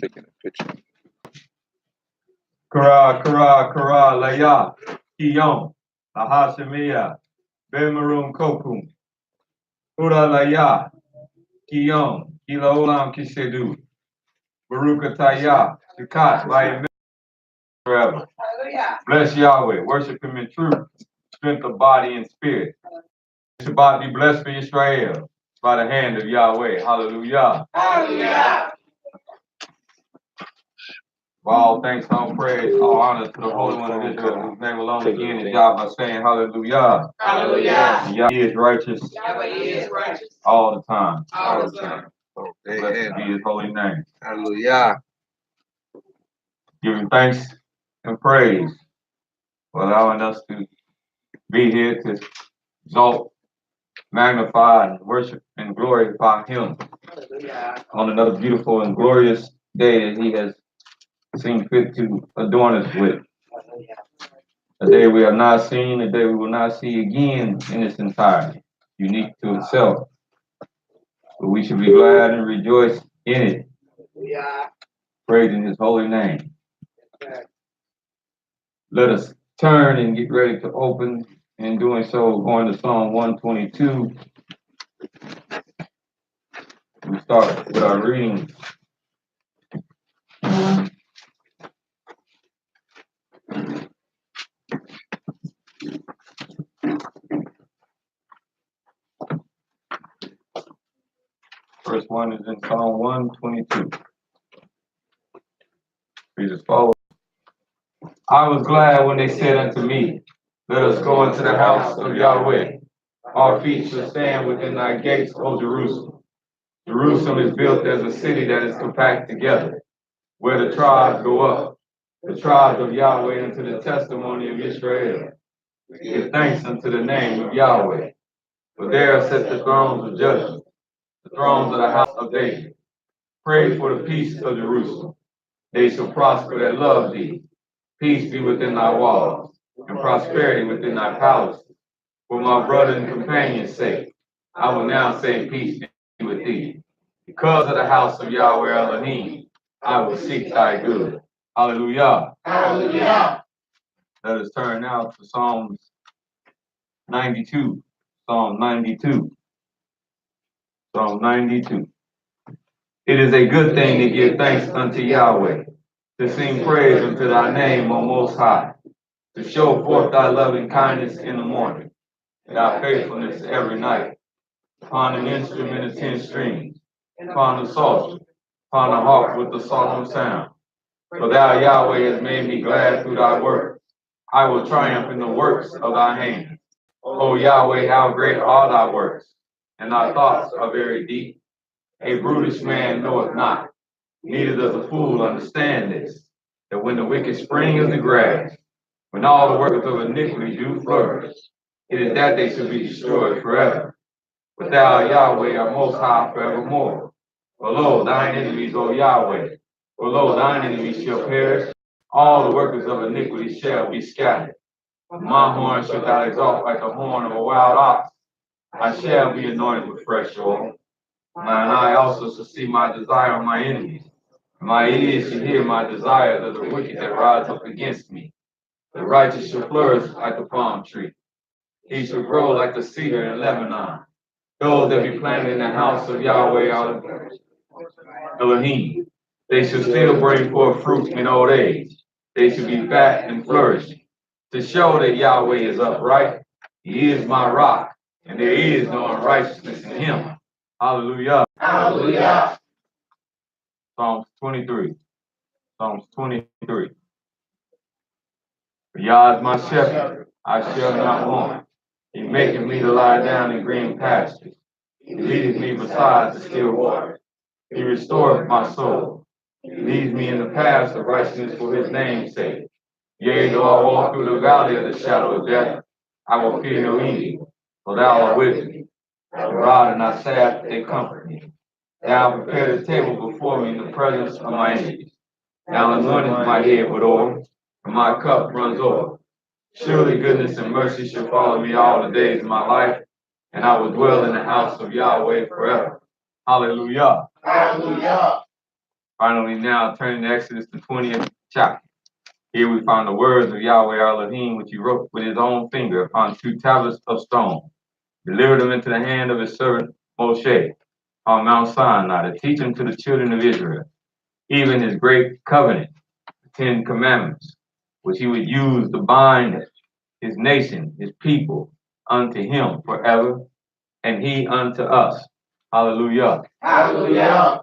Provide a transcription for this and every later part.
taking a picture. Kara, Laya, Kiyon, Ahashimiya, Bemarum Kokum, Ura Laya, Kiyon, Kila Olam Kishedu, Baruka Taya, Shakat, by forever. Bless Yahweh, worship Him in truth, strength of body and spirit. Shabbat be blessed for Israel by the hand of Yahweh. Hallelujah. Hallelujah. All thanks, all praise, all honor to the Holy One of Israel, whose name alone again is Yah, by saying hallelujah. Hallelujah. Yah is righteous. Yahweh is righteous. All the time. All the time. Blessed be His holy name. Hallelujah. Giving thanks and praise for allowing us to be here to exalt, magnify, and worship and glorify Him on another beautiful and glorious day that He has seen fit to adorn us with. A day we have not seen, a day we will not see again in its entirety, unique to itself. But we should be glad and rejoice in it, praising His holy name. Let us turn and get ready to open. In doing so, going to Psalm 122. We start with our reading. First one is in Psalm 122. Read as follows. I was glad when they said unto me, let us go into the house of Yahweh. Our feet shall stand within thy gates, O Jerusalem. Jerusalem is built as a city that is compact together, where the tribes go up, the tribes of Yahweh unto the testimony of Israel. Give thanks unto the name of Yahweh. For there are set the thrones of judgment, the thrones of the house of David. Pray for the peace of Jerusalem. They shall prosper that love thee. Peace be within thy walls, and prosperity within thy palaces. For my brother and companion's sake, I will now say peace be with thee. Because of the house of Yahweh Elohim, I will seek thy good. Hallelujah. Hallelujah. Let us turn now to Psalms 92. Psalm 92. Psalm 92. It is a good thing to give thanks unto Yahweh, to sing praise unto thy name, O Most High, to show forth thy loving kindness in the morning, thy faithfulness every night, upon an instrument of 10 strings, upon the psaltery, upon the harp with the solemn sound. For thou, Yahweh, hast made me glad through thy works. I will triumph in the works of thy hands. O Yahweh, how great are thy works, and thy thoughts are very deep. A brutish man knoweth not, neither does a fool understand this, that when the wicked spring as the grass, when all the workers of iniquity do flourish, it is that they should be destroyed forever. But thou, Yahweh, art most high forevermore. For lo, thine enemies, O Yahweh, for lo, thine enemies shall perish. All the workers of iniquity shall be scattered. My horn shalt thou exalt like the horn of a wild ox. I shall be anointed with fresh oil. Mine eye also shall see my desire of my enemies. My ears shall hear my desires of the wicked that rise up against me. The righteous shall flourish like the palm tree. He shall grow like the cedar in Lebanon. Those that be planted in the house of Yahweh out of Elohim, they shall still bring forth fruit in old age. They shall be fat and flourishing, to show that Yahweh is upright. He is my rock, and there is no unrighteousness in him. Hallelujah. Hallelujah. Psalms 23. Psalms 23. For Yah is my shepherd, I shall not want. He maketh me to lie down in green pastures. He leadeth me beside the still water. He restoreth my soul. He leads me in the paths of righteousness for his name's sake. Yea, though I walk through the valley of the shadow of death, I will fear no evil, for thou art with me. Thy rod and thy staff, they comfort me. Thou prepared a table before me in the presence of my enemies. Thou anointest my head with oil, and my cup runs over. Surely goodness and mercy shall follow me all the days of my life, and I will dwell in the house of Yahweh forever. Hallelujah. Hallelujah. Finally, now turning to Exodus, the 20th chapter. Here we find the words of Yahweh Elohim, which he wrote with his own finger upon 2 tablets of stone, delivered them into the hand of his servant Moshe on Mount Sinai to teach him to the children of Israel, even his great covenant, the 10 commandments, which he would use to bind his nation, his people, unto him forever, and he unto us. Hallelujah. Hallelujah.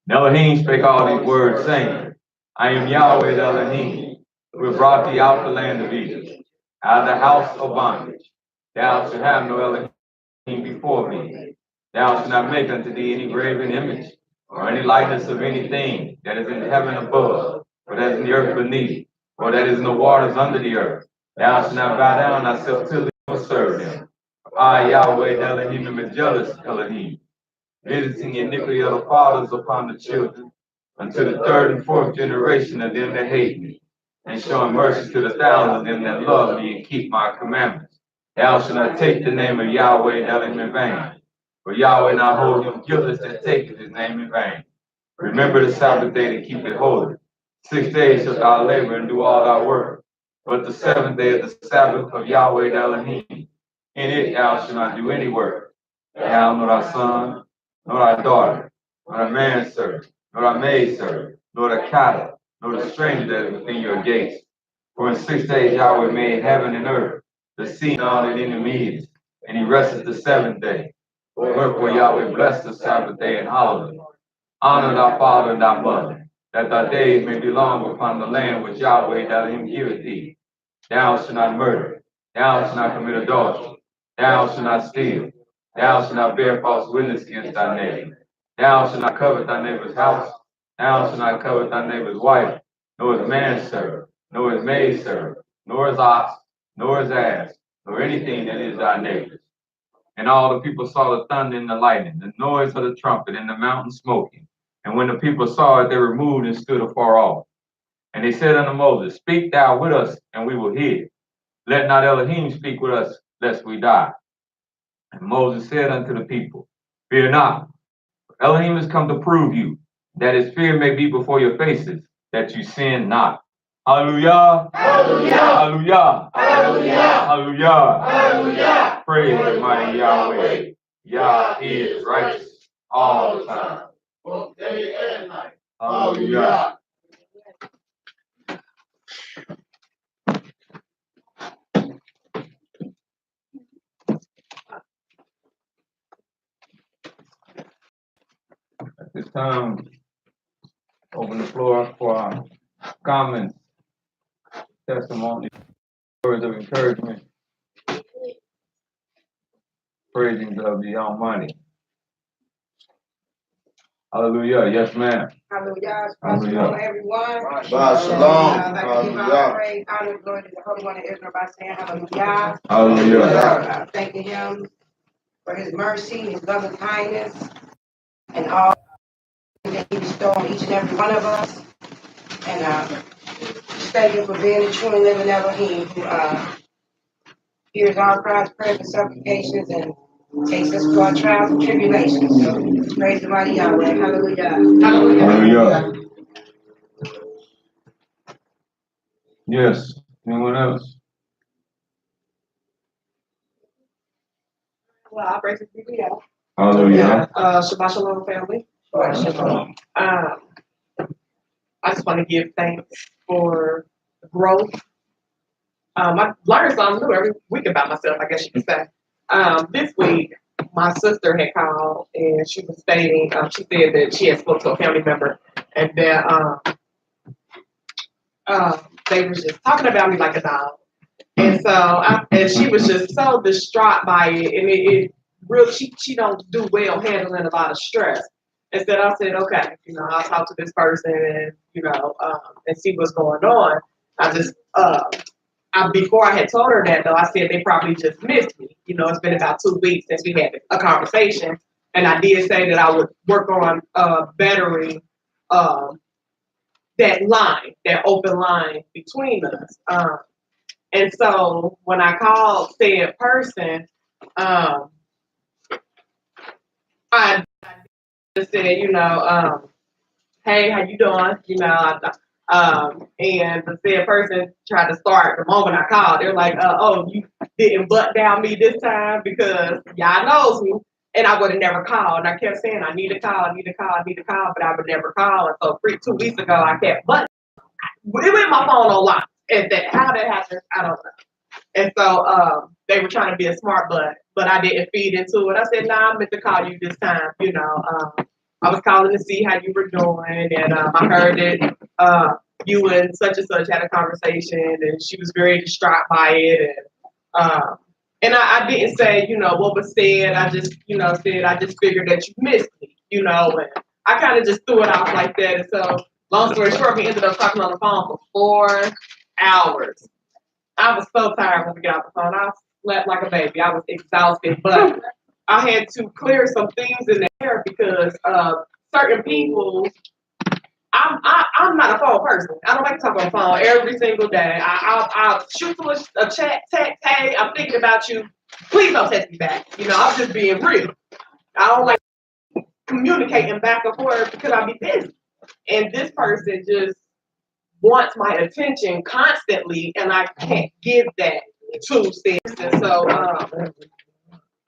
And Elohim spake all these words, saying, I am Yahweh the Elohim, who have brought thee out the land of Egypt, out of the house of bondage. Thou shalt have no Elohim before me. Thou shalt not make unto thee any graven image, or any likeness of anything that is in heaven above, or that is in the earth beneath, or that is in the waters under the earth. Thou shalt not bow down thyself to them or serve them. I, Yahweh the Elohim, am a jealous Elohim, visiting the iniquity of the fathers upon the children, unto the 3rd and 4th generation of them that hate me, and showing mercy to the 1,000 of them that love me and keep my commandments. Thou shalt not take the name of Yahweh Elohim in vain, for Yahweh not hold him guiltless that taketh his name in vain. Remember the Sabbath day to keep it holy. 6 days shalt thou labor and do all thy work, but the 7th day is the Sabbath of Yahweh Elohim. In it thou shalt not do any work, thou nor thy son, nor thy daughter, nor thy manservant, nor thy maidservant, nor the cattle, nor the stranger that is within your gates. For in 6 days Yahweh made heaven and earth, the sea and all that in them is, and he rested the 7th day. Wherefore Yahweh blessed the Sabbath day and hallowed it. Honor thy father and thy mother, that thy days may be long upon the land which Yahweh Elohim giveth thee. Thou shalt not murder. Thou shalt not commit adultery. Thou shalt not steal. Thou shalt not bear false witness against thy neighbor. Thou shalt not covet thy neighbor's house. Thou shalt not covet thy neighbor's wife, nor his manservant, nor his maidservant, nor his ox, nor his ass, nor anything that is thy neighbor's. And all the people saw the thunder and the lightning, the noise of the trumpet, and the mountain smoking. And when the people saw it, they removed and stood afar off. And they said unto Moses, Speak thou with us, and we will hear. Let not Elohim speak with us, lest we die. And Moses said unto the people, Fear not, for Elohim has come to prove you, that his fear may be before your faces, that you sin not. Hallelujah. Hallelujah. Hallelujah. Hallelujah. Hallelujah. Hallelujah. Praise the mighty Yahweh. Yah is righteous all the time. Both day and night. Hallelujah. At this time, open the floor for our comments, testimony, words of encouragement, praising of the Almighty. Hallelujah. Yes, ma'am. Hallelujah. Hallelujah. Everyone. Shabbat shalom. I'd like to give our praise, honor, glory to the Holy One of Israel by saying hallelujah. Hallelujah. Thanking him for his mercy, his loving kindness, and all that he bestowed on each and every one of us. And thank him for being a true and living Elohim who hears our cries, prayers, and supplications, and takes us through our trials and tribulations. So praise the mighty Yahweh. Hallelujah. Hallelujah. Yes. Anyone else? Well, I praise the people. Hallelujah. Shabbat shalom, family. Shabbat shalom. I just want to give thanks for growth. I learn something new every week about myself, I guess you could say. This week, my sister had called and she was stating, she said that she had spoke to a family member and that they were just talking about me like a dog. And so, and she was just so distraught by it, and it really, she don't do well handling a lot of stress. Instead, I said, okay, I'll talk to this person and and see what's going on. I just, before I had told her that though, I said they probably just missed me. It's been about 2 weeks since we had a conversation, and I did say that I would work on bettering that open line between us. And so when I called said person, I just said, hey, how you doing? You know, and the said person tried to start the moment I called. They're like, oh, you didn't butt down me this time because y'all knows me. And I would have never called. And I kept saying, I need a call, I need a call, I need a call, but I would never call. And so 2 weeks ago, I kept butting. It went my phone on lock. And that how that happened, I don't know. And so they were trying to be a smart butt, but I didn't feed into it. I said, nah, I meant to call you this time. You know, I was calling to see how you were doing, and I heard that you and such had a conversation, and she was very distraught by it. And I didn't say, you know, what was said. I just, you know, said I just figured that you missed me, you know, and I kind of just threw it out like that. And so, long story short, we ended up talking on the phone for 4 hours. I was so tired when we got off the phone. I slept like a baby. I was exhausted, but I had to clear some things in the air because certain people. I'm not a phone person. I don't like to talk on the phone every single day. I'll shoot to a chat, text, hey, I'm thinking about you. Please don't text me back. You know, I'm just being real. I don't like communicating back and forth because I'll be busy. And this person just wants my attention constantly, and I can't give that to Sis. And so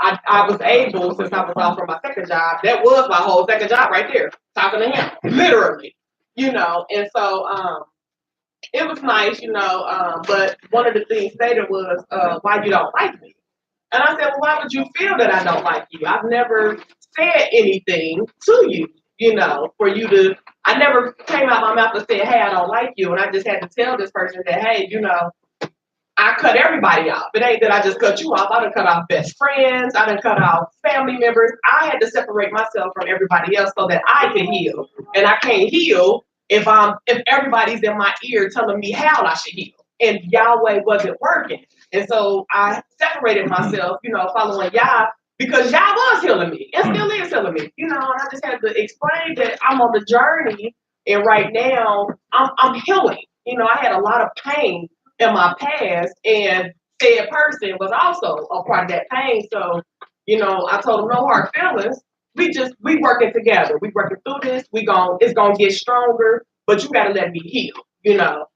I was able, since I was off from my second job, that was my whole second job right there, talking to him, literally, you know. And so it was nice, you know, but one of the things stated was, why you don't like me? And I said, well, why would you feel that I don't like you? I've never said anything to you, you know, for you to, I never came out my mouth and said, hey, I don't like you. And I just had to tell this person that, hey, you know, I cut everybody off. It ain't that I just cut you off. I done cut off best friends. I done cut off family members. I had to separate myself from everybody else so that I can heal. And I can't heal if everybody's in my ear telling me how I should heal. And Yahweh wasn't working. And so I separated myself, you know, following Yah, because Yah was healing me and still is healing me, you know, and I just had to explain that I'm on the journey, and right now I'm healing. You know, I had a lot of pain in my past, and said person was also a part of that pain. So, you know, I told him no hard feelings. We working together. We working through this. It's gonna get stronger, but you gotta let me heal. You know,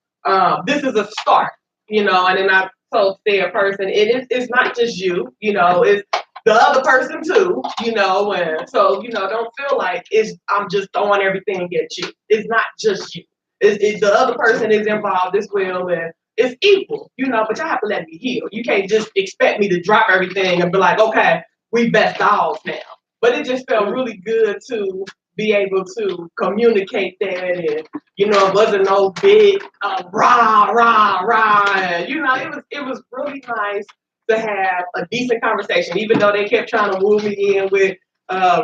this is a start. You know, and then I told said person, it's not just you. You know, it's the other person too. You know, and so, you know, don't feel like I'm just throwing everything at you. It's not just you. The other person is involved as well, and it's equal, you know, but you have to let me heal. You can't just expect me to drop everything and be like, okay, we best dogs now. But it just felt really good to be able to communicate that, and, you know, it wasn't no big rah, rah, rah. And, you know, it was really nice to have a decent conversation, even though they kept trying to woo me in with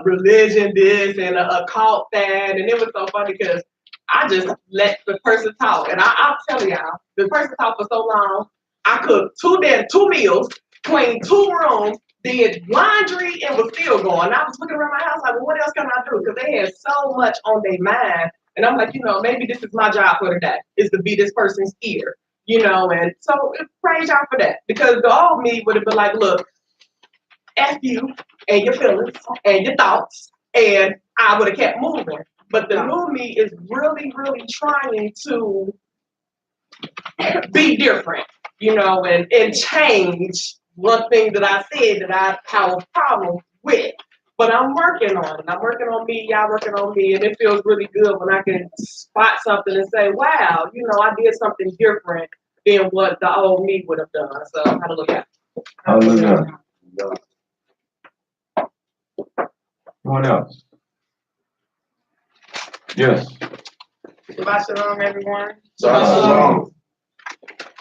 religion this and a cult that. And it was so funny because I just let the person talk. And I'll tell y'all, the person talked for so long, I cooked 2 meals, cleaned 2 rooms, did laundry, and was still going. I was looking around my house like, well, what else can I do? Because they had so much on their mind. And I'm like, you know, maybe this is my job for the day, is to be this person's ear, you know. And so praise y'all for that. Because the old me would have been like, look, F you and your feelings and your thoughts. And I would have kept moving. But the new me is really, really trying to be different, you know, and change one thing that I said that I have a problem with. But I'm working on it. I'm working on me, y'all working on me, and it feels really good when I can spot something and say, wow, you know, I did something different than what the old me would have done. So hallelujah. Hallelujah. Anyone else? Yes. Shabbat shalom, everyone. Shalom.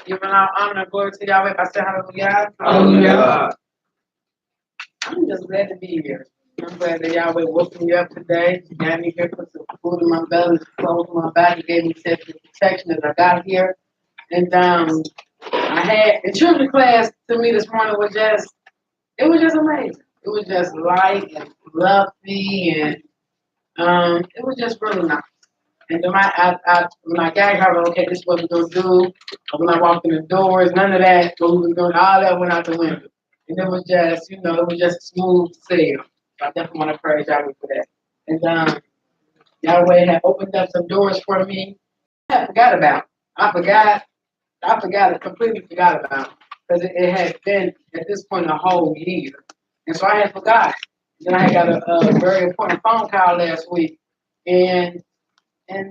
Giving our honor and glory to Yahweh. I say hallelujah. Hallelujah. I'm just glad to be here. I'm glad that Yahweh woke me up today. He got me here, put some food in my belly, clothes on my back. He gave me safety and protection as I got here. And I had the children's class to me this morning was just amazing. It was just light and fluffy, and it was just really nice. And then when I got here, I was okay, this is what we're gonna do. When I walked in the doors, none of that, what we was doing, all that went out the window. And it was just, you know, it was just a smooth sail. So I definitely want to praise Yahweh for that. And Yahweh had opened up some doors for me. I forgot about. I completely forgot about because it had been at this point a whole year, and so I had forgot. Then I got a very important phone call last week, and I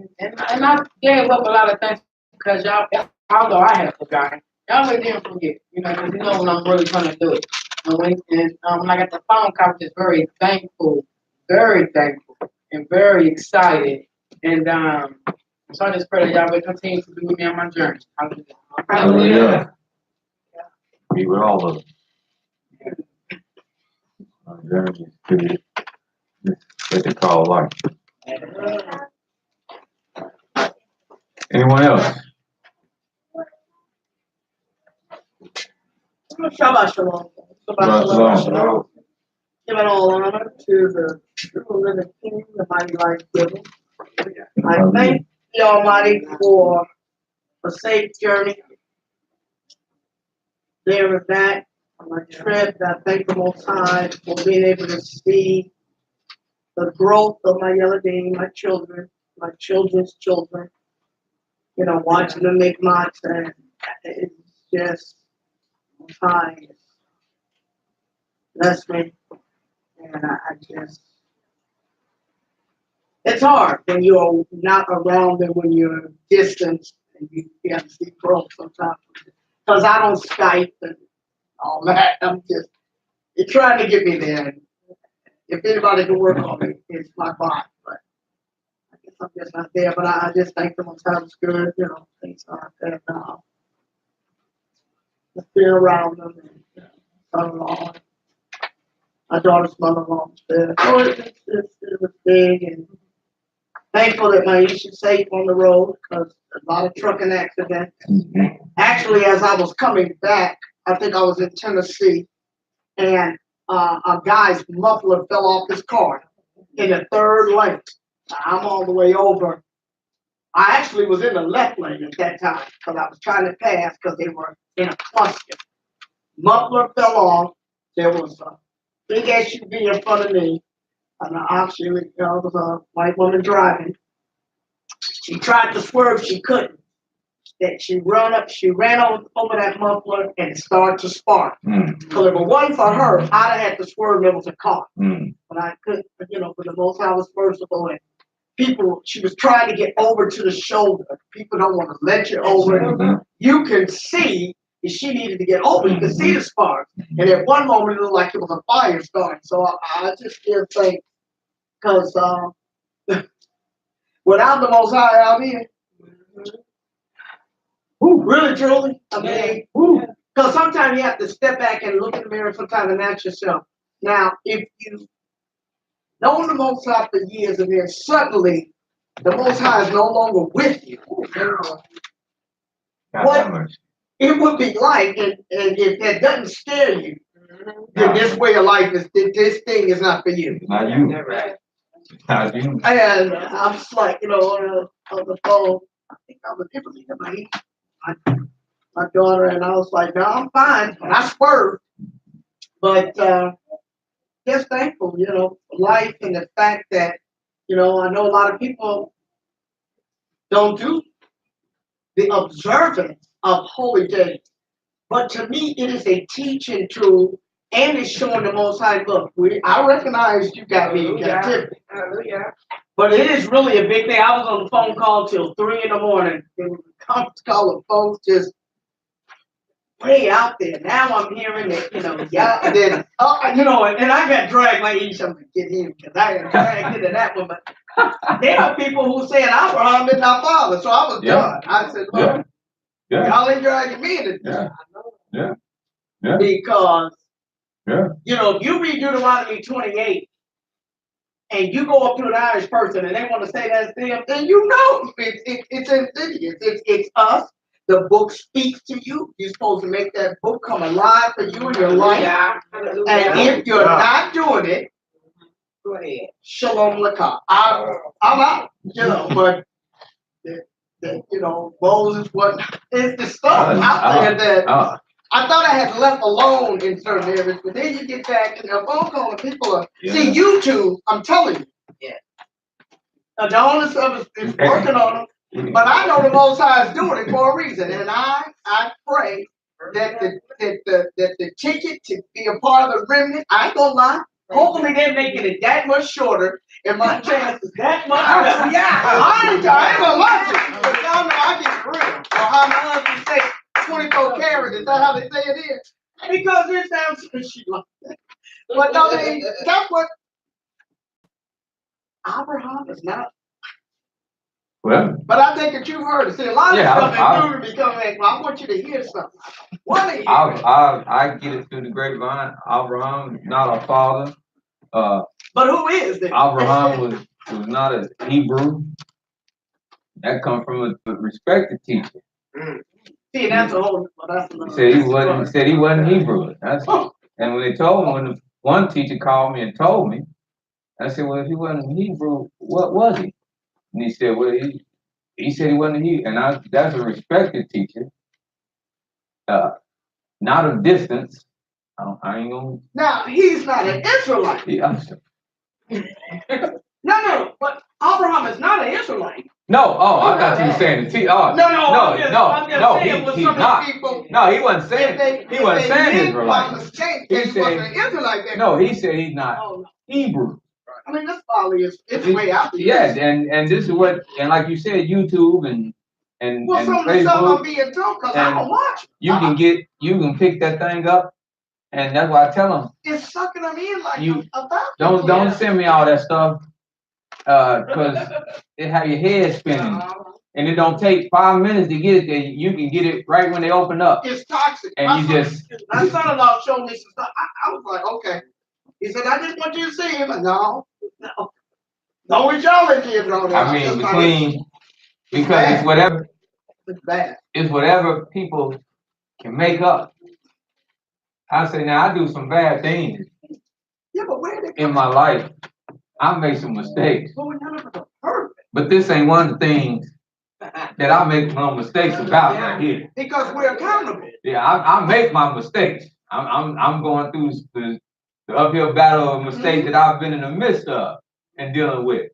gave up a lot of things because y'all, although I had forgotten, y'all really didn't forget, because you know when I'm really trying to do it. And when I got the phone call, I was just very thankful, and very excited, and so I just pray that y'all will continue to be with me on my journey. Hallelujah. Be with all of us. Our journey to what they call life. Anyone else? Shabbat shalom. Shabbat shalom. Giving all honor to the true living King, the mighty life giver. I thank the Almighty for a safe journey there and back on my trip. I thank the Most High for being able to see the growth of my Yeladeen, my children, my children's children. Watching them make marks, and it's just Most High bless me. And I just, it's hard when you're not around them, when you're distant, and you can't see growth sometimes. Because I don't Skype and all that. I'm just, you're trying to get me there. And if anybody can work on it, it's my body. But I guess I'm just not there. But I just think the Most High was good, things like that. Just being around them and son-in-law. My daughter's mother-in-law was there. So it was big, and thankful that Maisha's safe on the road because a lot of trucking accidents. Actually, as I was coming back, I think I was in Tennessee, and a guy's muffler fell off his car in the third lane. I'm all the way over. I actually was in the left lane at that time because I was trying to pass because they were in a cluster. Muffler fell off. There was a big SUV in front of me, and actually, there was a white woman driving. She tried to swerve, she couldn't. That she ran over that muffler and it started to spark. So if it wasn't for her, I'd have had to swerve. There was a car, but I couldn't. For the Most High was merciful, and people. She was trying to get over to the shoulder. People don't want to let you over. You can see. She needed to get over. You could see the sparks. And at one moment, it looked like it was a fire starting. So I just still think, because without the Most High out here, really, truly, because sometimes you have to step back and look in the mirror sometimes and ask yourself. Now, if you know the Most High for years and then suddenly the Most High is no longer with you, what it would be like, and if that doesn't scare you, then this way of life this thing is not for you. Not you. Not you. And I'm just like, on the phone, I think I was Italy, my daughter, and I was like, no, I'm fine. And I swerved. But just thankful, for life and the fact that, I know a lot of people don't do the observance of holy days. But to me, it is a teaching tool, and it's showing the Most High, look, I recognize you got me in captivity. But it is really a big thing. I was on the phone call till 3 in the morning. It was a conference call of folks just way out there. Now I'm hearing that, and then, and I got dragged like each other to get in because I got dragged into that one. But there are people who said Abraham is our father, so I was done. I said, look, y'all ain't dragging me into this. Because, if you read Deuteronomy 28, and you go up to an Irish person and they want to say that's them, then it's insidious. It's us. The book speaks to you. You're supposed to make that book come alive for you in your life. And if you're not doing it, go ahead. Shalom Lakah. I'm out. But Moses it's the stuff out there that I thought I had left alone in certain areas, but then you get back and the phone call and people are see YouTube, I'm telling you. The Holy Spirit is working on them, but I know the Most High is doing it for a reason, and I pray that the ticket to be a part of the remnant, I ain't gonna lie, hopefully they're making it that much shorter, and my chances that much better. Yeah, I ain't gonna lie to you, but y'all know I get grilled, or how my husband say 24 carats, is that how they say it is? Because it sounds so shit like that. But no, that's what Abraham is not. Well, But I think that you've heard it. See, a lot of Yeah, stuff I- that be coming. I want you to hear something. What are you? I get it through the grapevine. Abraham, not our father. But who is it? Abraham was not a Hebrew. That come from a respected teacher. See, that's a whole. Well, that's He another. said he wasn't Hebrew. And when they told him, when the one teacher called me and told me, I said, well, if he wasn't Hebrew, what was he? And he said, well, he said he wasn't Hebrew. And that's a respected teacher. Not of distance. I ain't gonna. Now he's not an Israelite. Yeah. No. But Abraham is not an Israelite. No, I thought you were saying the teacher. Oh, No, I'm just no, saying with he's some of not. the people. No, he wasn't saying. He wasn't saying By Israelite. mistake, He he said- wasn't an Israelite. No, he said he's not Oh, no. Hebrew. I mean, this folly is it's way out there. Yes, and this is what, and like you said, YouTube and Well, some of the stuff I'm Facebook, being told because I and don't watch. you can pick that thing up, and that's why I tell them, It's sucking them in like You a vacuum. don't send me all that stuff, cause it have your head spinning, and it don't take 5 minutes to get it there. You can get it right when they open up, It's toxic. and you just My son-in-law showed me some stuff. I was like, okay. He said, I just want you to see him. And no. Don't with y'all kids on there. I mean because it's whatever. It's bad. It's whatever people can make up. I say now I do some bad things Yeah, but where they in my life. I make some mistakes, But we're none of them are perfect. but this ain't one of the things that I make no mistakes about right here. Because we're accountable. Yeah, I make my mistakes. I'm going through the uphill battle of mistakes that I've been in the midst of and dealing with.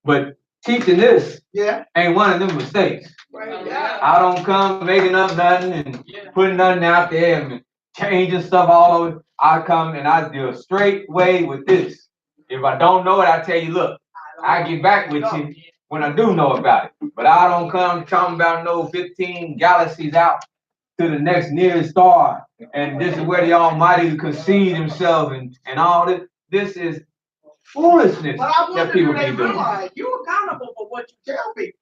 But teaching this Yeah. ain't one of them mistakes. Right. Yeah. I don't come making up nothing and putting nothing out there and changing stuff all over. I come and I deal straight way with this. If I don't know it, I tell you, look, I get back with you when I do know about it. But I don't come talking about no 15 galaxies out to the next nearest star. And this is where the Almighty concede himself and all this. This is foolishness But I that wonder people do they be doing. realize you're accountable for what you tell people.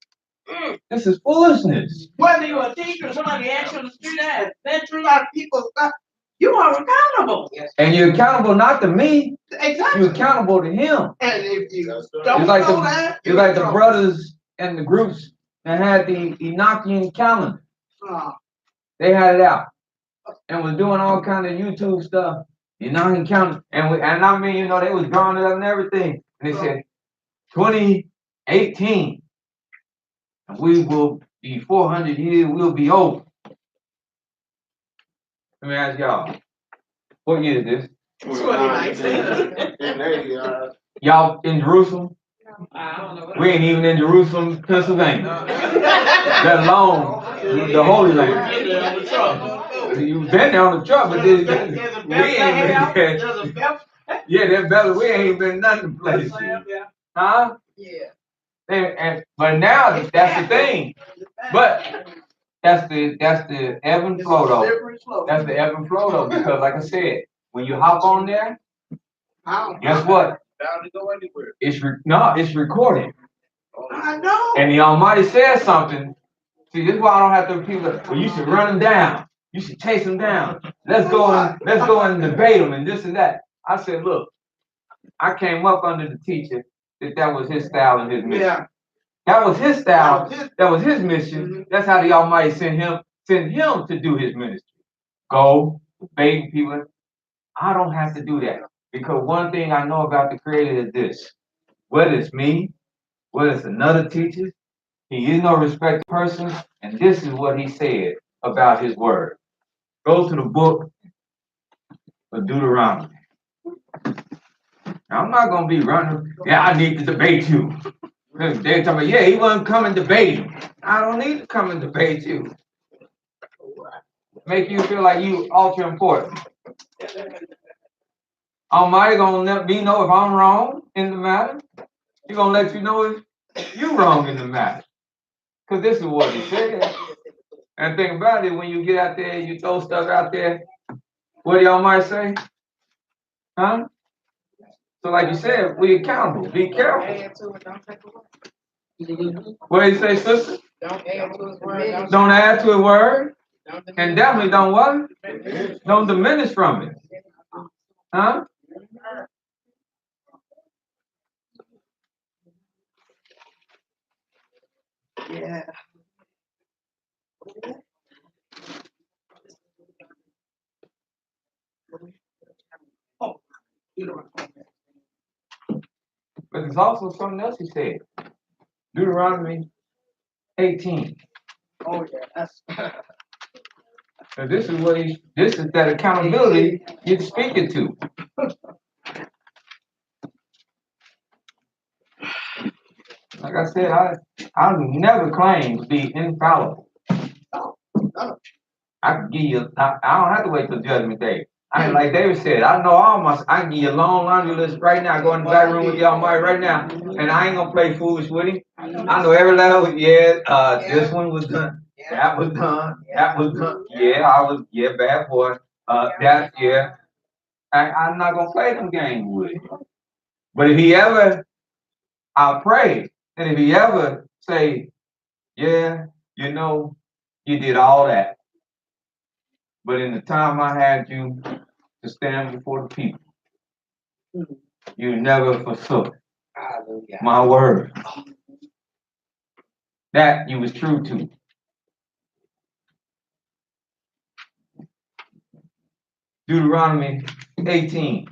This is foolishness. Whether you're a teacher or somebody asks you on the street, that true lot of people stuff, you are accountable. And you're accountable not to me, Exactly. you're accountable to him. And if you don't It's like know that, It's like the brothers and the groups that had the Enochian calendar. They had it out and was doing all kind of YouTube stuff. Enochian calendar, and I mean, you know, they was drawing it up and everything. And they said 2018, we will be 400 years. We'll be over. Let me ask y'all, what year is this? 2019. Y'all in Jerusalem? I don't know. We ain't even in Jerusalem, Pennsylvania, let alone the Holy Land. You've been there on the truck, but we ain't been there. Yeah, that better. We ain't been nothing places. Huh? Yeah. But now that's the thing. But that's the ebb and flow though. That's the ebb and flow though, because like I said, when you hop on there, guess what? It's recorded. I know. And the Almighty says something. See, this is why I don't have to people. Well, you should run them down. You should chase them down. Let's go and debate them and this and that. I said, look, I came up under the teacher that was his style and his mission. Yeah. That was his style. That was his mission. That's how the Almighty sent him to do his ministry. Go debate people. I don't have to do that because one thing I know about the Creator is this: whether it's me, whether it's another teacher, he is no respected person, and this is what he said about his word. Go to the book of Deuteronomy. Now, I'm not gonna be running. Yeah, I need to debate you. They're talking about, yeah, he wasn't coming to debate him. I don't need to come and debate you. Make you feel like you ultra important. Almighty gonna let me know if I'm wrong in the matter. He gonna let you know if you wrong in the matter. Because this is what he said. And think about it, when you get out there, you throw stuff out there, what do y'all might say? Huh? So like you said, we accountable. Be careful. Add to it, don't take away. What do you say, sister? Don't add to his word. Don't add to a word. Don't diminish. And definitely don't what? Don't diminish from it. Huh? Yeah. Oh, you know what? But there's also something else he said. Deuteronomy 18. Oh, yeah, that's. And this is that accountability you're speaking to. Like I said, I never claim to be infallible. I can give you, I don't have to wait till judgment day. I mean, like David said, I know I can give you a long laundry list right now. Go in the back room with the Almighty right now, and I ain't gonna play foolish with him. I know every level. Yeah, this one was done. That was done. That was done. Yeah, bad boy. Yeah. I'm not gonna play them games with him. But if he ever, I pray, and if he ever say, yeah, you did all that. But in the time I had you to stand before the people, you never forsook my word. That you was true to. Deuteronomy 18.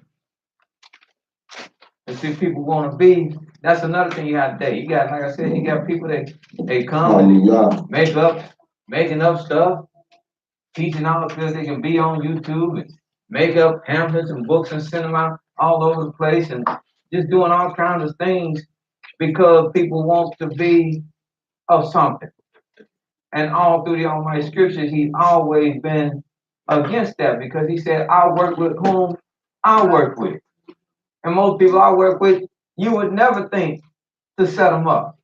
And see, people want to be. That's another thing you have today. You got, like I said, you got people that they come and making up stuff, teaching all because they can be on YouTube and make up pamphlets and books and send them out all over the place and just doing all kinds of things because people want to be of something. And all through the Almighty Scriptures, he's always been against that because he said, I work with whom I work with. And most people I work with, you would never think to set them up.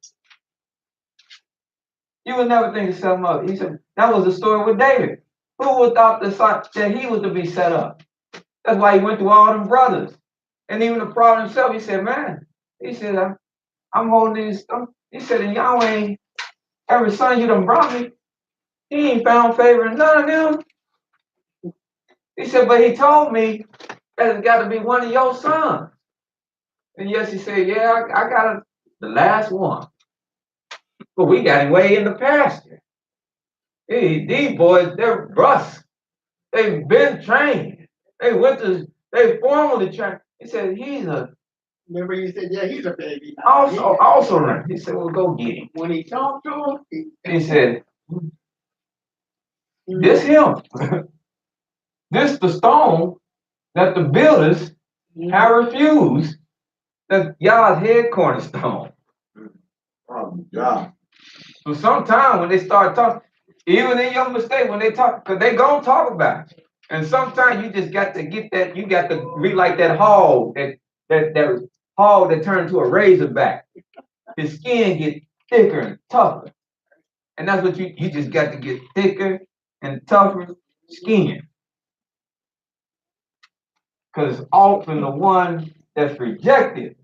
You would never think to set them up. He said, that was the story with David. Who would thought that he was to be set up? That's why he went through all them brothers. And even the prophet himself, he said, man, he said, I'm holding these stuff. He said, and Yahweh, every son you done brought me, he ain't found favor in none of them. He said, but he told me that it's got to be one of your sons. And yes, he said, yeah, I got the last one. But we got him way in the pasture. These boys, they're rust. They've been trained. They formally trained. He said, he's a. Remember you said, yeah, he's a baby. Also, he said, well, go get him. When he talked to him, He said, this him. This the stone that the builders have refused. That's Yah's head cornerstone. Yeah. So sometimes when they start talking, even in your mistake, when they talk, because they gonna talk about it. And sometimes you just got to get that, you got to be like that hog, that hog that turned to a razorback. His skin get thicker and tougher. And that's what you just got to get thicker and tougher skin. Because often the one that's rejected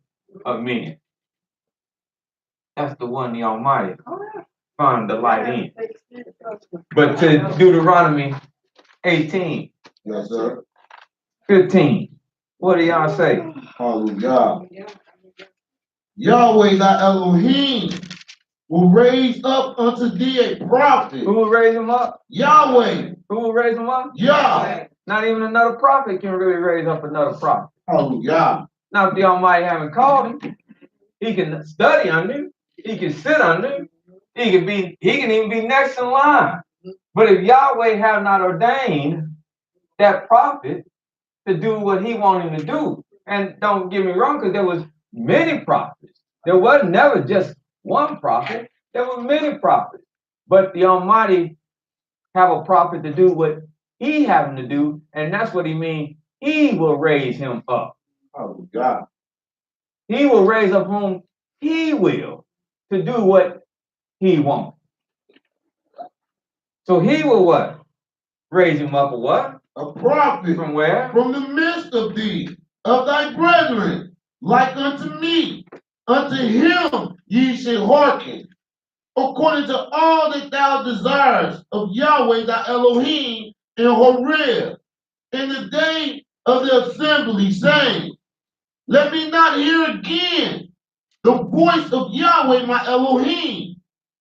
of men, that's the one the Almighty found the light in. But to Deuteronomy 18, Yes, sir. 15, what do y'all say? Hallelujah. Yahweh thy Elohim will raise up unto thee a prophet. Who will raise him up? Yahweh. Who will raise him up? Yah. Not even another prophet can really raise up another prophet. Hallelujah. Now, if the Almighty haven't called him, he can study under him. He can sit under him. He can even be next in line. But if Yahweh have not ordained that prophet to do what he wanted him to do, and don't get me wrong, because there was many prophets. There was never just one prophet. There were many prophets. But the Almighty have a prophet to do what he having to do, and that's what he means. He will raise him up. Oh, God. He will raise up whom he will to do what he wants. So he will what? Raise him up a what? A prophet From where? from the midst of thee, of thy brethren, like unto me. Unto him ye shall hearken, according to all that thou desirest of Yahweh thy Elohim in Horeb, in the day of the assembly, saying, let me not hear again the voice of Yahweh my Elohim,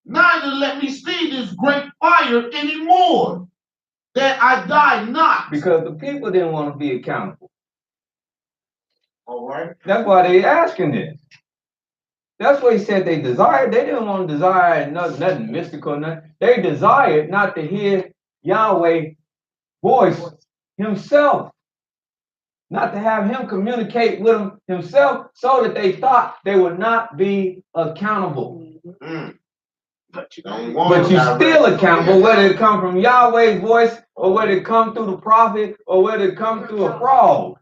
neither let me see this great fire anymore, that I die not. Because the people didn't want to be accountable. All right. That's why they asking this. That's what he said they desired. They didn't want to desire nothing mystical, nothing. They desired not to hear Yahweh's voice himself. Not to have him communicate with them himself, so that they thought they would not be accountable. Mm. But you But you're still accountable, whether it come from Yahweh's voice, or whether it come through the prophet, or whether it come through a frog.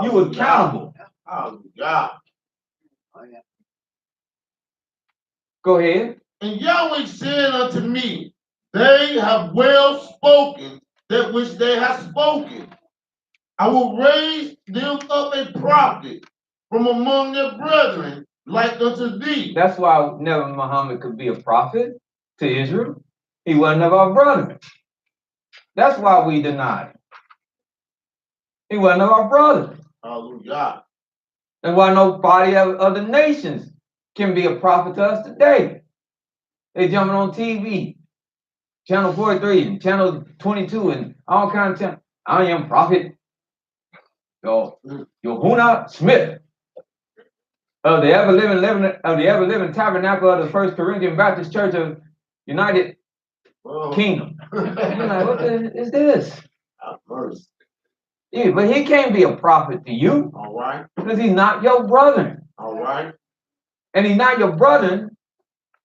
You accountable. Oh, God. Go ahead. And Yahweh said unto me, they have well spoken that which they have spoken. I will raise them up a prophet from among their brethren, like unto thee. That's why never Muhammad could be a prophet to Israel. He wasn't of our brother. That's why we denied him. He wasn't of our brother. Hallelujah. That's why nobody of other nations can be a prophet to us today. They jumping on TV, channel 43 and channel 22 and all kinds of channels. I am prophet. Yohuna Smith of the ever living tabernacle of the First Corinthian Baptist Church of United Kingdom. You're like, what is this? First. Yeah, but he can't be a prophet to you. All right. Because he's not your brother. All right. And he's not your brother,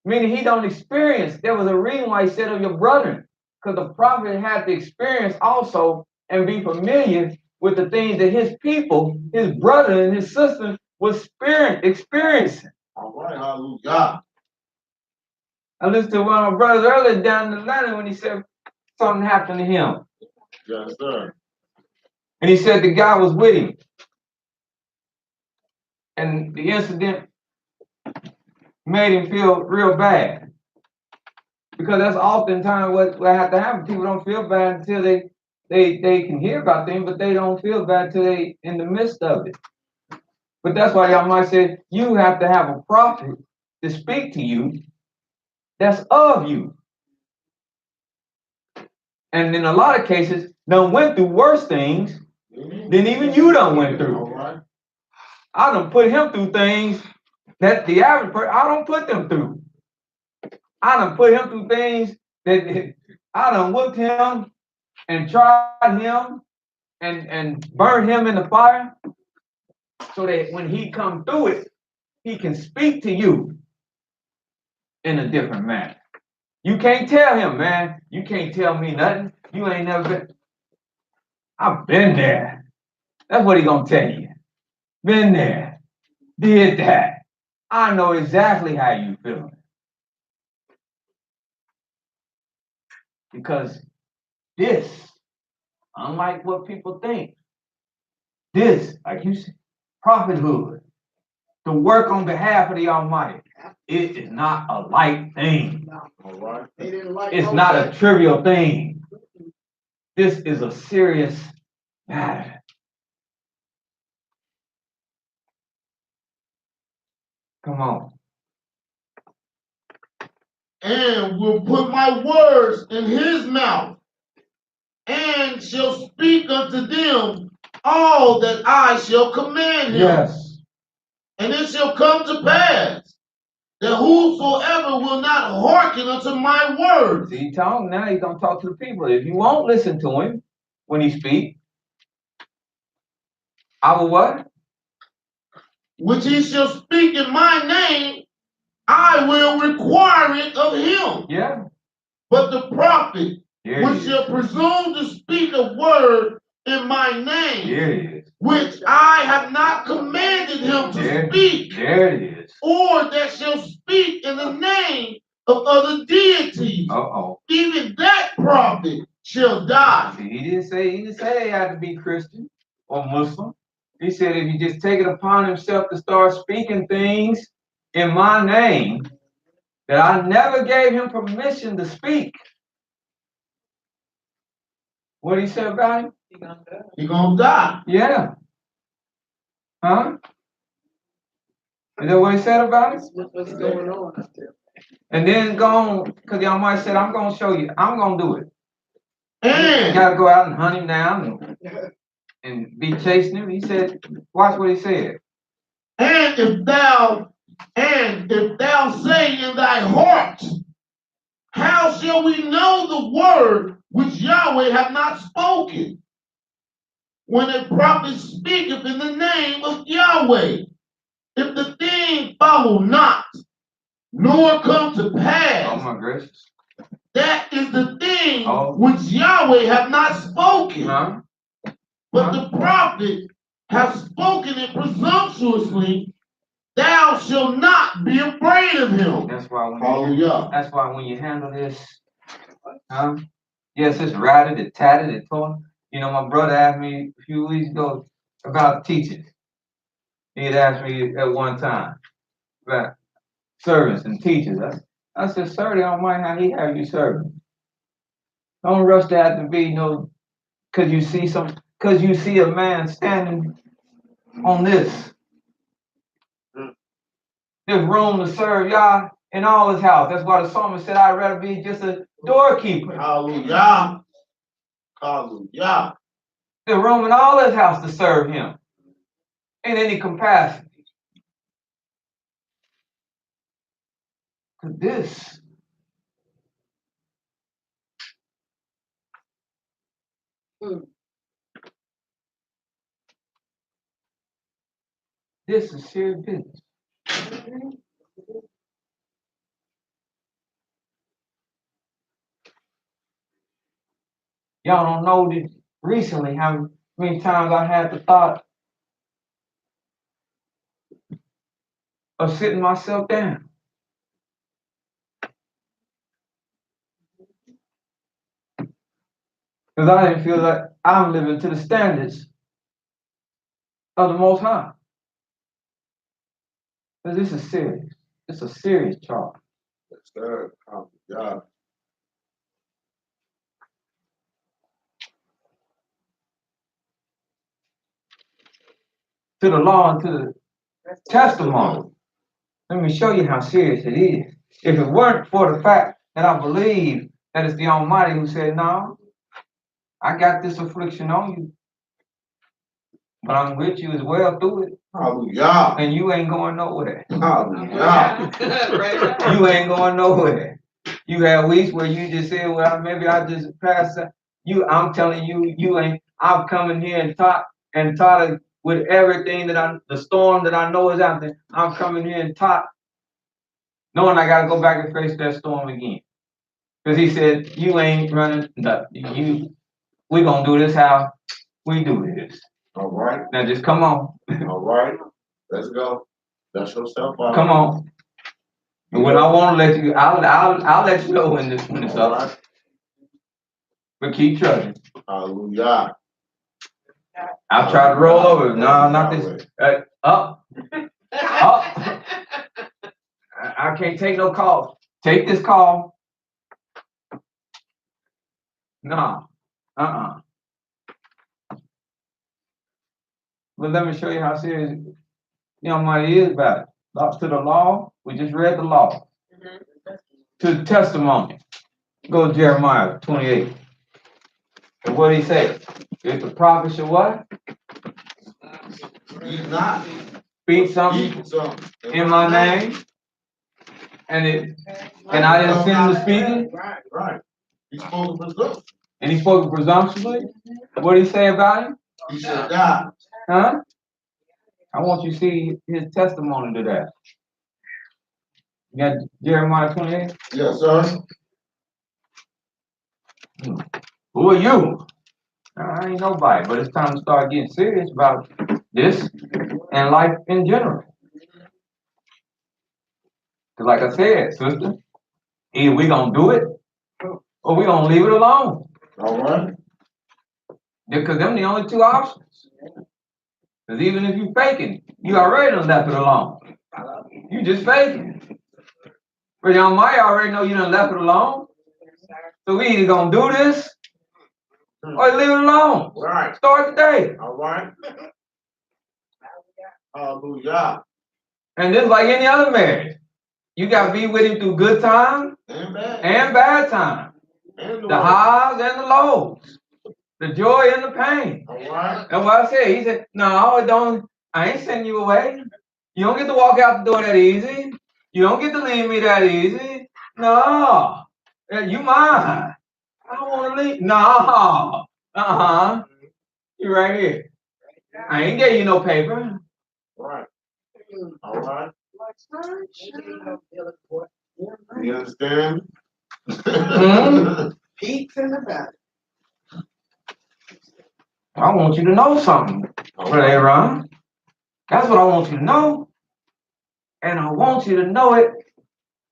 meaning he don't experience. There was a reason why he said of your brother. Because the prophet had to experience also and be familiar with the things that his people, his brother and his sister was experiencing. All right, hallelujah. I listened to one of my brothers earlier down in Atlanta when he said something happened to him. Yes, sir. And he said the guy was with him. And the incident made him feel real bad. Because that's oftentimes what have to happen. People don't feel bad until they can hear about things, but they don't feel bad until they in the midst of it. But that's why y'all might say you have to have a prophet to speak to you that's of you. And in a lot of cases, done went through worse things than even you done went through. All right. I done put him through things that the average person, I don't put them through. I done put him through things that I done whooped him and tried him and burned him in the fire so that when he come through it, he can speak to you in a different manner. You can't tell him, man, you can't tell me nothing. You ain't never been. I've been there. That's what he gonna tell you. Been there, did that. I know exactly how you feeling. Because this, unlike what people think, this, like you said, prophethood, to work on behalf of the Almighty, it is not a light thing. All right. They didn't like It's not a trivial thing. This is a serious matter. Come on. And will put my words in his mouth, and shall speak unto them all that I shall command him. Yes. And it shall come to pass that whosoever will not hearken unto my words. See, now he's gonna talk to the people. If you won't listen to him when he speaks, I will what? Which he shall speak in my name, I will require it of him. Yeah. But the prophet Yeah. which shall presume to speak a word in my name, There it is. which I have not commanded him to speak, There it is. or that shall speak in the name of other deities, Uh-oh. even that prophet shall die. See, he didn't say they had to be Christian or Muslim. He said if he just take it upon himself to start speaking things in my name that I never gave him permission to speak. What did he say about him? He gonna die. Yeah. Huh? Is that what he said about him? What's going on up there? And then go on, because y'all might said, I'm going to show you. I'm going to do it. You And got to go out and hunt him down and be chasing him. He said, watch what he said. and if thou say in thy heart, how shall we know the word which Yahweh hath not spoken? When a prophet speaketh in the name of Yahweh, if the thing follow not, nor come to Oh pass, my gracious. that is the thing Oh. which Yahweh hath not spoken. Huh? But the prophet hath spoken it presumptuously, thou shalt not be afraid of him. That's why when Hallelujah. that's why when you handle this, yes, it's ratted, it's tatted, it's torn. You know, my brother asked me a few weeks ago about teaching. He'd asked me at one time about servants and teachers. I said, sir, they don't mind how he have you serving. Don't rush to have to be cause you see a man standing on this. There's room to serve y'all in all his house. That's why the psalmist said, I'd rather be just a doorkeeper. Hallelujah. Hallelujah. There's room in all his house to serve him in any capacity. Cause this is serious business. Y'all don't know that recently how many times I had the thought of sitting myself down. Because I didn't feel like I'm living to the standards of the Most High. Because this is serious. It's a serious charge. Yes, sir. Hallelujah. To the law and to the testimony. Let me show you how serious it is. If it weren't for the fact that I believe that it's the Almighty who said, no, I got this affliction on you, but I'm with you as well through it. Hallelujah. And you ain't going nowhere. Hallelujah. You ain't going nowhere. You have weeks where you just say, well, maybe I just pass that. I'm telling you, you ain't. I've come in here and taught it with everything the storm that I know is out there. I'm coming here and taught, knowing I got to go back and face that storm again. Because he said, you ain't running nothing. We gonna do this how we do this. All right. Now just come on. All right. Let's go. Dust yourself out. Come on. And when I want to let you, I'll let you know when it's All up. right. But keep trusting. Hallelujah. I'll try to roll over. No, not this. Up. Up. I can't take no calls. Take this call. No. But let me show you how serious Almighty is about it. Up to the law. We just read the law. To the testimony. Go to Jeremiah 28. And what he say? If the prophet should what? He's not. Speak something in my name. And I didn't send him to speak it. Right, right. He spoke presumptuously. And he spoke presumptuously. What did he say about him? He said, God. Huh? I want you to see his testimony to that. You got Jeremiah 28? Yes, sir. Who are you? I ain't nobody, but it's time to start getting serious about this and life in general. Because like I said, sister, either we gonna do it or we gonna leave it alone. All right. Because them the only two options. Because even if you faking, you already done left it alone. You just faking. But y'all might already know you done left it alone. So we either gonna do this or leave it alone. Right. Start today. All right. Hallelujah. And just like any other marriage, you gotta be with him through good times And bad. and bad times. And The highs and the lows. The joy and the pain. All right. That's what I said. He said, no, I ain't sending you away. You don't get to walk out the door that easy. You don't get to leave me that easy. No. You mine. I don't want to leave. No. Uh-huh. You right here. I ain't gave you no paper. Right. All right. You understand? Peaks in the valley. I want you to know something, Brother Aaron. That's what I want you to know. And I want you to know it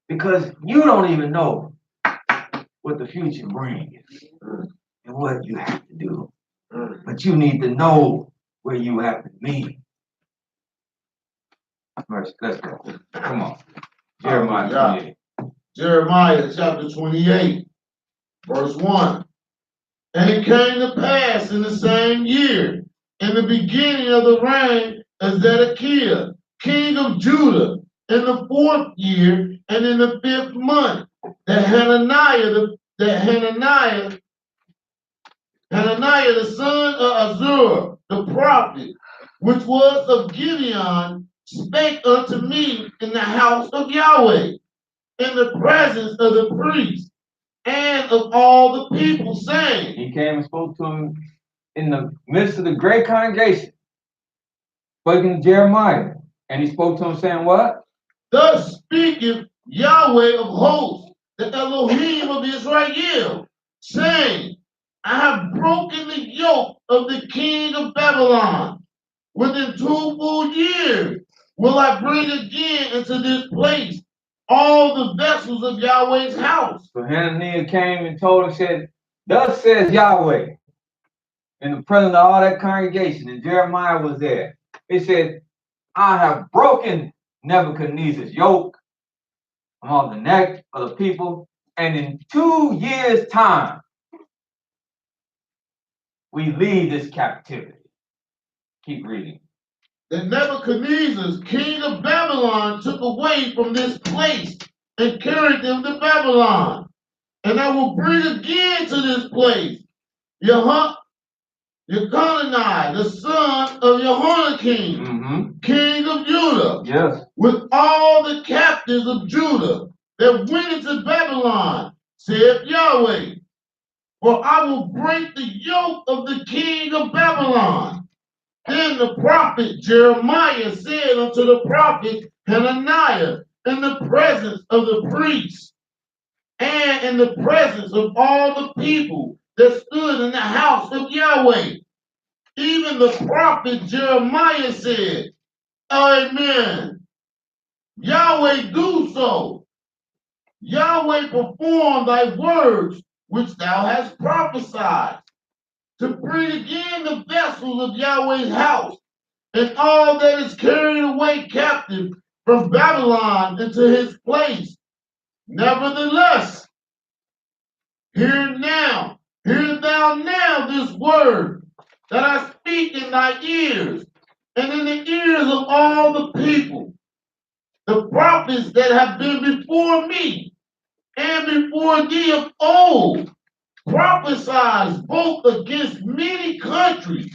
because you don't even know what the future brings and what you have to do. But you need to know where you have to be. Let's go. Come on. Jeremiah 28. Jeremiah chapter 28, verse 1. And it came to pass in the same year, in the beginning of the reign of Zedekiah, king of Judah, in the 4th year and in the 5th month, that Hananiah the son of Azur, the prophet, which was of Gibeon, spake unto me in the house of Yahweh, in the presence of the priests and of all the people, saying, He came and spoke to him in the midst of the great congregation, spoken to Jeremiah. And he spoke to him saying what? Thus speaketh Yahweh of hosts, the Elohim of Israel, saying, I have broken the yoke of the king of Babylon. Within 2 full years will I bring again into this place all the vessels of Yahweh's house. So Hananiah came and told him, said, thus says Yahweh, in the presence of all that congregation, and Jeremiah was there. He said, I have broken Nebuchadnezzar's yoke on the neck of the people, and in 2 years' time, we leave this captivity. Keep reading. That Nebuchadnezzar, king of Babylon, took away from this place and carried them to Babylon. And I will bring again to this place Jeconiah, the son of Jehoiakim, king of Judah, Yes. with all the captives of Judah that went into Babylon, saith Yahweh. For I will break the yoke of the king of Babylon. Then the prophet Jeremiah said unto the prophet Hananiah in the presence of the priests and in the presence of all the people that stood in the house of Yahweh, even the prophet Jeremiah said, Amen. Yahweh do so. Yahweh perform thy words which thou hast prophesied, to bring again the vessels of Yahweh's house, and all that is carried away captive from Babylon into his place. Nevertheless, hear thou now this word that I speak in thy ears, and in the ears of all the people, the prophets that have been before me and before thee of old, prophesies both against many countries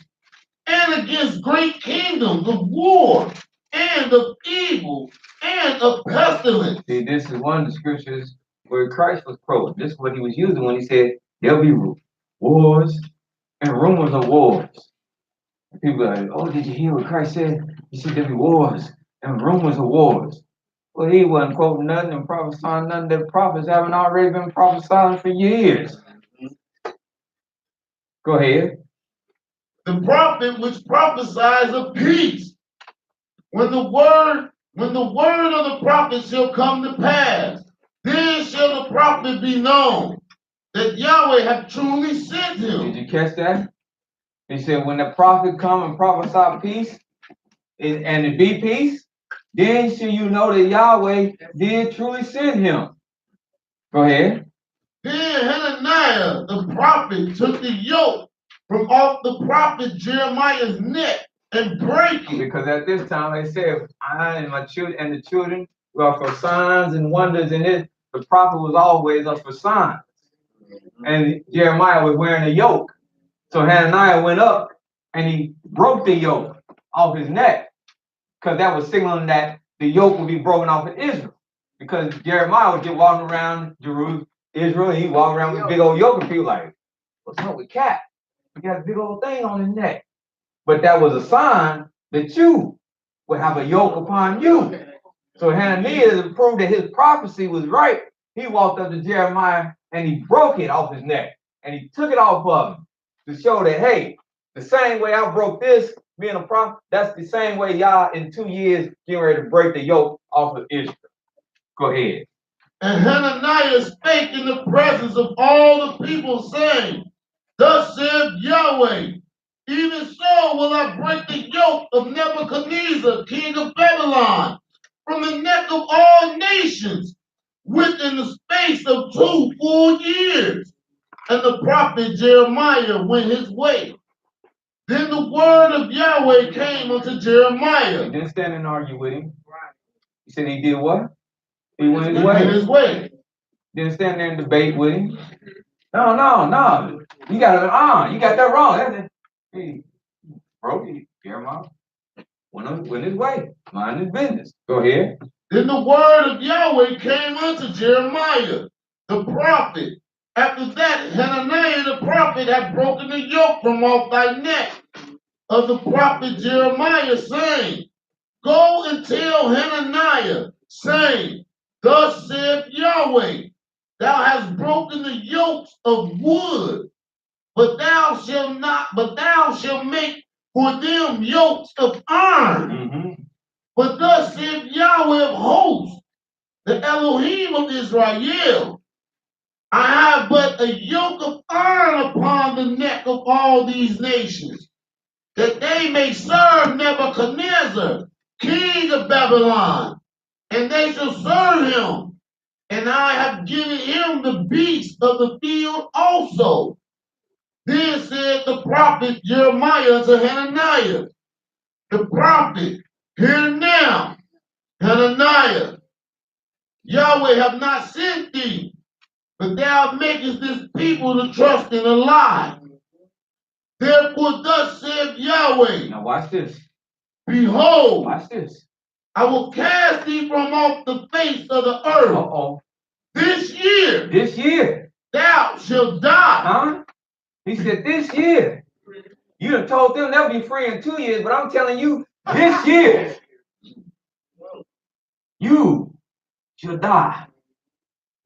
and against great kingdoms of war and of evil and of pestilence. See, this is one of the scriptures where Christ was quoted. This is what he was using when he said, there'll be wars and rumors of wars. And people are like, oh, did you hear what Christ said? He said there'll be wars and rumors of wars. Well, he wasn't quoting nothing and prophesying nothing that prophets haven't already been prophesying for years. Go ahead. The prophet which prophesies of peace. When the word of the prophet shall come to pass, then shall the prophet be known that Yahweh hath truly sent Did him. you catch that? He said, when the prophet come and prophesy peace, and it be peace, then shall you know that Yahweh did truly send him. Go ahead. Then Hananiah the prophet took the yoke from off the prophet Jeremiah's neck and break it. Because at this time they said, I and my children and the children were for signs and wonders, and the prophet was always up for signs. And Jeremiah was wearing a yoke. So Hananiah went up and he broke the yoke off his neck, because that was signaling that the yoke would be broken off in Israel. Because Jeremiah would get walking around Jerusalem, Israel, and he walk around with a big old yoke, and people like, what's up with Cat? He got a big old thing on his neck. But that was a sign that you would have a yoke upon you. So Hananiah, to prove that his prophecy was right, he walked up to Jeremiah and he broke it off his neck. And he took it off of him to show that, hey, the same way I broke this, being a prophet, that's the same way y'all in 2 years getting ready to break the yoke off of Israel. Go ahead. And Hananiah spake in the presence of all the people, saying, Thus saith Yahweh, even so will I break the yoke of Nebuchadnezzar, king of Babylon, from the neck of all nations, within the space of 2 full years. And the prophet Jeremiah went his way. Then the word of Yahweh came unto Jeremiah. He didn't stand and argue with him. He said he did what? He went his He way. went his way. Didn't stand there and debate with him. No. You got that wrong. That's it. He broke it. Jeremiah went his way. Mind his business. Go ahead. Then the word of Yahweh came unto Jeremiah, the prophet. After that, Hananiah the prophet had broken the yoke from off thy neck of the prophet Jeremiah, saying, Go and tell Hananiah, saying, Thus saith Yahweh, Thou hast broken the yokes of wood, but thou shalt make for them yokes of iron. Mm-hmm. But thus saith Yahweh of hosts, the Elohim of Israel, I have but a yoke of iron upon the neck of all these nations, that they may serve Nebuchadnezzar, king of Babylon, and they shall serve him. And I have given him the beasts of the field also. Then said the prophet Jeremiah to Hananiah, the prophet, Hear now, Hananiah, Yahweh have not sent thee, but thou makest this people to trust in a lie. Therefore thus saith Yahweh, Now watch this. Behold, Watch this. I will cast thee from off the face of the earth. Uh-oh. This year This year. thou shalt die. Huh? He said this year. You done told them they'll be free in 2 years, but I'm telling you, this year, you shall die.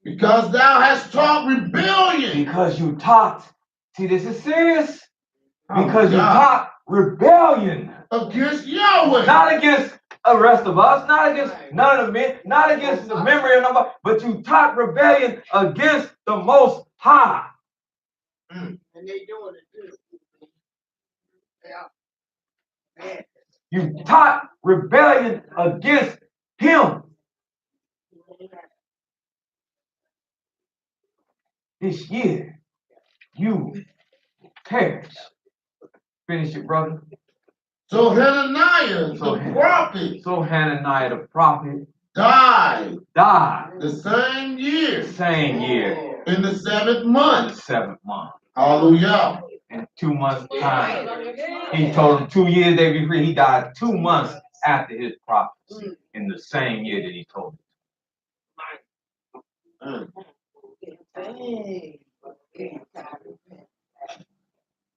Because thou hast taught rebellion. Because you taught. See, this is serious. Because you God. taught rebellion. Against Yahweh. Not against the rest of us, not against none of the men, not against the memory of nobody, but you taught rebellion against the Most High. And they doing it too. Yeah. You taught rebellion against him. This year, you perish. Finish it, brother. So Hananiah, So the prophet, So Hananiah the prophet died died the same year, the same year, in the 7th in month. the 7th month. Hallelujah. In 2 months' time. He told them 2 years they be free. He died 2 months after his prophecy, in the same year that he told it.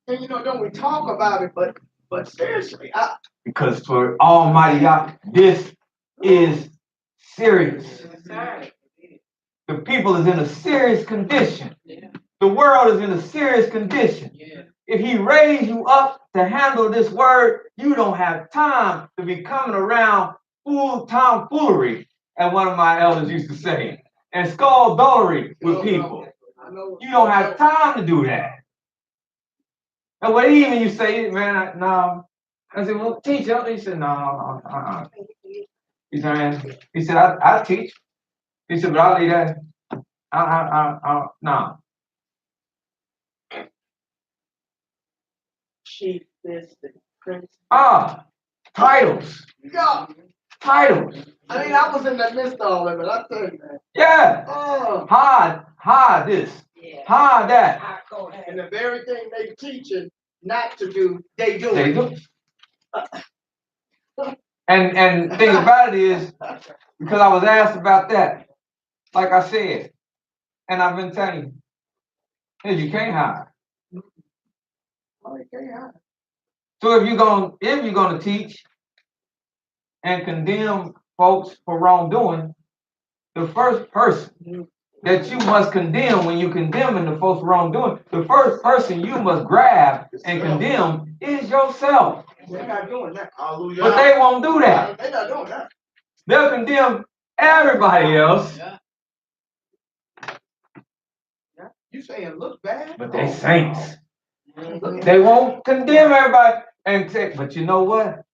And don't we talk about it, but seriously, Because for Almighty God, this is serious. Yes, sir. The people is in a serious condition. Yeah. The world is in a serious condition. Yeah. If he raised you up to handle this word, you don't have time to be coming around full-time foolery, as one of my elders used to say, and skullduggery with people. You don't have time to do that. And what even you say, man, no. I said, well, teacher. He said, no, He said, I teach. He said, but I'll leave that. No. Chief, this, the prince. Titles. Yeah, Titles. I mean, I was in the midst of all of it, I tell you, man. Yeah. Oh, Hide this. Yeah. Hide that. I go ahead. and the very thing they teaching not to do, they do They it. do. And thing about it is, because I was asked about that, like I said, and I've been telling you, you can't hide. So if you're gonna teach and condemn folks for wrongdoing, the first person that you must condemn when you condemning the folks wrongdoing, the first person you must grab and condemn is yourself. They're not doing that. Hallelujah. But they won't do that. They're not doing that. They'll condemn everybody else, Yeah. You saying look bad? but they saints. Mhm. They won't condemn everybody and say, but you know what?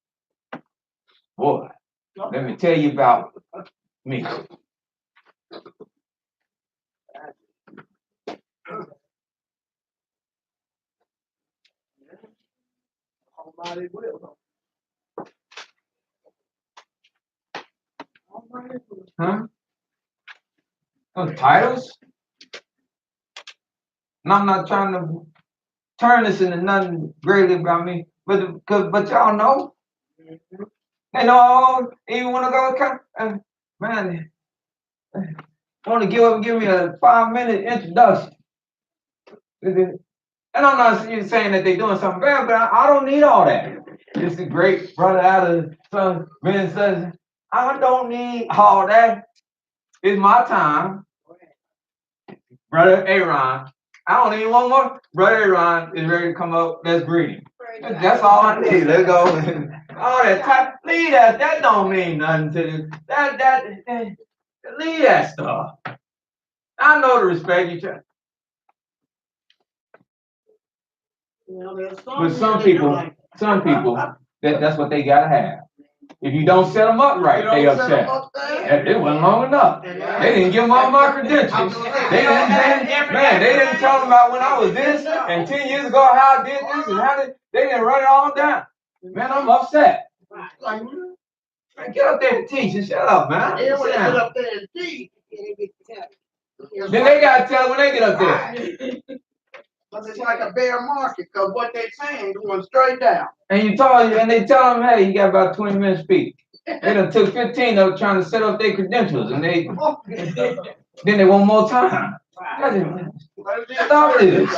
Boy, let me tell you about me. Almighty will. Almighty will. Huh? Those titles? And I'm not trying to turn this into nothing greatly about me, but y'all know. They know even when I go, man, want to give me a 5-minute introduction. And I'm not saying that they're doing something bad, but I don't need all that. This is a great brother out of some men says, I don't need all that. It's my time. Brother Aaron, I don't need one more. Brother Aaron is ready to come up. Let's greet him. That's all I need. Let's go. All that time, leave that. That don't mean nothing to you. Leave that stuff. I know to respect each other. You know, there's But some people, that's what they gotta have. If you don't set them up right, they upset. It wasn't long enough. They didn't give them all my credentials. They didn't tell them about when I was this and 10 years ago how I did this and how they didn't run it all down. Man, I'm upset. Man, get up there and teach and shut up, man. And when they Sit get down. up there and teach, Then they gotta tell when they get up there. but it's like a bear market, cause what they're saying going straight down. And they tell them, hey, you got about 20 minutes to speak. They done took 15 of them trying to set up their credentials and then they want more time. Stop this.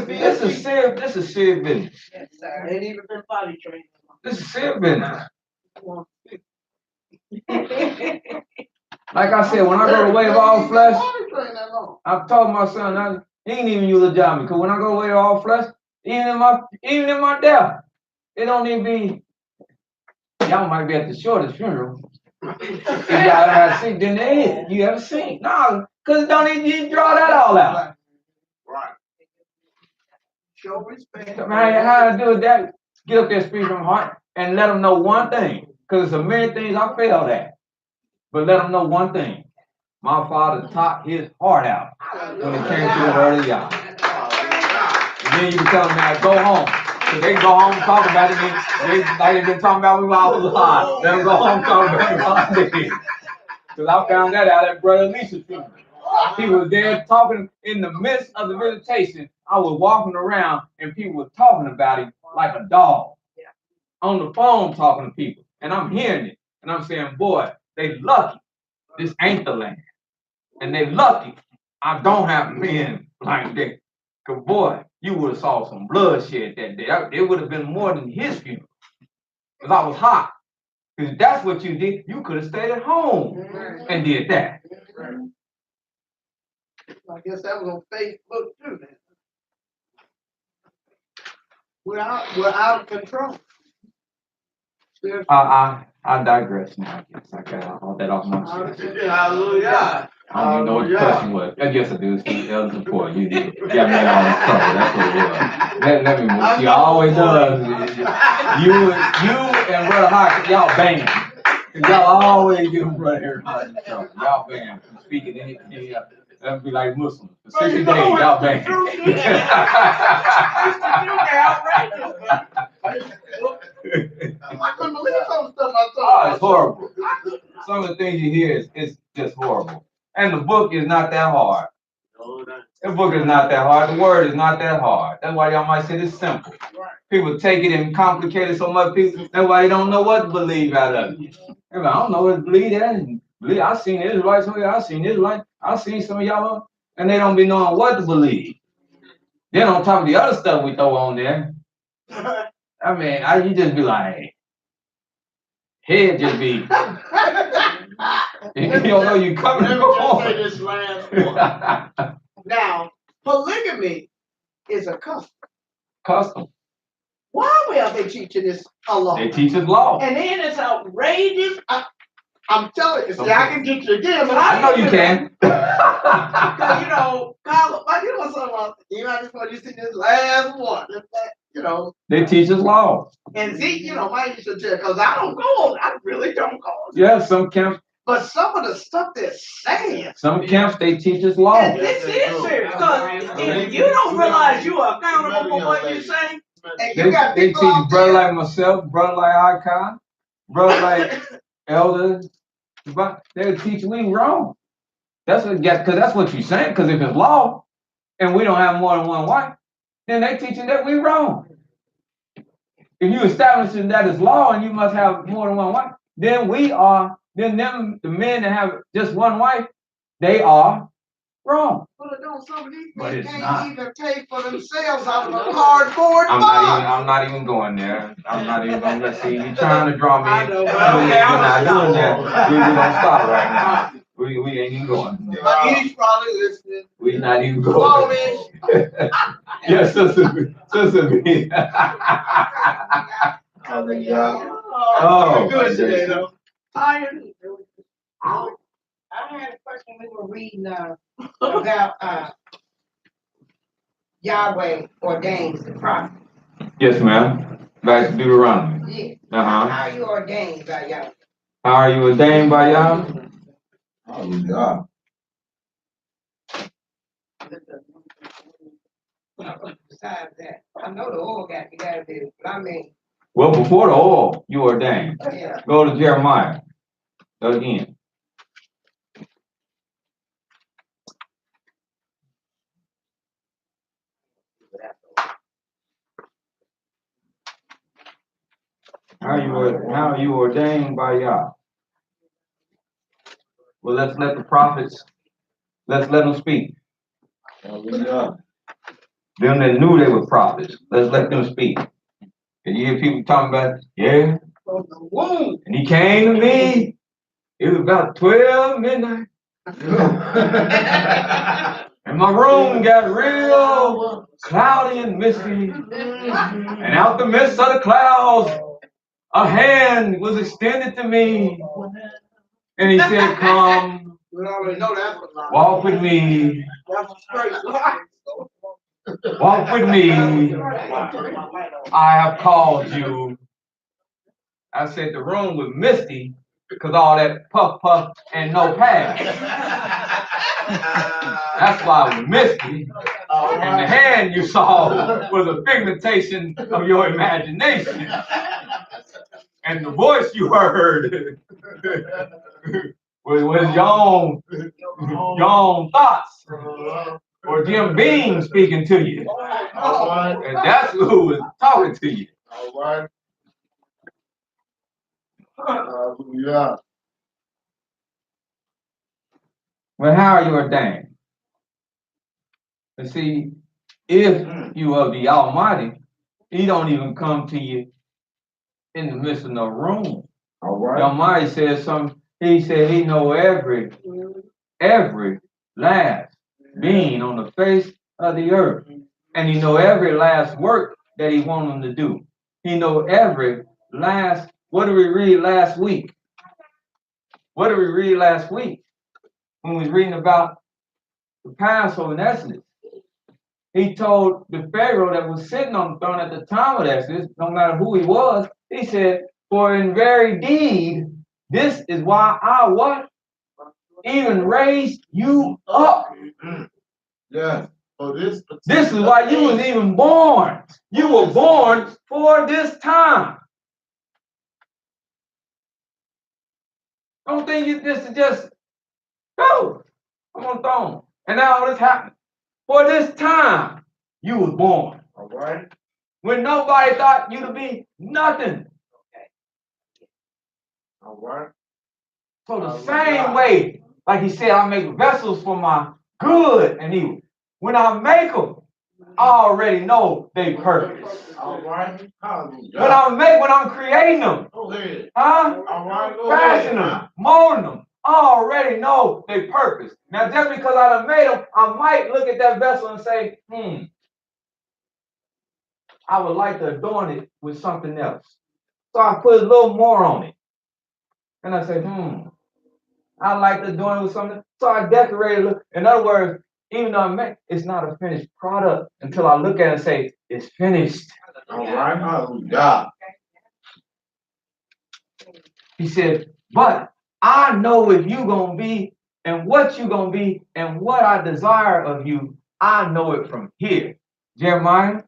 This is serious business. Yes, sir. Ain't even been potty trained. This is serious business. Like I said, when I go the way of all flesh, I've told my son, he ain't even eulogize me, because when I go the way of all flesh, even in my death, it don't even be, y'all might be at the shortest funeral. If y'all have seen, then they is. You ever seen? No, because it don't even draw that all out. Right. Show respect. How to do it that, get up there, speak from heart, and let them know one thing, because there's a million things I failed at. But let them know one thing. My father taught his heart out when it came to the word of God. And then you can tell them now, go home. So they can go home and talk about it. Like they've been talking about me while I was alive. Let them go home and talk about it. Because I found that out at Brother Lisa's funeral. He was there talking in the midst of the visitation. I was walking around and people were talking about him like a dog. On the phone talking to people. And I'm hearing it. And I'm saying, boy, they lucky. This ain't the land. And they lucky I don't have men like that. Cause boy, you would have saw some bloodshed that day. It would have been more than his funeral. Cause I was hot. Because if that's what you did, you could have stayed at home and did that. I guess that was on Facebook too, then. We're out of control. I digress now. I guess I got all that off my chest. Hallelujah. I don't even know what the question was. I guess I do. It's the elder support. You did. Got me in all this trouble. That's what it was. Let me move. She always does. You and Brother Hawk, y'all bang. Y'all always get Brother Hawk in trouble. Y'all bang. Speaking anything else. That'd be like Muslims. For 60 days, y'all bang. I couldn't believe some stuff I Oh, saw. it's horrible. Some of the things you hear is just horrible. And the book is not that hard. The book is not that hard. The word is not that hard. That's why y'all might say it's simple. People take it and complicate it so much. People, that's why they don't know what to believe out of it. They're like, I don't know what to believe that. I've seen Israelites here. I've seen Israelites. I've seen some of y'all, and they don't be knowing what to believe. Then on top of the other stuff we throw on there, I mean, you just be like, head just be. You don't know you coming. Let me just say this last one. Now, polygamy is a custom. Custom. Why are they teaching this alone? They teach us law. And then it's outrageous. I'm telling you, see, I can get you again, but I know you can. Because, you know, I just want you to see this last one. You know. They teach us law. And Zeke, you know, mine used to tell, because I really don't go. Yeah, some camps. But some of the stuff they're saying. Some camps they teach us law. And this is serious, because if you don't realize you are accountable for what you say, and you got They people teach out brother there. like myself, brother like Icon, brother like Elder. But they'll teach we wrong. That's what, because that's what you're saying. Because if it's law and we don't have more than one wife, then they teaching that we wrong. If you establishing that as law and you must have more than one wife, then them, the men that have just one wife, they are wrong. But some of these But men it's can't not. even pay for themselves out of a cardboard box. I'm not even going there. I'm not even going to see you trying to draw me. I know, but We're okay, not doing that. I'm We're gonna stop right now. We ain't even going. But he's probably listening. We're not even Come going. on, man. Yes, sister B. Oh, good today, though. Tired. I had a question we were reading about Yahweh ordains the prophet. Yes, ma'am. Back to Deuteronomy. Yeah. Uh-huh. How are you ordained by Yahweh? How are you ordained by Yah? Hallelujah. Besides that, I know the oil got you gotta do, but I mean, Well, before the oil, you ordained. yeah. Go to Jeremiah again. How are you ordained by Yah? Well, let's let the prophets, let's let them speak. Hallelujah. Them that knew they were prophets, let's let them speak. And you hear people talking about, yeah, From the womb. and he came to me. It was about 12 midnight. And my room got real cloudy and misty. And out the midst of the clouds, a hand was extended to me. And he said, come, We already know that's a lie. walk with me. That's a straight lie. Walk with me. I have called you. I said the room was misty because all that puff puff and no pad. That's why it was misty. And the hand you saw was a pigmentation of your imagination. And the voice you heard was your own thoughts. Or Jim Beam speaking to you. And that's who was talking to you. All right. Hallelujah. Well, how are you ordained? And see, if you are the Almighty, He don't even come to you in the midst of no room. All right. Almighty said something. He said he know every last being on the face of the earth. And he know every last work that he want them to do. He know every last, what did we read last week? What did we read last week? When we was reading about the Passover in Exodus. He told the Pharaoh that was sitting on the throne at the time of Exodus, no matter who he was, he said, for in very deed, this is why I what? Even raised you up. Yes. For this. This is why you was even born. You were born for this time. Don't think this is just, go. I'm on the throne. And now all this happened. For this time, you was born. All right. When nobody thought you to be nothing. All right. So the same way, like he said, I make vessels for my good and evil. When I make them, I already know they purpose. All right. Hallelujah. When I'm creating them, Go ahead. huh? All right. Go Fashioning ahead. them, molding them, I already know their purpose. Now, just because I done made them, I might look at that vessel and say, I would like to adorn it with something else. So I put a little more on it. And I say, I like to adorn it with something. So I decorate it. In other words, even though I make it's not a finished product until I look at it and say, it's finished. All right. Hallelujah. He said, but I know if you gonna be and what you gonna be and what I desire of you, I know it from here. Jeremiah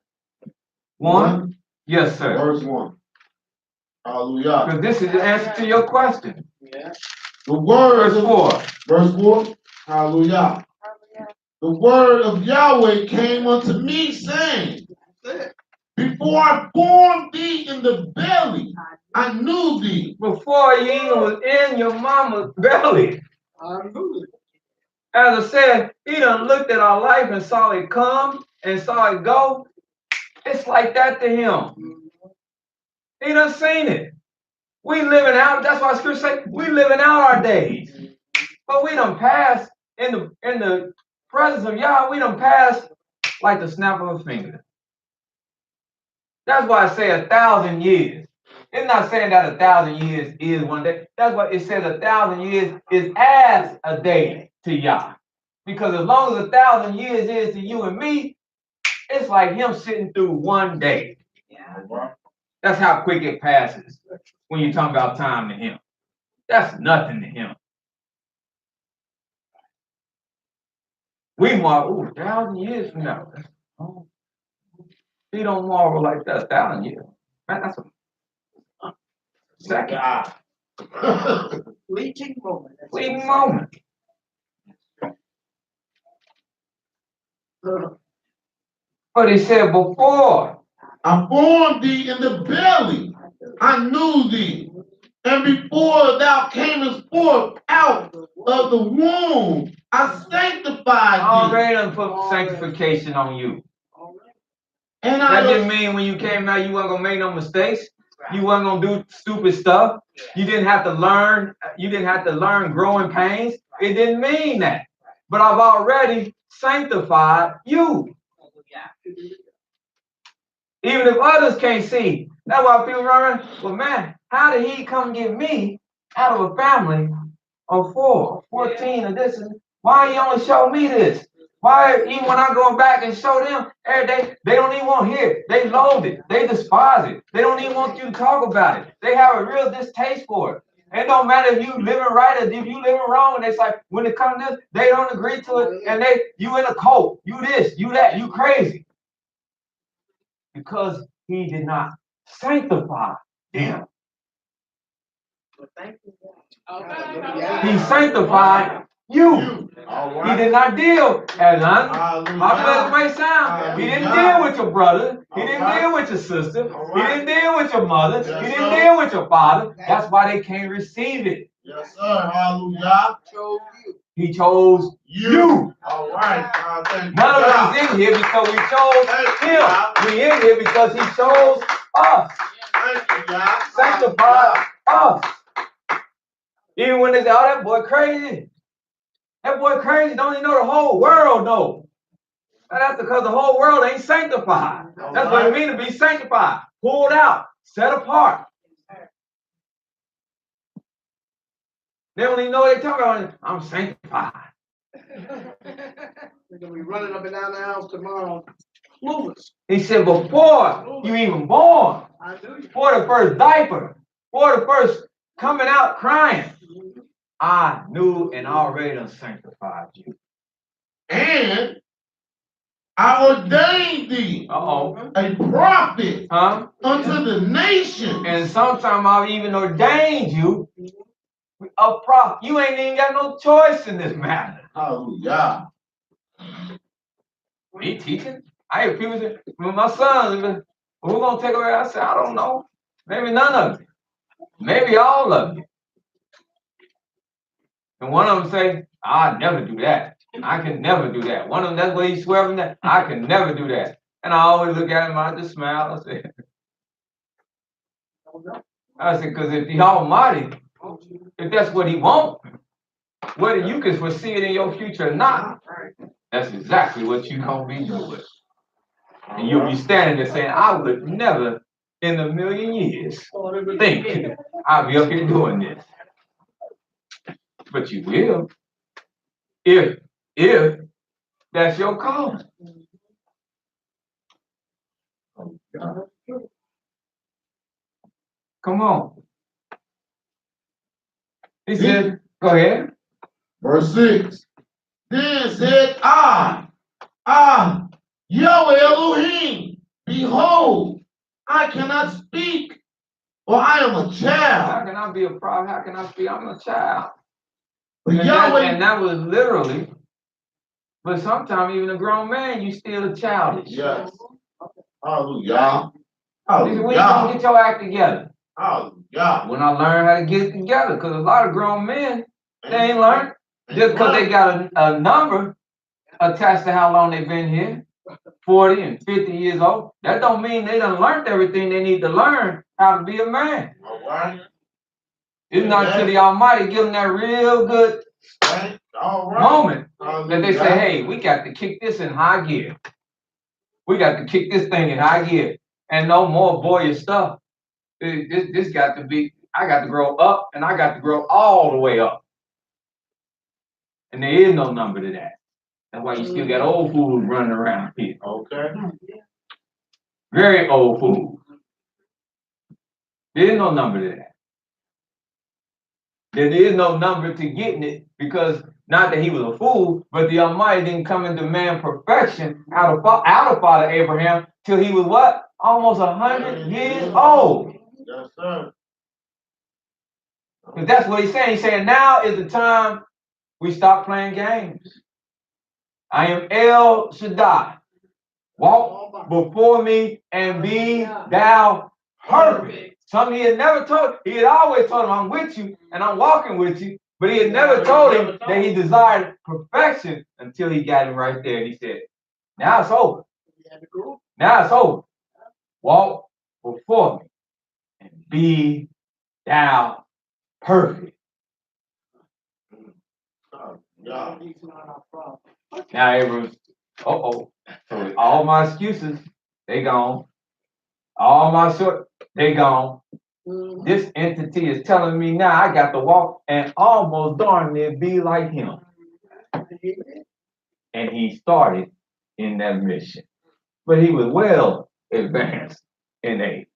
1. Yes, sir. Verse 1. Hallelujah. Because this is the answer to your question. Yeah. The word Verse of 4. Verse 4. Hallelujah. The word of Yahweh came unto me, saying, before I formed thee in the belly, I knew thee. Before you even was in your mama's belly. Hallelujah. As I said, he done looked at our life and saw it come and saw it go. It's like that to him. He done seen it. We living out, that's why scripture say, we living out our days. But we done passed in the presence of Yah, we done passed like the snap of a finger. That's why I say 1,000 years. It's not saying that 1,000 years is one day. That's why it says 1,000 years is as a day to Yah. Because as long as 1,000 years is to you and me, it's like him sitting through one day. That's how quick it passes when you're talking about time to him. That's nothing to him. We marvel, 1,000 years from now. Oh, he don't marvel like that, 1,000 years. Man, that's a second. Fleeting moment. Fleeting moment. But he said, before I formed thee in the belly, I knew thee. And before thou camest forth out of the womb, I sanctified I thee. already done put sanctification on you. And That didn't mean when you came out you weren't gonna make no mistakes. You weren't gonna do stupid stuff. You didn't have to learn. You didn't have to learn growing pains. It didn't mean that. But I've already sanctified you. Even if others can't see. That's why people run around. Well, man, how did he come get me out of a family of 14 of this? Why he only show me this? Why even when I go back and show them every day, they don't even want to hear it. They loathe it. They despise it. They don't even want you to talk about it. They have a real distaste for it. It don't matter if you living right or if you living wrong. And it's like when it comes to this, they don't agree to it. And you in a cult. You this, you that, you crazy. Because he did not sanctify them. He sanctified you. He did not deal, as my brothers may sound, he didn't deal with your brother. He didn't deal with your sister. He didn't deal with your mother. He didn't deal with your father. That's why they can't receive it. Yes, sir. Hallelujah. He chose you. All right. None of us is in here because we chose him. We in here because he chose us. Sanctify us. Even when they say, oh, that boy crazy. That boy crazy, don't even know the whole world know. And that's because the whole world ain't sanctified. That's what it means to be sanctified. Pulled out, set apart. They don't even know what they're talking about. I'm sanctified. They're gonna be running up and down the house tomorrow. Clueless. He said, before you even born, I do. before the first diaper, before the first coming out crying, I knew and already done sanctified you. And I ordained thee Uh-oh. a prophet Huh? unto the nation. And sometime I've even ordained you a prophet. You ain't even got no choice in this matter. Hallelujah. Me teaching? I hear people say, well, my son, who's gonna take away? I said, I don't know. Maybe none of you. Maybe all of you. And one of them say, I'll never do that. I can never do that. One of them, that's what he's swearing that. I can never do that. And I always look at him, I just smile. I said, because if the Almighty, if that's what he wants, whether you can foresee it in your future or not, that's exactly what you're going to be doing. And you'll be standing there saying, I would never in a million years think I'll be up here doing this. But you will, if that's your calling. Come on. He said, go ahead. Verse 6. Then said I, Yahweh Elohim, behold, I cannot speak, for I am a How child. can I be a prophet? How can I speak? I'm a child. But And Yahweh, that was literally, but sometimes even a grown man, you still a childish. yes. Hallelujah. He said, when you gonna Hallelujah. get your act together? Hallelujah. When I learn how to get it together, because a lot of grown men, they ain't learned. Just because they got a number attached to how long they've been here, 40 and 50 years old, that don't mean they done learned everything they need to learn how to be a man. All right. It's not until the Almighty give them that real good All right. moment that they say, hey, we got to kick this in high gear. We got to kick this thing in high gear. And no more boyish stuff. This got to be, I got to grow up and I got to grow all the way up. And there is no number to that. That's why you still got old fools running around here. Okay. Very old fools. There is no number to that. There is no number to getting it because not that he was a fool, but the Almighty didn't come and demand perfection out of Father Abraham till he was what? Almost 100 years old. Yes, sir. Because that's what he's saying. He's saying now is the time we stop playing games. I am El Shaddai. Walk before me and be thou perfect. Something he had never told. He had always told him, I'm with you and I'm walking with you. But he had never told him that he desired perfection until he got him right there. And he said, now it's over. Now it's over. Walk before me and be thou perfect. Yeah. Now everyone's, so all my excuses, they gone. All my they gone. This entity is telling me now I got to walk and almost darn near be like him. And he started in that mission. But he was well advanced in age.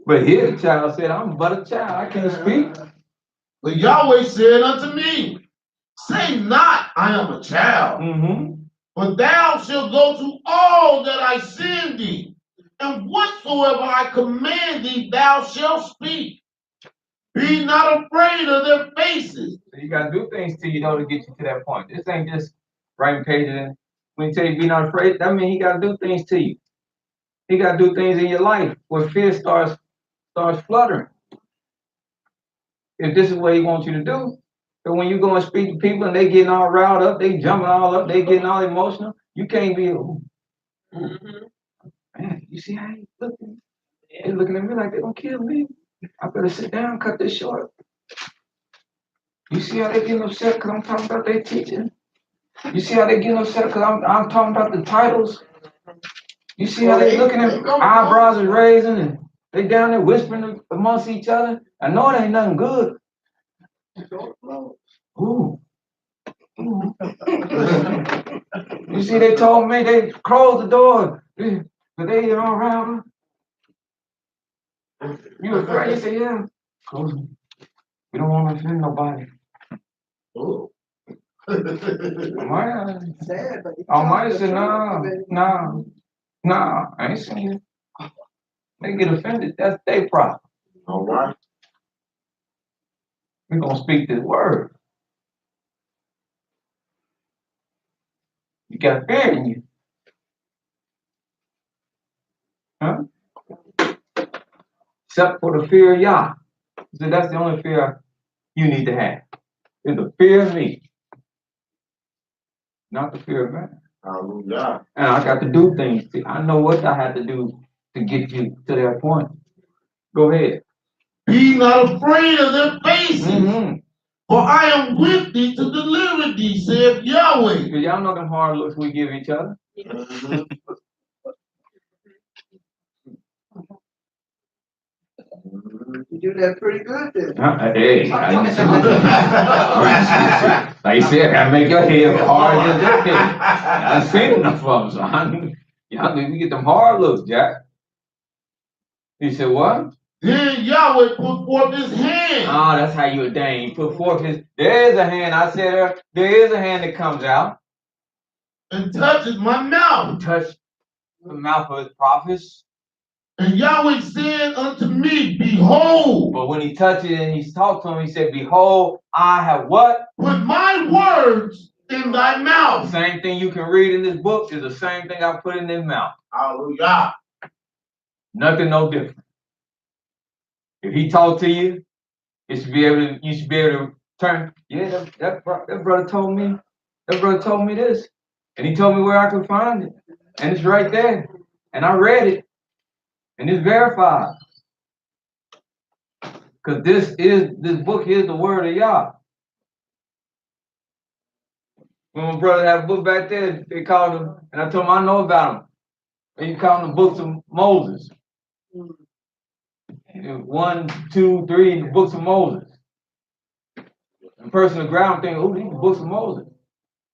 But here the child said, I'm but a child, I can't speak. But Yahweh said unto me, say not, I am a child, but thou shalt go to all that I send thee, and whatsoever I command thee, thou shalt speak. Be not afraid of their faces. So you got to do things to you, though, to get you to that point. This ain't just writing pages. And when he tell you be not afraid, that means he got to do things to you. He got to do things in your life where fear starts fluttering. If this is what he wants you to do. But when you go and speak to people and they getting all riled up, they jumping all up, they getting all emotional, you can't be, man, you see how he's looking? They're looking at me like they're gonna kill me. I better sit down and cut this short. You see how they getting upset because I'm talking about their teaching? You see how they getting upset because I'm talking about the titles? You see how they looking at eyebrows are raising and they down there whispering amongst each other? I know it ain't nothing good. Ooh. Ooh. You see, they told me they closed the door, but they all around. You afraid? You say, yeah. Close them. We don't want to offend nobody. Oh. Almighty Sad, but said, nah, I ain't saying it. They get offended, that's their problem. All right. We're gonna speak this word. You got fear in you. Huh? Except for the fear of Yah. So that's the only fear you need to have. Is the fear of me. Not the fear of man. Hallelujah. And I got to do things. I know what I had to do to get you to that point. Go ahead. Be not afraid of their faces, Mm-hmm. for I am with thee to deliver thee, saith Yahweh. Because y'all know them hard looks we give each other. Mhm. you do that pretty good then. Hey, like you said, I make your head hard as that thing. I seen enough of them, so y'all need to get them hard looks, Jack. He said, what? Then Yahweh put forth his hand. Oh, that's how you ordain. You put forth there is a hand, I said there is a hand that comes out. And touches my mouth. Touch the mouth of his prophets. And Yahweh said unto me, behold. But when he touched it and he talked to him, he said, behold, I have what? Put my words in thy The mouth. same thing you can read in this book is the same thing I put in his mouth. Hallelujah. Nothing no different. If he talked to you, you should be able to turn. Yeah, that brother told me. That brother told me this. And he told me where I could find it. And it's right there. And I read it. And it's verified. Because this book is the word of Yah. When my brother had a book back there, they called him, and I told him I know about him. And you call them the books of Moses. 1, 2, 3, the books of Moses. The person on the ground thinking, oh, these are the books of Moses.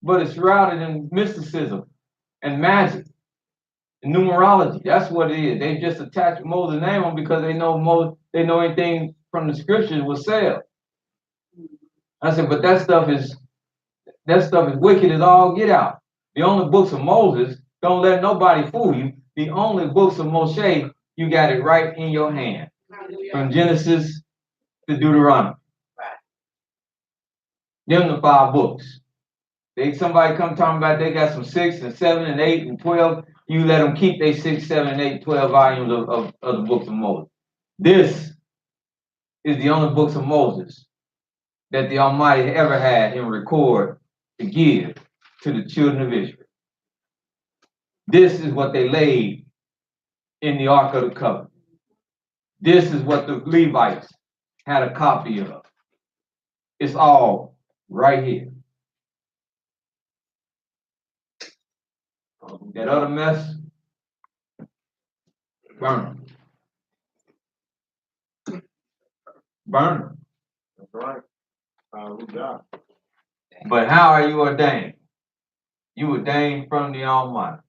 But it's shrouded in mysticism and magic and numerology. That's what it is. They just attach Moses' name on because they know anything from the scriptures will sell. I said, but that stuff is wicked as all get out. The only books of Moses, don't let nobody fool you. The only books of Moshe, you got it right in your hand. From Genesis to Deuteronomy. Them the 5 books. Somebody come talking about they got some 6 and 7 and 8 and 12. You let them keep their 6, 7, 8, 12 volumes of the books of Moses. This is the only books of Moses that the Almighty ever had him record to give to the children of Israel. This is what they laid in the Ark of the Covenant. This is what the Levites had a copy of. It's all right here. That other mess, burn them. Burn them. That's right. Hallelujah. But how are you ordained? You ordained from the Almighty.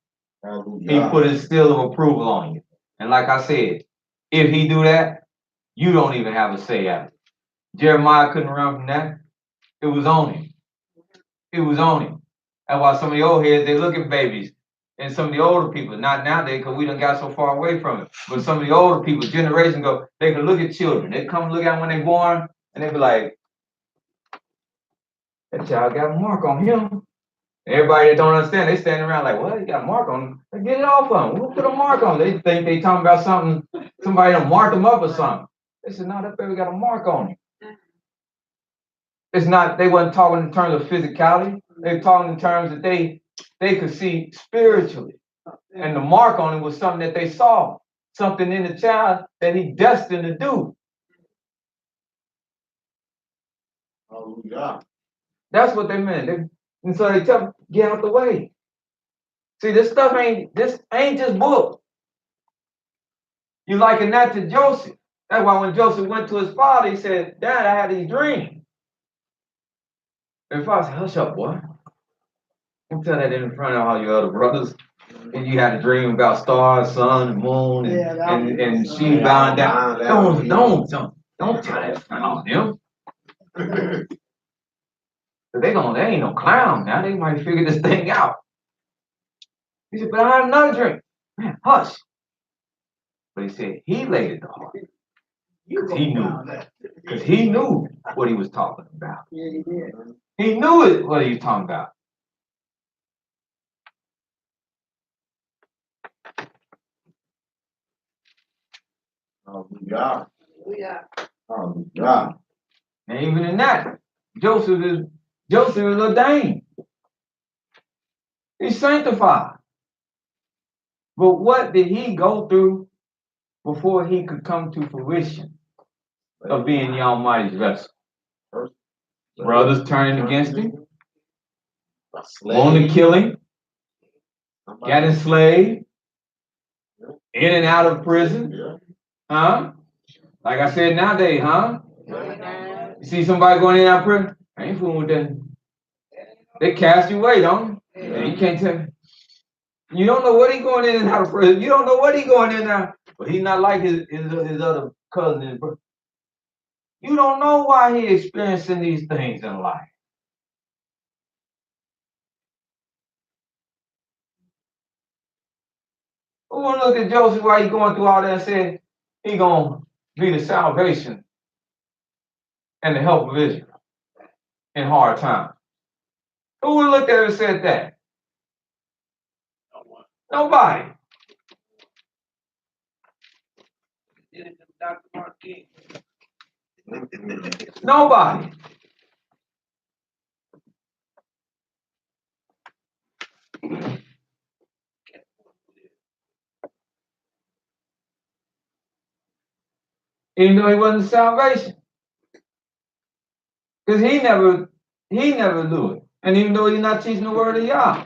He Hallelujah. put his seal of approval on you. And like I said, if he do that, you don't even have a say at it. Jeremiah couldn't run from that. It was on him. It was on him. That's why some of the old heads, they look at babies. And some of the older people, not nowadays because we done got so far away from it, but some of the older people, generation ago, they can look at children. They come look at them when they're born, and they be like, that child got a mark on him. Everybody that don't understand, they standing around like, well, he got a mark on him. Get it off of him. Who put a mark on him? They think they talking about something, somebody done marked him up or something. They said, no, that baby got a mark on him. It's not, they wasn't talking in terms of physicality. They were talking in terms that they could see spiritually. And the mark on him was something that they saw, something in the child that he destined to do. Hallelujah. That's what they meant. And so they tell them, get out the way. See, this ain't just book. You liken that to Joseph. That's why when Joseph went to his father, he said, Dad, I had these dreams. And the father said, hush up, boy. Don't tell that in front of all your other brothers. And you had a dream about stars, sun, and moon, and she bowing down. Don't tell that in front of them. They ain't no clown now. They might figure this thing out. He said, but I had another dream. Man, hush. But he said he laid it to heart. Because he knew what he was talking about. Yeah, he did. He knew what he was talking about. Hallelujah. Hallelujah. Hallelujah. And even in that, Joseph is ordained. He's sanctified. But what did he go through before he could come to fruition of being the Almighty's vessel? Brothers turning against him, wanting to kill him, got enslaved, in and out of prison. Huh? Like I said nowadays, huh? You see somebody going in and out of prison? I ain't fooling with them. They cast you away, don't they? Yeah, you can't tell me. You don't know what he going in and out of prison. You don't know what he going in and out. But he's not like his other cousin and brother. You don't know why he experiencing these things in life. Who will look at Joseph while he going through all that and say he gonna be the salvation and the help of Israel in hard times? Who would look at him and said that? Nobody. Nobody. Even though he wasn't salvation. Because he never knew it. And even though he's not teaching the word of Yah.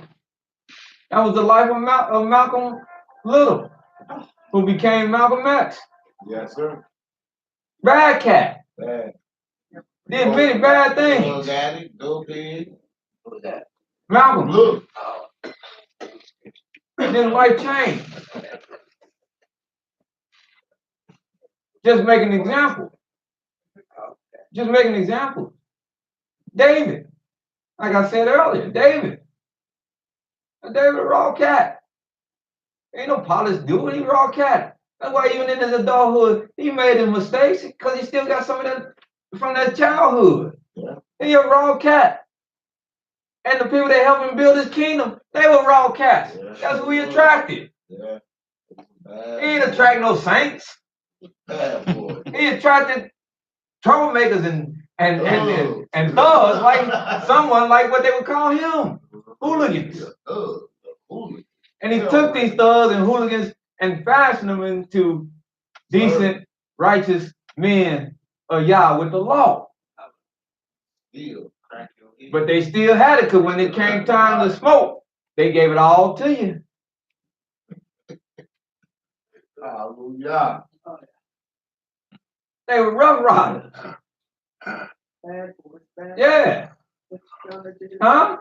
That was the life of Malcolm Little, who became Malcolm X. Yes, sir. Bad cat. Bad. Did many bad things. Drug addict, dope head. Who's that? Malcolm. Look. Then life changed. Just make an example. Just make an example. David. Like I said earlier, David a raw cat. Ain't no polished dude, he raw cat. That's why even in his adulthood, he made his mistakes because he still got some of that from that childhood. Yeah. He a raw cat. And the people that helped him build his kingdom, they were raw cats. Yeah. That's who he attracted. Yeah. He ain't attract no saints. Boy. He attracted troublemakers and thugs like someone like what they would call him. Hooligans. And he took these thugs and hooligans and fashioned them into decent, righteous men of Yah with the law. But they still had it because when it came time to smoke, they gave it all to you. Hallelujah. They were rough riders. Yeah. Huh?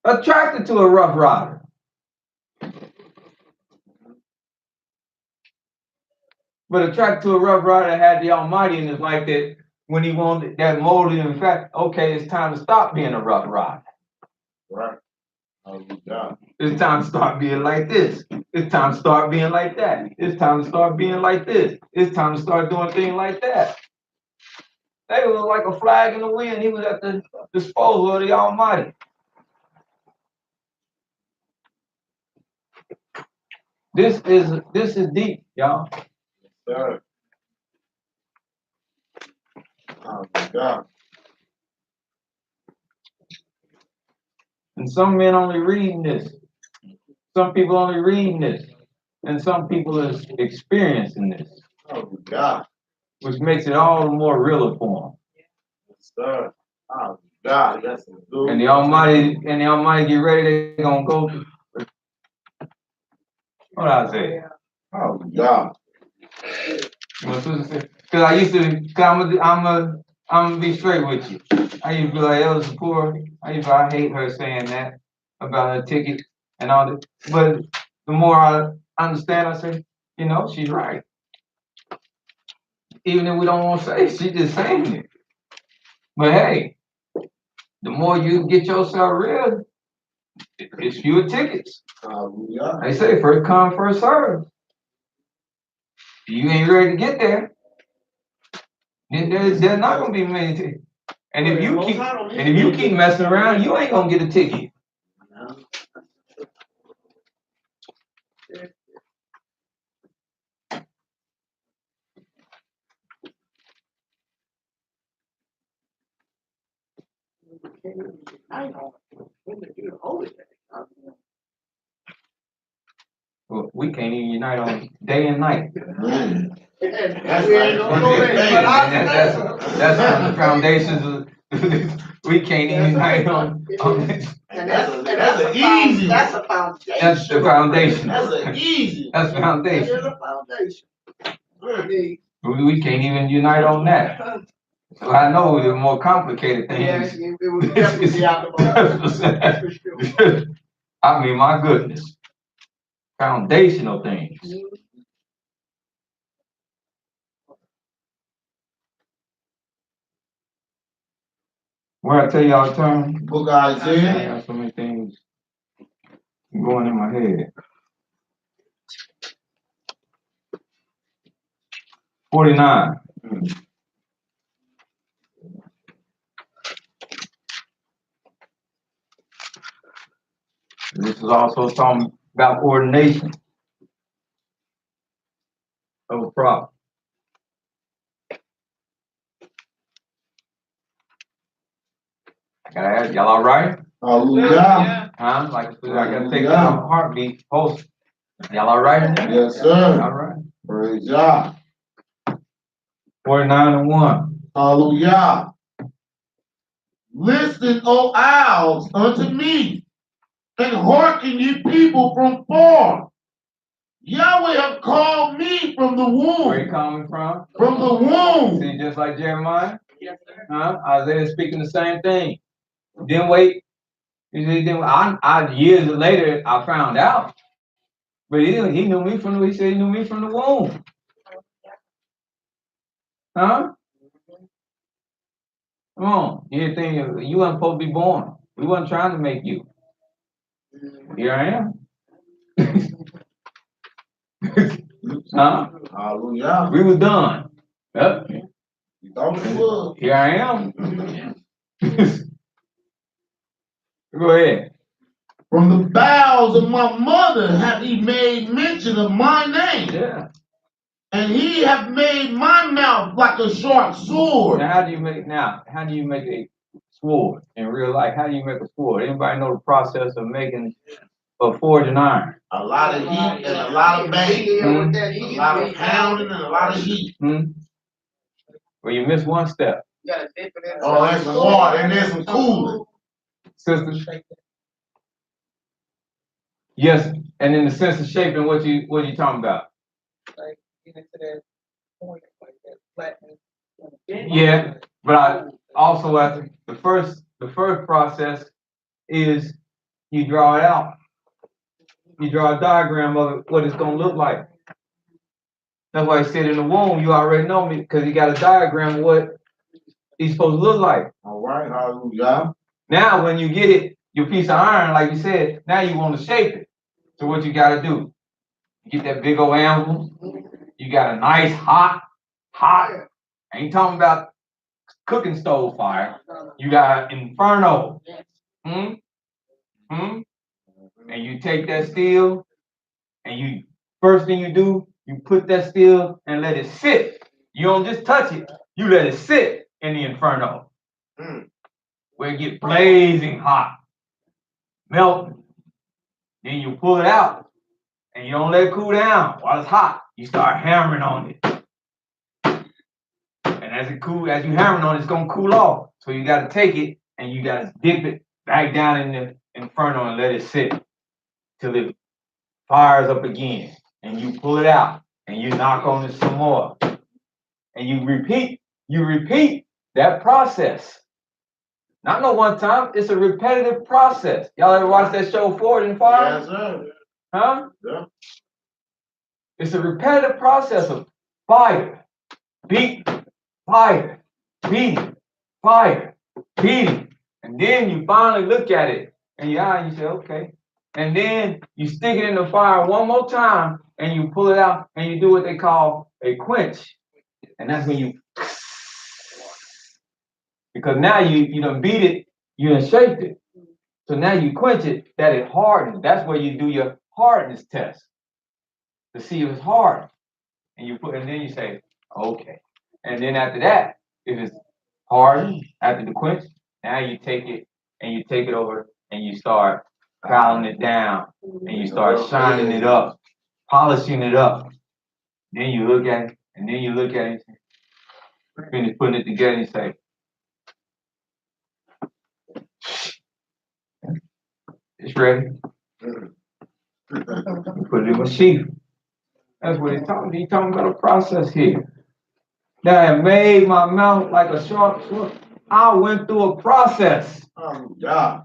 Attracted to a rough rider. But attracted to a rough rider that had the Almighty in his life that when he wanted that molded in fact, okay, it's time to stop being a rough rider. Right. It's time to start being like this. It's time to start being like that. It's time to start being like this. It's time to start doing things like that. They were like a flag in the wind. He was at the disposal of the Almighty. This is deep, y'all. Sir. Oh my God. And some men only reading this. Some people only reading this. And some people is experiencing this. Oh God. which makes it all the more realer for Sir. Oh, God, that's a them. good. And the Almighty get ready, they gonna go. What I say? Oh, God. Cause I used to, cause I'm gonna be straight with you. I used to be like, Elder Support. I hate her saying that about her ticket and all that. But the more I understand, I say, she's right. Even if we don't want to say it, she just saying it. But hey, the more you get yourself real, it's fewer tickets. Hallelujah. They say first come, first serve. You ain't ready to get there, then there's not gonna be many tickets. And if you keep messing around, you ain't gonna get a ticket. Well, we can't even unite on day and night. Man. We ain't gonna go there. That's one of the foundations of we can't even unite on this. And That's a easy. That's a foundation. That's the foundation. That's an easy. That's That is foundation. a foundation. We can't even unite on that. So I know the more complicated Yeah, things. it would definitely be out the box. For sure. I mean, my goodness. Foundational things. Where I tell y'all turn, Book of I Isaiah. have so many things going in my head. 49. This is also talking about ordination of a prophet. I gotta ask y'all, all right? Hallelujah. Huh? Like I gotta take down heartbeat pulse. Y'all all right? Yes, sir. All right. Praise God. 49:1. Hallelujah. Listen, O owls, unto me, and hearken ye people from far. Yahweh have called me from the Where you womb. coming from? From the womb. See, just like Jeremiah? Huh? Isaiah speaking the same thing. Didn't wait. He said, I years later I found out. But he knew me from he said he knew me from the womb. Huh? Come on. You didn't think you weren't supposed to be born. We wasn't trying to make you. Here I am. Huh? Hallelujah. We were done. Yep. You thought it was. Here I am. Go ahead. From the bowels of my mother hath he made mention of my name. Yeah. And he hath made my mouth like a sharp sword. Now, how do you make a sword in real life? How do you make a sword? Anybody know the process of making a forging iron? A lot of heat and a lot of bang. A lot of pounding and a lot of heat. Well, you miss one step. You gotta dip it in. Oh, that's some water and there's some cooling. Sisters. Yes, and in the sense of shaping, what you talking about? Like, get into that point, like that flatness. Yeah, but I also at the first process is you draw it out. You draw a diagram of what it's gonna look like. That's why I said in the womb, you already know me because you got a diagram of what he's supposed to look like. All right, hallelujah. Now, when you get it, your piece of iron, like you said, now you want to shape it. So what you got to do? Get that big old anvil. You got a nice hot. I ain't talking about cooking stove fire. You got inferno. And you take that steel, and first thing you do, you put that steel and let it sit. You don't just touch it. You let it sit in the inferno, where it get blazing hot, melting. Then you pull it out, and you don't let it cool down while it's hot. You start hammering on it. as you hammering on it, it's gonna cool off. So you gotta take it and you gotta dip it back down in the inferno and let it sit till it fires up again. And you pull it out and you knock on it some more. And you repeat that process. Not no one time, it's a repetitive process. Y'all ever watch that show Forward and Fire? Yes, sir. Huh? Yeah. It's a repetitive process of fire, beat, fire, beating, fire, beating. And then you finally look at it and you say, okay. And then you stick it in the fire one more time and you pull it out and you do what they call a quench. And that's when you, because now you done beat it, you done shaped it. So now you quench it, that it hardens. That's where you do your hardness test to see if it's hard. And then you say, okay. And then after that, if it's hardened after the quench, now you take it over and you start filing it down and you start shining it up, polishing it up. Then you look at it and finish putting it together and say, it's ready. Put it in a sheath. That's what he's talking. He's talking about a process here. That made my mouth like a sharp sword. I went through a process. Oh, God.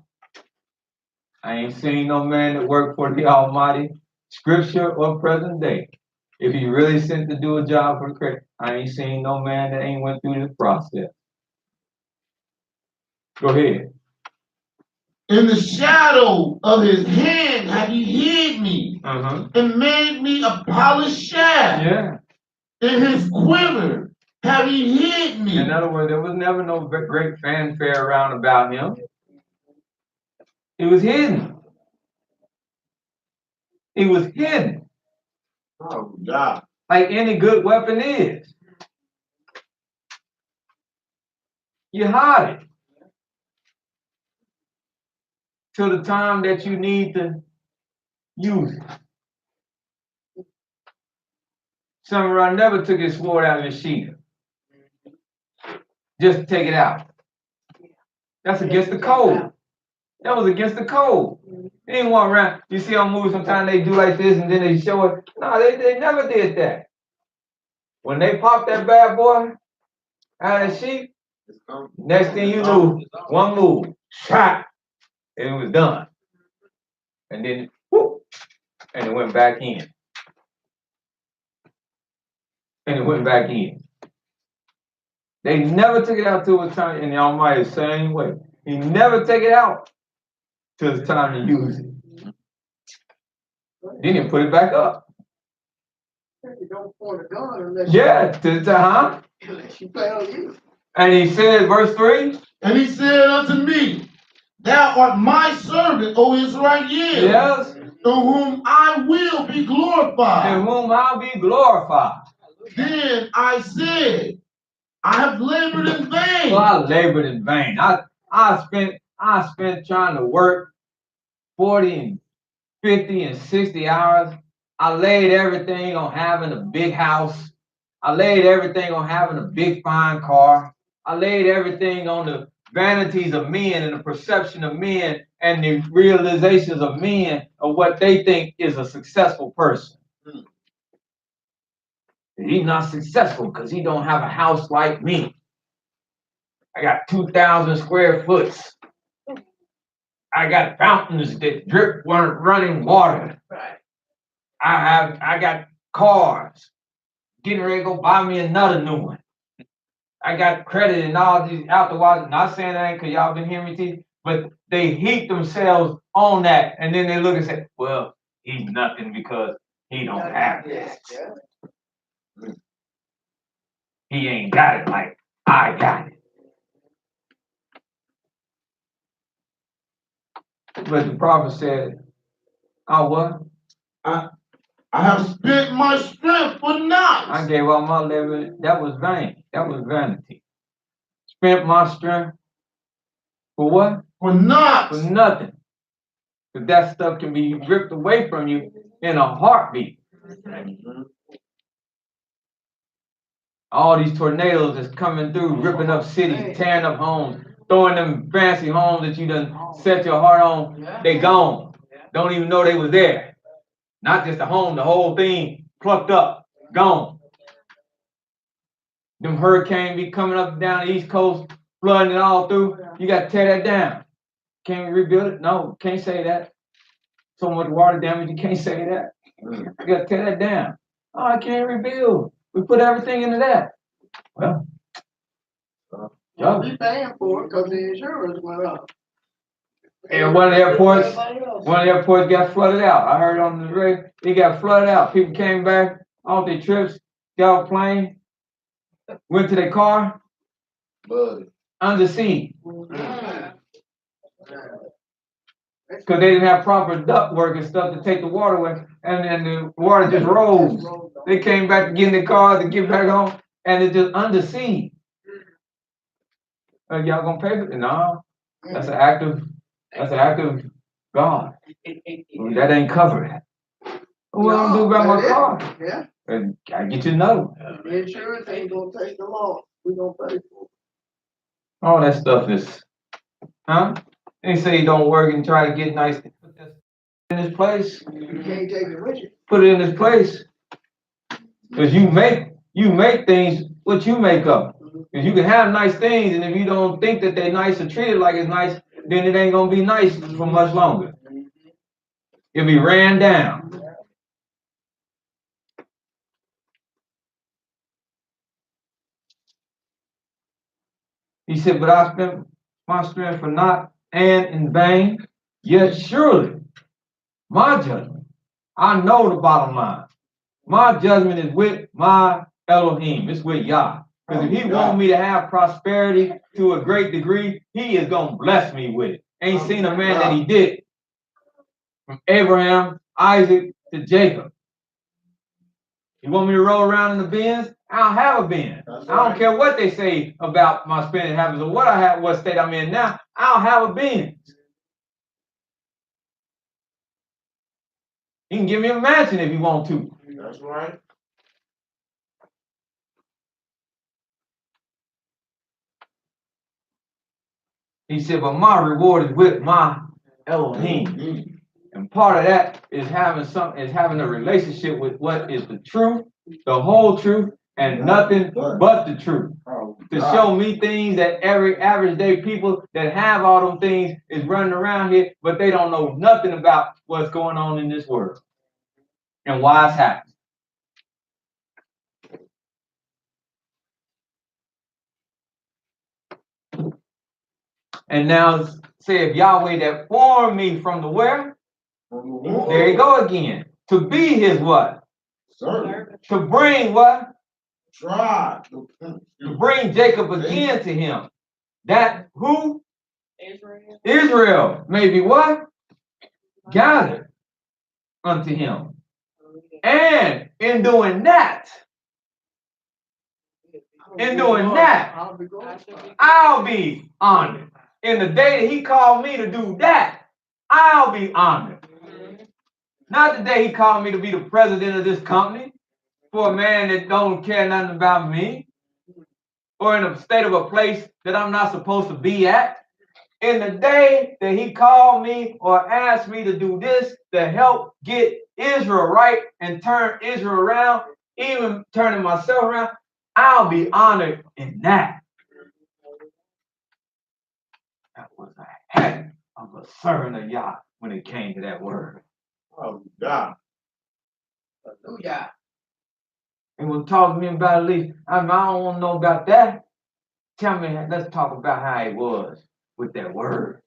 I ain't seen no man that worked for the Almighty, scripture or present day. If he really sent to do a job for the Christ, I ain't seen no man that ain't went through this process. Go ahead. In the shadow of his hand have he hid me and made me a polished shaft. Yeah. In his quiver have he hid me. In other words, there was never no great fanfare around about him. It was hidden. It was hidden. Oh, God. Like any good weapon is. You hide it till the time that you need to use it. Samurai never took his sword out of his sheath just to take it out. That's against the code. That was against the code. They didn't walk around. You see on movies sometimes they do like this and then they show it. No, they never did that. When they popped that bad boy out of the sheath, next thing you knew, one move, shot, and it was done. And then, whoop, and it went back in. And it went back in. They never took it out till it was time, and the Almighty the same way. He never take it out till it's time to use it. Then he put it back up. You don't point a gun unless Unless you plan on you. And he said, verse 3. And he said unto me, Thou art my servant, O Israel, Yes. in whom I will be glorified. In whom I'll be glorified. Then I said, I have labored in vain. So I labored in vain. I spent trying to work 40 and 50 and 60 hours. I laid everything on having a big house. I laid everything on having a big fine car. I laid everything on the vanities of men and the perception of men and the realizations of men of what they think is a successful person. He's not successful because he don't have a house like me. I got 2,000 square foot. I got fountains that drip running water. I got cars. Getting ready to go buy me another new one. I got credit and all these afterwards. Not saying that because y'all been hearing me teach, but they heat themselves on that, and then they look and say, "Well, he's nothing because he don't have this. He ain't got it like I got it." But the prophet said, "Oh what? I have spent my strength for naught. I gave all my labor. That was vain. That was vanity. Spent my strength for what? For naught. For nothing. Because that stuff can be ripped away from you in a heartbeat. All these tornadoes that's coming through, ripping up cities, tearing up homes, throwing them fancy homes that you done set your heart on, they gone. Don't even know they was there. Not just the home, the whole thing plucked up, gone. Them hurricanes be coming up and down the East Coast, flooding it all through. You got to tear that down. Can we rebuild it? No, can't say that. So much water damage, you can't say that. You got to tear that down. Oh, I can't rebuild. We put everything into that. Well, We paying for it because the insurance went up. and one of the airports got flooded out. I heard on the radio, it got flooded out. People came back off their trips, got off plane, went to their car, under sea. Because they didn't have proper duct work and stuff to take the water away, and then the water just rose. They came back to get in the car to get back home, and it just under sea. Y'all gonna pay for it? No, that's an act of God. That ain't covered. What I'm gonna do about my car? Yeah. And I get you another one. The insurance ain't gonna take the loss. We gonna pay for it. All that stuff is, huh? They say you don't work and try to get nice. Put this in this place. You can't take it with you. Put it in this place. Because you make things what you make up. Because you can have nice things, and if you don't think that they're nice or treated like it's nice, then it ain't gonna be nice for much longer. It'll be ran down. He said, but I spent my strength for naught and in vain, yet surely my judgment, I know the bottom line. My judgment is with my Elohim. It's with Yah. Because if he want me to have prosperity to a great degree, he is going to bless me with it. Ain't seen a man that he did. From Abraham, Isaac, to Jacob. You want me to roll around in the Benz? I don't have a Benz. I don't care what they say about my spending habits or what state I'm in now. I don't have a Benz. He can give me a mansion if you want to. That's right. He said, but my reward is with my Elohim. And part of that is having a relationship with what is the truth, the whole truth, and nothing but the truth. To show me things that every average day people that have all them things is running around here, but they don't know nothing about what's going on in this world and why it's happening. And now say if Yahweh that formed me from the where? There you go again. To be his what? Servant. To bring what? Try. To bring Jacob again to him. That who? Israel. Israel may be what? Gathered unto him. And in doing that, I'll be honored. In the day that he called me to do that, I'll be honored. Not the day he called me to be the president of this company for a man that don't care nothing about me, or in a state of a place that I'm not supposed to be at. In the day that he called me or asked me to do this to help get Israel right and turn Israel around, even turning myself around, I'll be honored in that. That was a heck of a servant of Yah when it came to that word. Oh, God. Hallelujah. And we'll talk to me about at least, I don't want to know about that. Tell me, let's talk about how it was with that word.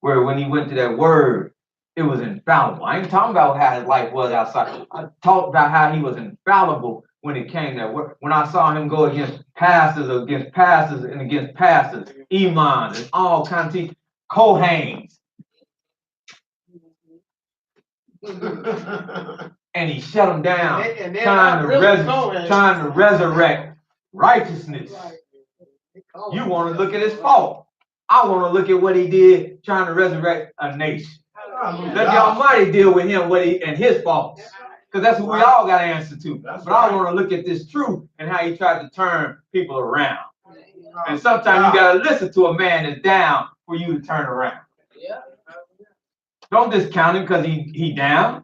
Where when he went to that word, it was infallible. I ain't talking about how his life was outside. I talked about how he was infallible when it came to that word. When I saw him go against pastors, and against pastors, imams, and all kinds of Kohans. And he shut them down, trying to resurrect righteousness. You want to look at his fault. I want to look at what he did trying to resurrect a nation. Let the Almighty deal with him and his faults. because that's what we all got to answer to. But I want to look at this truth and how he tried to turn people around. And sometimes you got to listen to a man that's down for you to turn around. Yeah. Don't discount him because he down.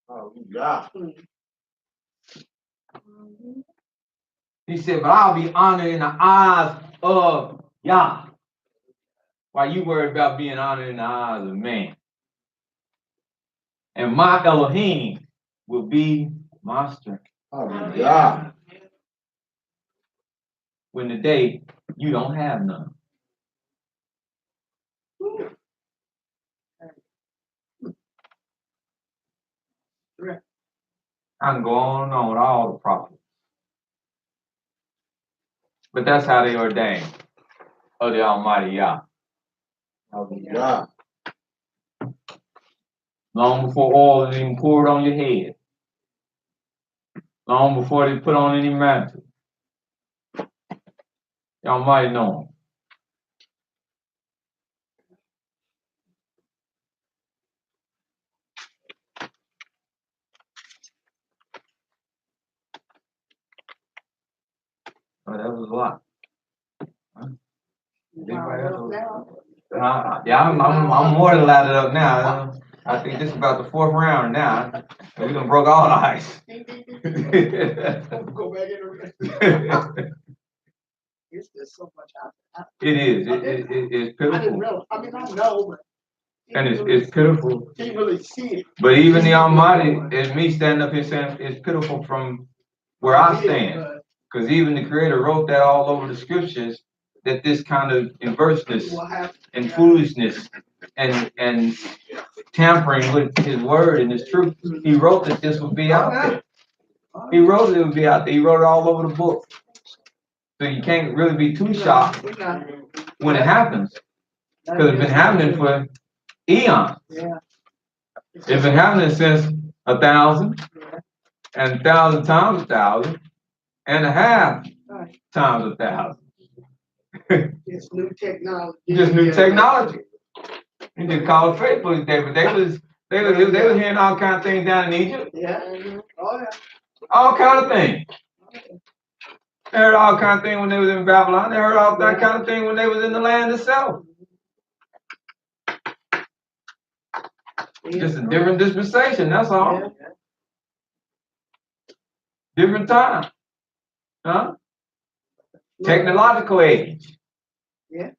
Hallelujah. He said, but I'll be honored in the eyes of Yah. While you worried about being honored in the eyes of man. And my Elohim will be my strength. Hallelujah. When the day you don't have none. I can go on and on with all the prophets. But that's how they ordained of the Almighty Yah. Hallelujah. Long before oil is even poured on your head. Long before they put on any mantle. The Almighty know him. Oh, that was a lot. Huh? Anybody else? Yeah, I'm more than lathered up now. I think this is about the 4th round now. We done broke all the ice. Go back in the It's just so much out. It is. It's I didn't pitiful. realize. I mean, I know, but. And it's pitiful. Can't really see it. But even the Almighty, is me standing up here saying it's pitiful from where I stand. Because even the Creator wrote that all over the scriptures, that this kind of inverseness and foolishness and tampering with his word and his truth, he wrote that this would be out there. He wrote it would be out there. He wrote it all over the book. So you can't really be too shocked when it happens. Because it's been happening for eons. It's been happening since 1,000 and 1,000 times 1,000 and a half times 1,000. It's new technology. Just new technology. You just call it faithful today, but they was hearing all kind of things down in Egypt. Yeah. Oh, yeah. All kind of things. They heard all kind of things when they was in Babylon. They heard all that kind of thing when they was in the land itself. Just a different dispensation, that's all. Different time. Huh? Technological age. Yeah.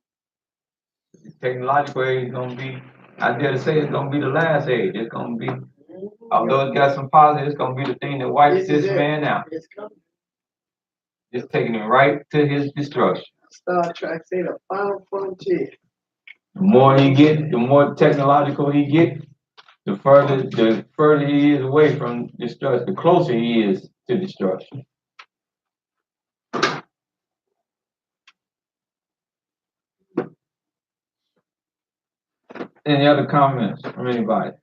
Technological age is gonna be, I dare to say it's gonna be the last age. It's gonna be, although it's got some positive, it's gonna be the thing that wipes this man out. It's coming. It's taking him right to his destruction. Star Trek say the final frontier. The more he get, the more technological he get, the further he is away from destruction, the closer he is to destruction. Any other comments from anybody?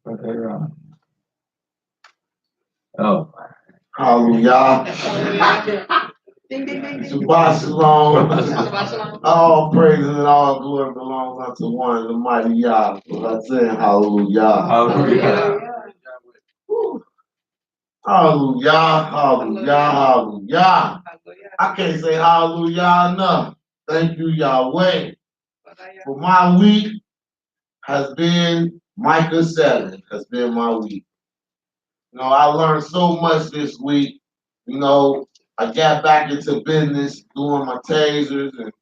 Okay, Ron. Oh. Hallelujah. Ding, ding, ding, ding. Shabbat shalom. All praises and all glory belongs unto one, the mighty Yah. What I said, hallelujah. Hallelujah. Hallelujah, hallelujah, hallelujah. I can't say hallelujah enough. Thank you, Yahweh. For my week has been Micah 7, has been my week. You know, I learned so much this week. You know, I got back into business, doing my tasers, and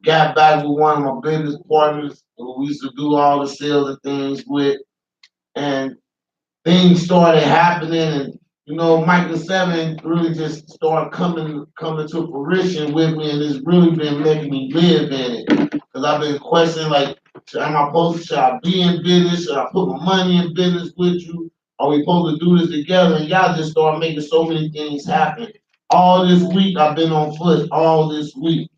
got back with one of my business partners who we used to do all the sales and things with. And things started happening, and you know, Micah 7 really just started coming to fruition with me, and it's really been making me live in it. Because I've been questioning, like, should I be in business? Should I put my money in business with you? Are we supposed to do this together? And y'all just start making so many things happen. All this week, I've been on foot all this week.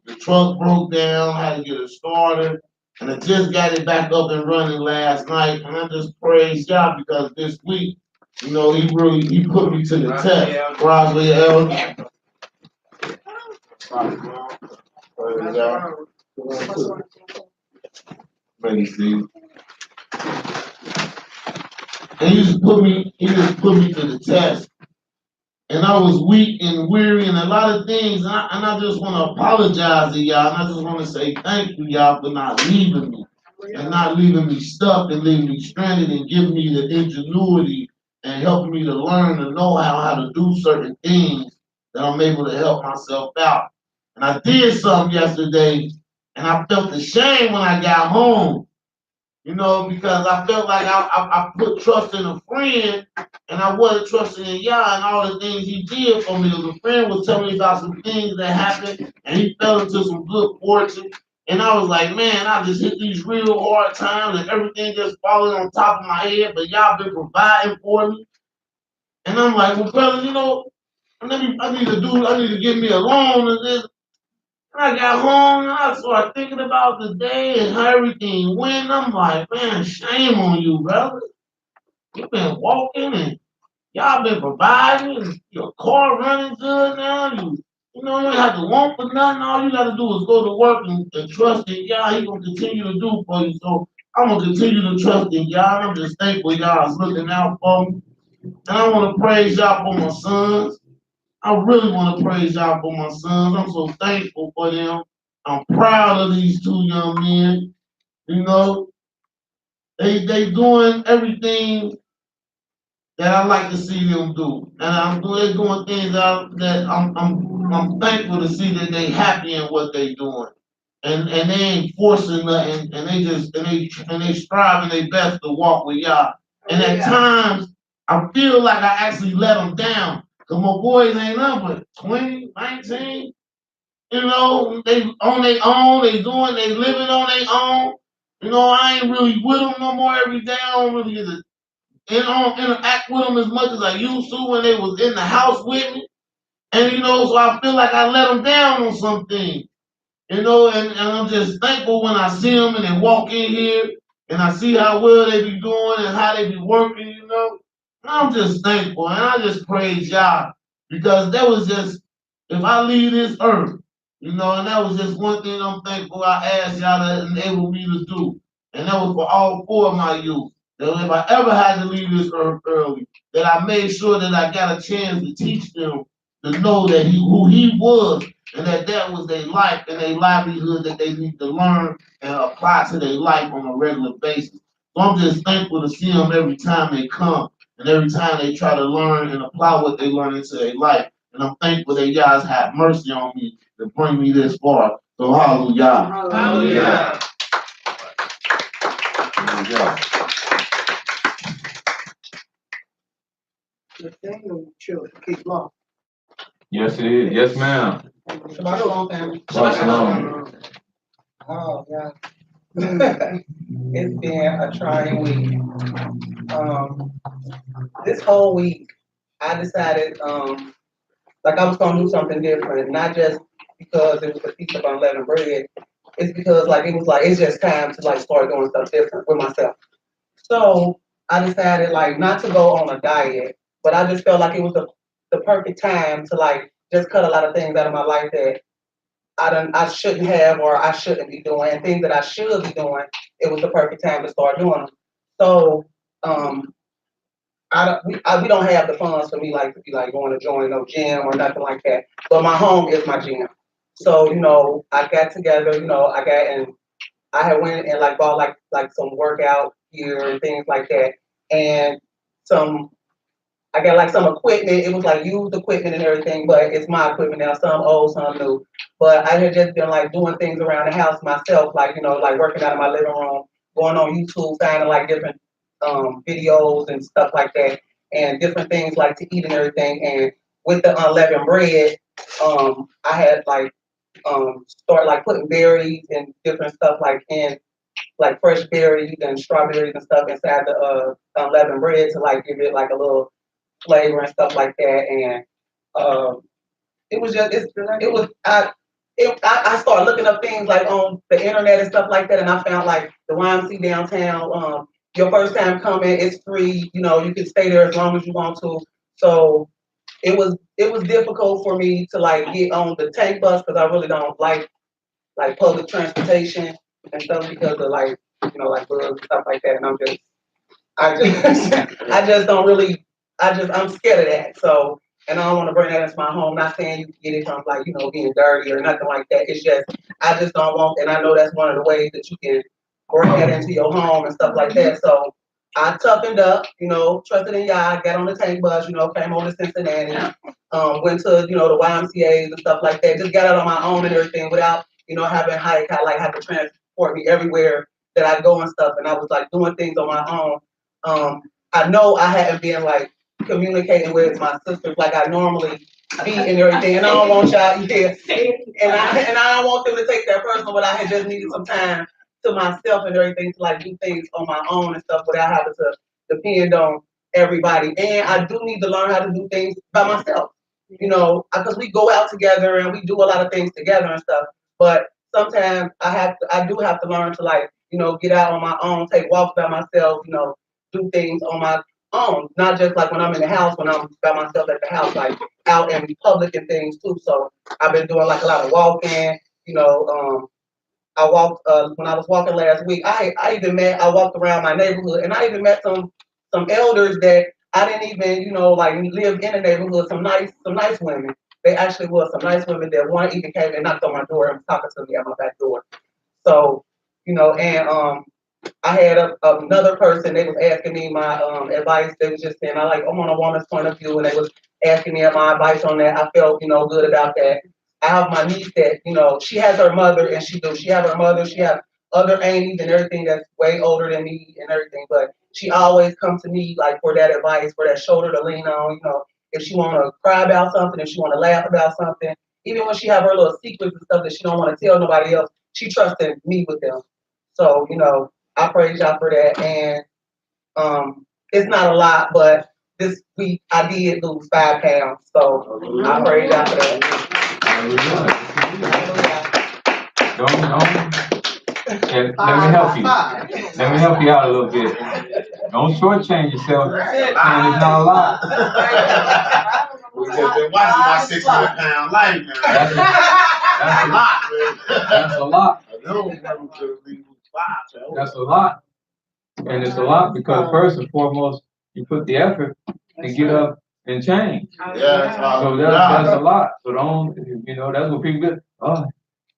The truck broke down, had to get a starter, and I just got it back up and running last night. And I just praise God because this week, you know, he put me to the test. Crosley L. Praise Steve. And he just put me to the test. And I was weak and weary and a lot of things. And I just want to apologize to y'all. And I just want to say thank you, y'all, for not leaving me. And not leaving me stuck and leaving me stranded and giving me the ingenuity and helping me to learn and know how to do certain things that I'm able to help myself out. And I did something yesterday and I felt ashamed when I got home. You know, because I felt like I put trust in a friend and I wasn't trusting in Yah and all the things he did for me. The friend was telling me about some things that happened and he fell into some good fortune. And I was like, man, I just hit these real hard times and everything just falling on top of my head, but y'all been providing for me. And I'm like, well, brother, you know, I need to get me a loan and this. When I got home, I started thinking about the day and how everything went. I'm like, man, shame on you, brother. You've been walking and y'all been providing. Your car running good now. You know, you don't have to want for nothing. All you got to do is go to work and trust in y'all. He gonna continue to do for you. So I'm gonna continue to trust in y'all. I'm just thankful y'all is looking out for me. And I want to praise y'all for my sons. I really want to praise y'all for my sons. I'm so thankful for them. I'm proud of these two young men. You know, they doing everything that I like to see them do, and they're doing things that I'm thankful to see that they happy in what they doing, and they ain't forcing nothing, and they striving their best to walk with y'all. And at times I feel like I actually let them down, cause my boys ain't up but 20, 19. You know, they on their own, they living on their own. You know, I ain't really with them no more every day. I don't really get to interact with them as much as I used to when they was in the house with me. And you know, so I feel like I let them down on some things. You know, and I'm just thankful when I see them and they walk in here and I see how well they be doing and how they be working, you know. I'm just thankful and I just praise y'all because that was just, if I leave this earth, you know, and that was just one thing I'm thankful I asked y'all to enable me to do. And that was for all four of my youth. That if I ever had to leave this earth early, that I made sure that I got a chance to teach them to know that who he was and that was their life and their livelihood that they need to learn and apply to their life on a regular basis. So I'm just thankful to see them every time they come and every time they try to learn and apply what they learn into their life. And I'm thankful that y'all have mercy on me to bring me this far. So hallelujah. Hallelujah. The thing of children keep law. Yes, it is. Yes, ma'am. Shabbat shalom, family. Shabbat shalom. Oh, yeah. It's been a trying week. This whole week, I decided, like I was gonna do something different, not just because it was a piece of unleavened bread. It's because it's just time to like start doing stuff different with myself. So I decided like not to go on a diet, but I just felt like it was the perfect time to like just cut a lot of things out of my life that I shouldn't have or I shouldn't be doing, and things that I should be doing. It was the perfect time to start doing them. So we don't have the funds for me like to be like going to join no gym or nothing like that. But my home is my gym. So I got together. I had went and like bought like some workout gear and things like that, and I got like some equipment. It was like used equipment and everything, but it's my equipment now. Some old, some new. But I had just been like doing things around the house myself, like like working out in my living room, going on YouTube, finding like different videos and stuff like that, and different things like to eat and everything. And with the unleavened bread, I had like start like putting berries and different stuff like in like fresh berries and strawberries and stuff inside the unleavened bread to like give it like a little flavor and stuff like that. And it was just it was I started looking up things like on the internet and stuff like that, and I found like the YMC downtown. Your first time coming, it's free. You can stay there as long as you want to. So it was difficult for me to like get on the tank bus because I really don't like public transportation and stuff because of like like bugs and stuff like that. And I'm just I just don't really, I'm scared of that. So, and I don't want to bring that into my home. Not saying you can get it from like, being dirty or nothing like that. It's just, I just don't want, and I know that's one of the ways that you can bring that into your home and stuff like that. So I toughened up, trusted in y'all, got on the tank bus, came over to Cincinnati, went to, the YMCA's and stuff like that. Just got out on my own and everything without, having Hike, have to transport me everywhere that I go and stuff. And I was like doing things on my own. I know I hadn't been like communicating with my sisters like I normally be and everything, and I don't want y'all here, and I don't want them to take that personal, but I had just needed some time to myself and everything to like do things on my own and stuff without having to depend on everybody. And I do need to learn how to do things by myself, because we go out together and we do a lot of things together and stuff. But sometimes I do have to learn to like, get out on my own, take walks by myself, do things on my own, not just like when I'm in the house, when I'm by myself at the house, like out in public and things too. So I've been doing like a lot of walking, I walked when I was walking last week. I walked around my neighborhood and I even met some elders that I didn't even, like live in the neighborhood, some nice women. They actually were some nice women that one even came and knocked on my door and was talking to me at my back door. So, and I had another person, they was asking me my advice. They was just saying, I'm on a woman's point of view, and they was asking me my advice on that. I felt, good about that. I have my niece that, she has her mother, and she have her mother, she have other aunties and everything that's way older than me and everything, but she always comes to me like for that advice, for that shoulder to lean on, if she want to cry about something, if she want to laugh about something, even when she have her little secrets and stuff that she don't want to tell nobody else, she trusted me with them. So, I praise y'all for that. And it's not a lot, but this week I did lose 5 pounds. So I praise y'all for that. Let me help you. Let me help you out a little bit. Don't shortchange yourself. And it's not a lot. We just been watching my 600 pound life, man. That's a lot, man. That's a lot. That's That's a lot. And it's a lot because first and foremost, you put the effort to get up and change. Yeah, So that's a lot. So don't, that's what people get. Oh,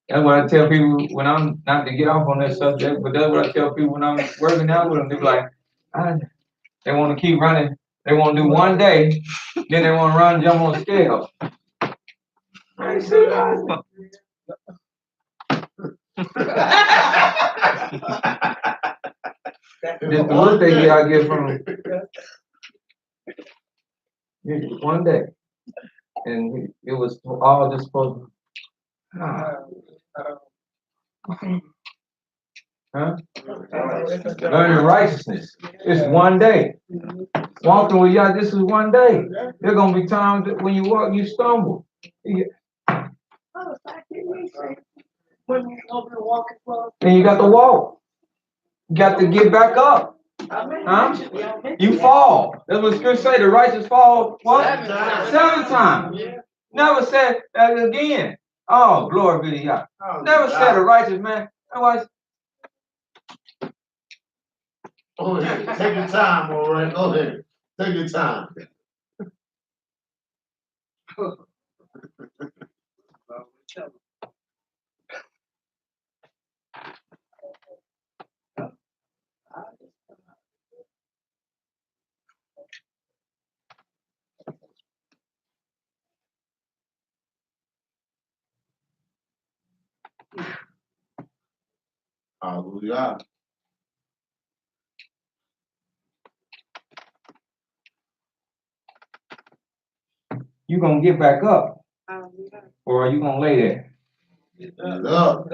that's what I tell people when I'm not to get off on that subject, but that's what I tell people when I'm working out with them. They're like, they want to keep running. They want to do one day, then they want to run, jump on scale. I ain't see that. Just the one thing I get from one day, and it was all just supposed to. Huh? Learning righteousness. It's one day. Walking with y'all, this is one day. There are gonna be times that when you walk, you stumble. And you got to walk. You got to get back up. Huh? You fall. That's what Scripture say. The righteous fall what? 7 times. Never said that again. Oh, glory be to God. Never said a righteous man. Otherwise. Go ahead. Take your time, all right. Go ahead. Take your time. Hallelujah. You gonna get back up, or are you gonna lay there? Get up.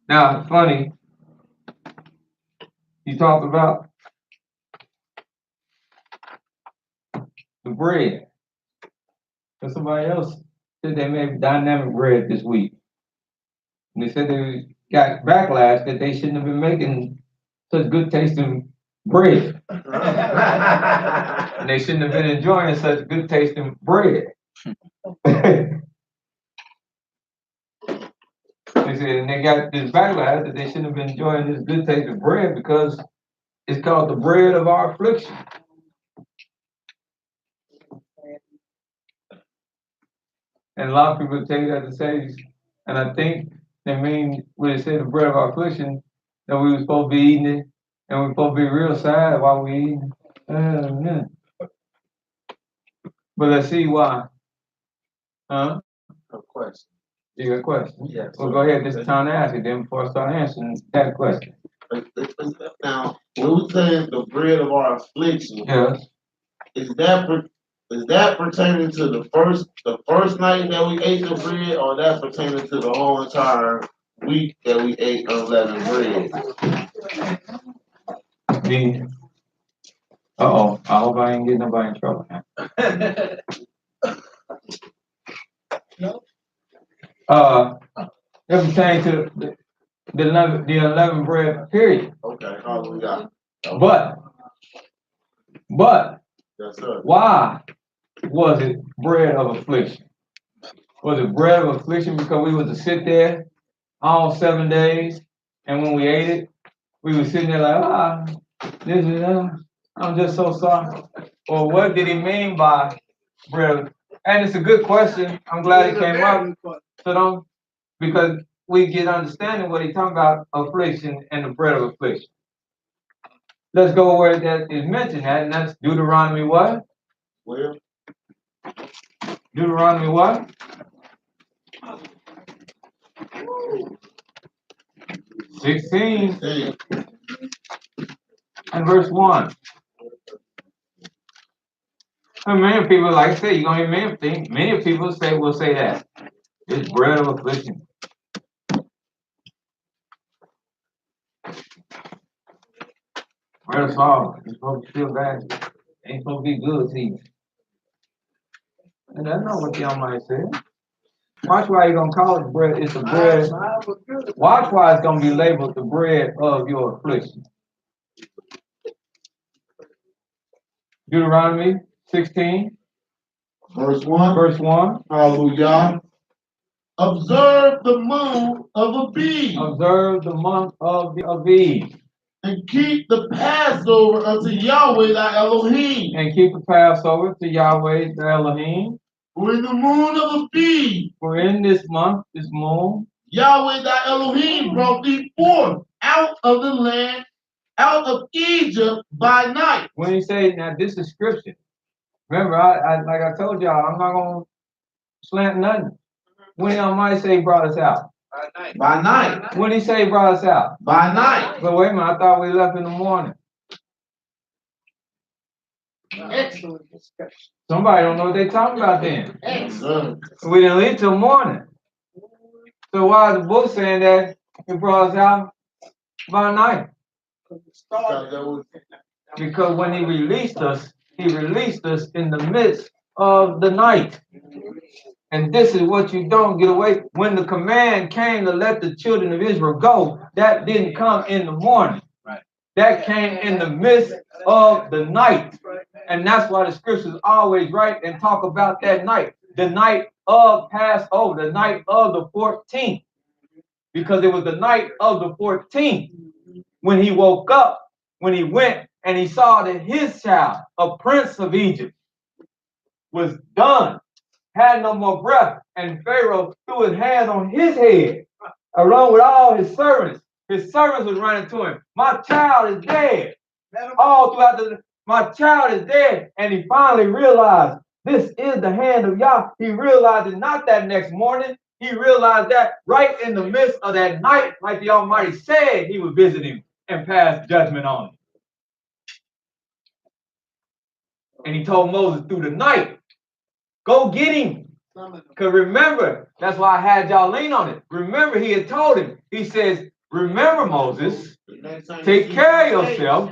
Now, funny, you talked about the bread. And somebody else said they made dynamic bread this week. And they said they got backlash that they shouldn't have been making such good tasting bread. And they shouldn't have been enjoying such good tasting bread. They said, and they got this backlash that they shouldn't have been enjoying this good taste of bread because it's called the bread of our affliction. And a lot of people take that to say, and I think they mean when they say the bread of our affliction, that we were supposed to be eating it, and we're supposed to be real sad while we eating it. But let's see why. Huh? A question. You got a question? Yes. Well, go ahead. This is time to ask it. Then before I start answering that question. Now, when we say the bread of our affliction, Yes. is that pertaining to the first night that we ate the bread, or that pertaining to the whole entire week that we ate unleavened bread? Uh-oh. I hope I ain't getting nobody in trouble now. It pertains to the unleavened bread, period. Okay, hallelujah. But Yes, sir. why was it bread of affliction? Was it bread of affliction because we was to sit there all 7 days, and when we ate it, we were sitting there like, this is, I'm just so sorry. Or what did he mean by bread? And it's a good question. I'm glad it came up. So don't, because we get understanding what he's talking about, affliction and the bread of affliction. Let's go where that is mentioned at, and that's Deuteronomy what? Well, Deuteronomy what? 16 hey, and verse 1. And many people, like I say, you're gonna hear many people will say that. It's bread of affliction. Bread of sorrow. You're supposed to feel bad. Ain't supposed to be good to you. And that's not what the Almighty said. Watch why you're gonna call it bread. It's the bread. Watch why it's gonna be labeled the bread of your affliction. Deuteronomy 16, verse 1. verse 1. Hallelujah. Observe the moon of Abib, Observe the month of the Aviv, and keep the Passover unto Yahweh thy Elohim. and keep the Passover to Yahweh the Elohim. For in the moon of Abib, For in this month, this moon, Yahweh thy Elohim brought thee forth out of the land, out of Egypt by night. when he say, now this is scripture. Remember, I like I told y'all, I'm not gonna slant nothing. When the Almighty say he brought us out? By night. When he say he brought us out? By night. But wait a minute, I thought we left in the morning. Excellent discussion. Somebody don't know what they talking about then. Excellent. We didn't leave till morning. So why is the book saying that he brought us out by night? Because when he released us in the midst of the night. And this is what you don't get away. When the command came to let the children of Israel go, that didn't come in the morning. That came in the midst of the night. And that's why the scriptures always write and talk about that night. The night of Passover, the night of the 14th. Because it was the night of the 14th when he woke up, when he went and he saw that his child, a prince of Egypt, was done, had no more breath, and Pharaoh threw his hands on his head, along with all his servants. His servants was running to him. My child is dead. All throughout my child is dead. And he finally realized this is the hand of Yah. He realized it not that next morning. He realized that right in the midst of that night, like the Almighty said, he would visit him and pass judgment on him. And he told Moses through the night, go get him. Because remember, that's why I had y'all lean on it. Remember, he had told him, he says, remember, Moses, take care of yourself.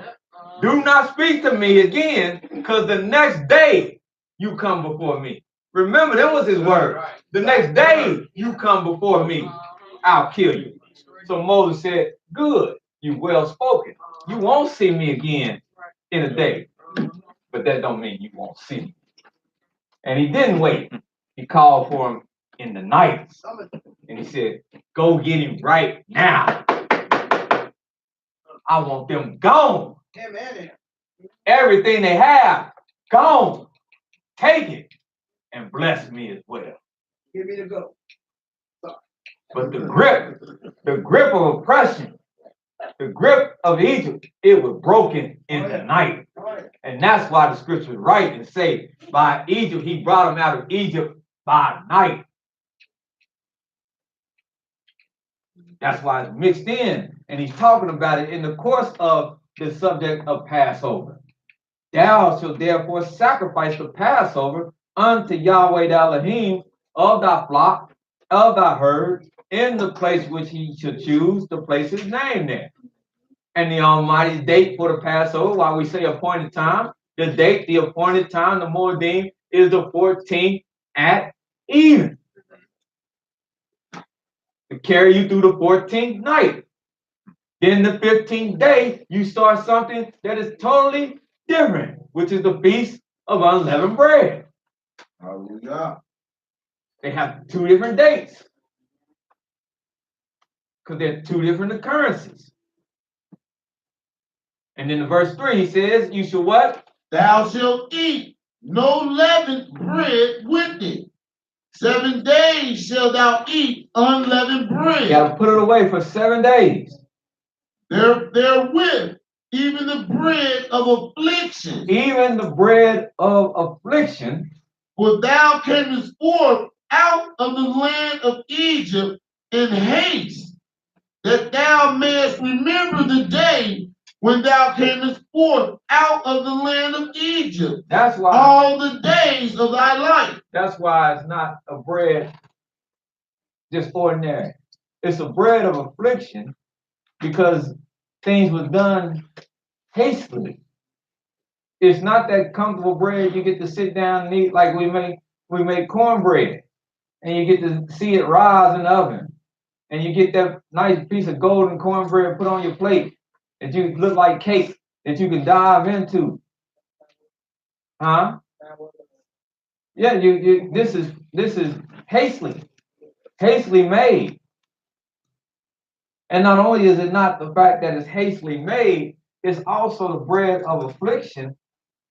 Do not speak to me again, because the next day you come before me. Remember, that was his word. The next day you come before me, I'll kill you. So Moses said, good, you well spoken. You won't see me again in a day. But that don't mean you won't see me. And he didn't wait. He called for him in the night. And he said, go get him right now. I want them gone. Amen. Everything they have, gone. Take it and bless me as well. Give me the go. But the grip of oppression, the grip of Egypt, it was broken in the night. And that's why the scripture is right and say, by Egypt, he brought them out of Egypt by night. That's why it's mixed in. And he's talking about it in the course of the subject of Passover. Thou shalt therefore sacrifice the Passover unto Yahweh thy Elohim of thy flock, of thy herd, in the place which he should choose to place his name there. And the Almighty's date for the Passover, while we say appointed time, the date, the appointed time, the Moedim, is the 14th at even. To carry you through the 14th night. Then the 15th day, you start something that is totally different, which is the Feast of Unleavened Bread. Hallelujah. They have two different dates. Because they're two different occurrences. And then in verse 3, he says, you shall what? Thou shalt eat no leavened bread with it. 7 days shalt thou eat unleavened bread. You got to put it away for 7 days. Therewith, even the bread of affliction. Even the bread of affliction. For thou camest forth out of the land of Egypt in haste, that thou mayest remember the day when thou camest forth out of the land of Egypt. That's why all the days of thy life. That's why it's not a bread just ordinary. It's a bread of affliction because things were done hastily. It's not that comfortable bread you get to sit down and eat like we make cornbread, and you get to see it rise in the oven, and you get that nice piece of golden cornbread put on your plate that you look like cake that you can dive into. Huh? Yeah, this is hastily made. And not only is it not the fact that it's hastily made, it's also the bread of affliction,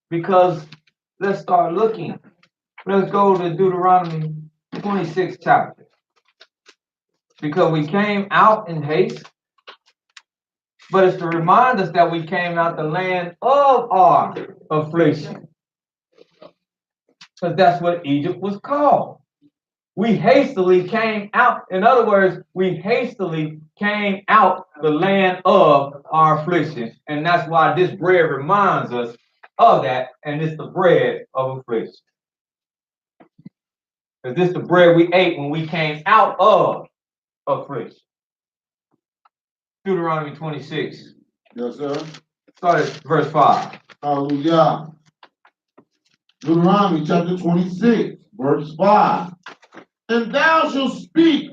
because let's start looking. Let's go to Deuteronomy 26 chapter. Because we came out in haste, but it's to remind us that we came out the land of our affliction. Because that's what Egypt was called. We hastily came out. In other words, we hastily came out the land of our affliction. And that's why this bread reminds us of that. And it's the bread of affliction. Because this is the bread we ate when we came out of affliction. Deuteronomy 26. Yes, sir. Start at verse 5. Hallelujah. Deuteronomy chapter 26, verse 5. And thou shalt speak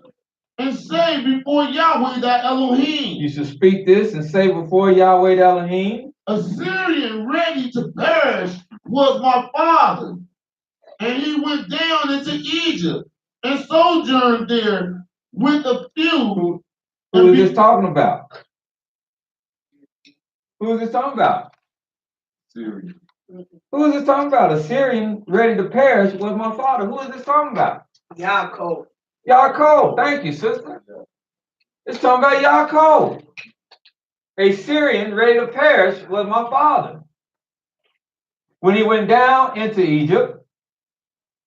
and say before Yahweh thy Elohim. You should speak this and say before Yahweh thy Elohim. Assyrian ready to perish was my father, and he went down into Egypt and sojourned there with a few. Who is this talking about? Who is this talking about? Syria. Who is this talking about? Assyrian ready to perish was my father. Who is this talking about? Yaakov. Yaakov. Thank you, sister. It's talking about Yaakov. A Syrian ready to perish was my father. When he went down into Egypt.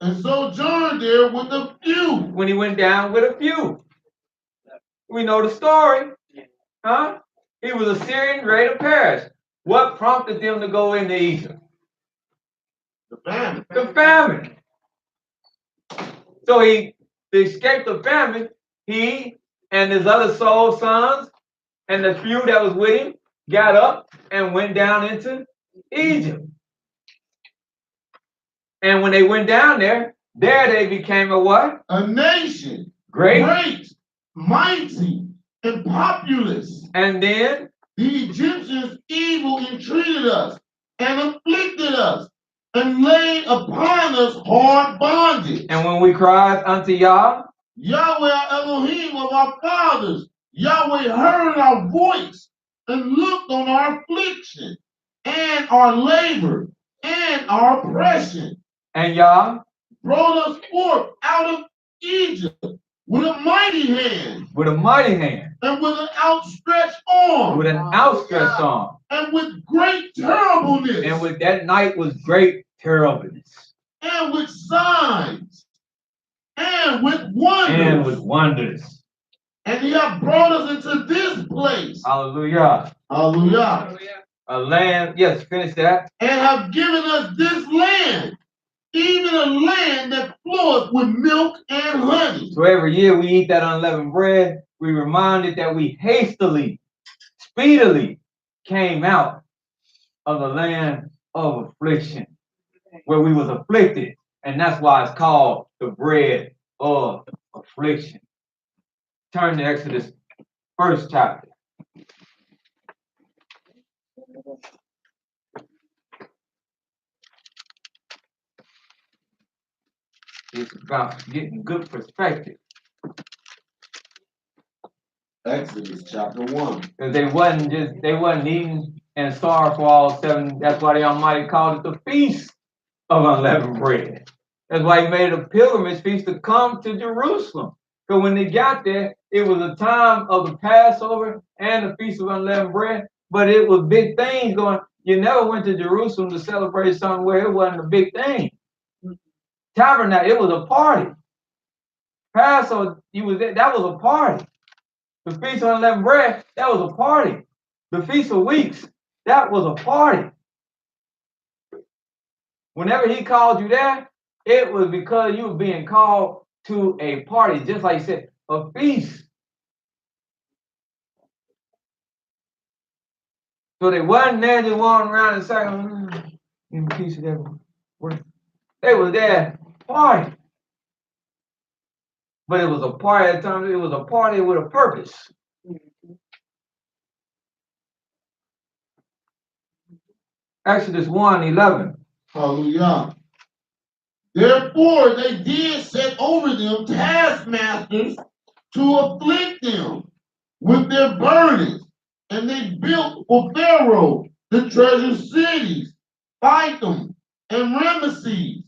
And sojourned there with a few. When he went down with a few. We know the story. Huh? He was a Syrian ready to perish. What prompted them to go into Egypt? The famine. The famine. So to escape the famine, he and his other soul sons and the few that was with him got up and went down into Egypt. And when they went down there they became a what? A nation. Great, mighty, and populous. And then the Egyptians evil entreated us and afflicted us and laid upon us hard bondage. And when we cried unto Yah, Yahweh our Elohim of our fathers, Yahweh heard our voice and looked on our affliction and our labor and our oppression, And Yah, brought us forth out of Egypt with a mighty hand with a mighty hand, and with an outstretched arm with an outstretched arm, and with great terribleness and with that night was great terribleness, and with signs and with wonders. and with wonders. And he hath brought us into this place. Hallelujah. Hallelujah. A land, yes, finish that. And have given us this land, even a land that floweth with milk and honey. So every year we eat that unleavened bread, we reminded that we hastily, speedily came out of the land of affliction, where we was afflicted. And that's why it's called the bread of affliction. Turn to Exodus 1st chapter. It's about getting good perspective. Exodus chapter 1. Because they wasn't eating and starved for all 7. That's why the Almighty called it the Feast of Unleavened Bread. That's why he made a pilgrimage feast to come to Jerusalem. Because when they got there, it was a time of the Passover and the Feast of Unleavened Bread. But it was big things going. You never went to Jerusalem to celebrate something where it wasn't a big thing. Tabernacle, it was a party. Passover, that was a party. The Feast of Unleavened Bread, that was a party. The Feast of Weeks, that was a party. Whenever he called you there, it was because you were being called to a party, just like he said, a feast. So they wasn't there just walking around and saying, give me a piece of that. They was there party. But it was a party at the time, it was a party with a purpose. Exodus 1:11. Hallelujah. Therefore they did set over them taskmasters to afflict them with their burdens, and they built for Pharaoh the treasure cities, Pithom and Ramesses.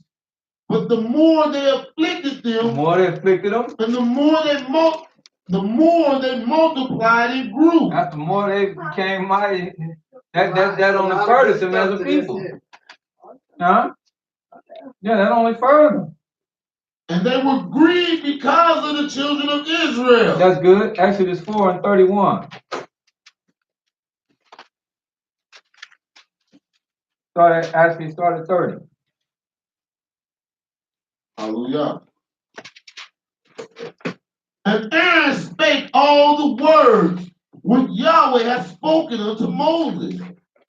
But the more they afflicted The them, more they afflicted them, and the more they multiplied and grew. that's the more they became mighty. That only furthers them as a people. Huh? Yeah, that only furthered them. And they were grieved because of the children of Israel. That's good. Exodus 4:31. Start at 30. Hallelujah. And Aaron spake all the words which Yahweh had spoken unto Moses,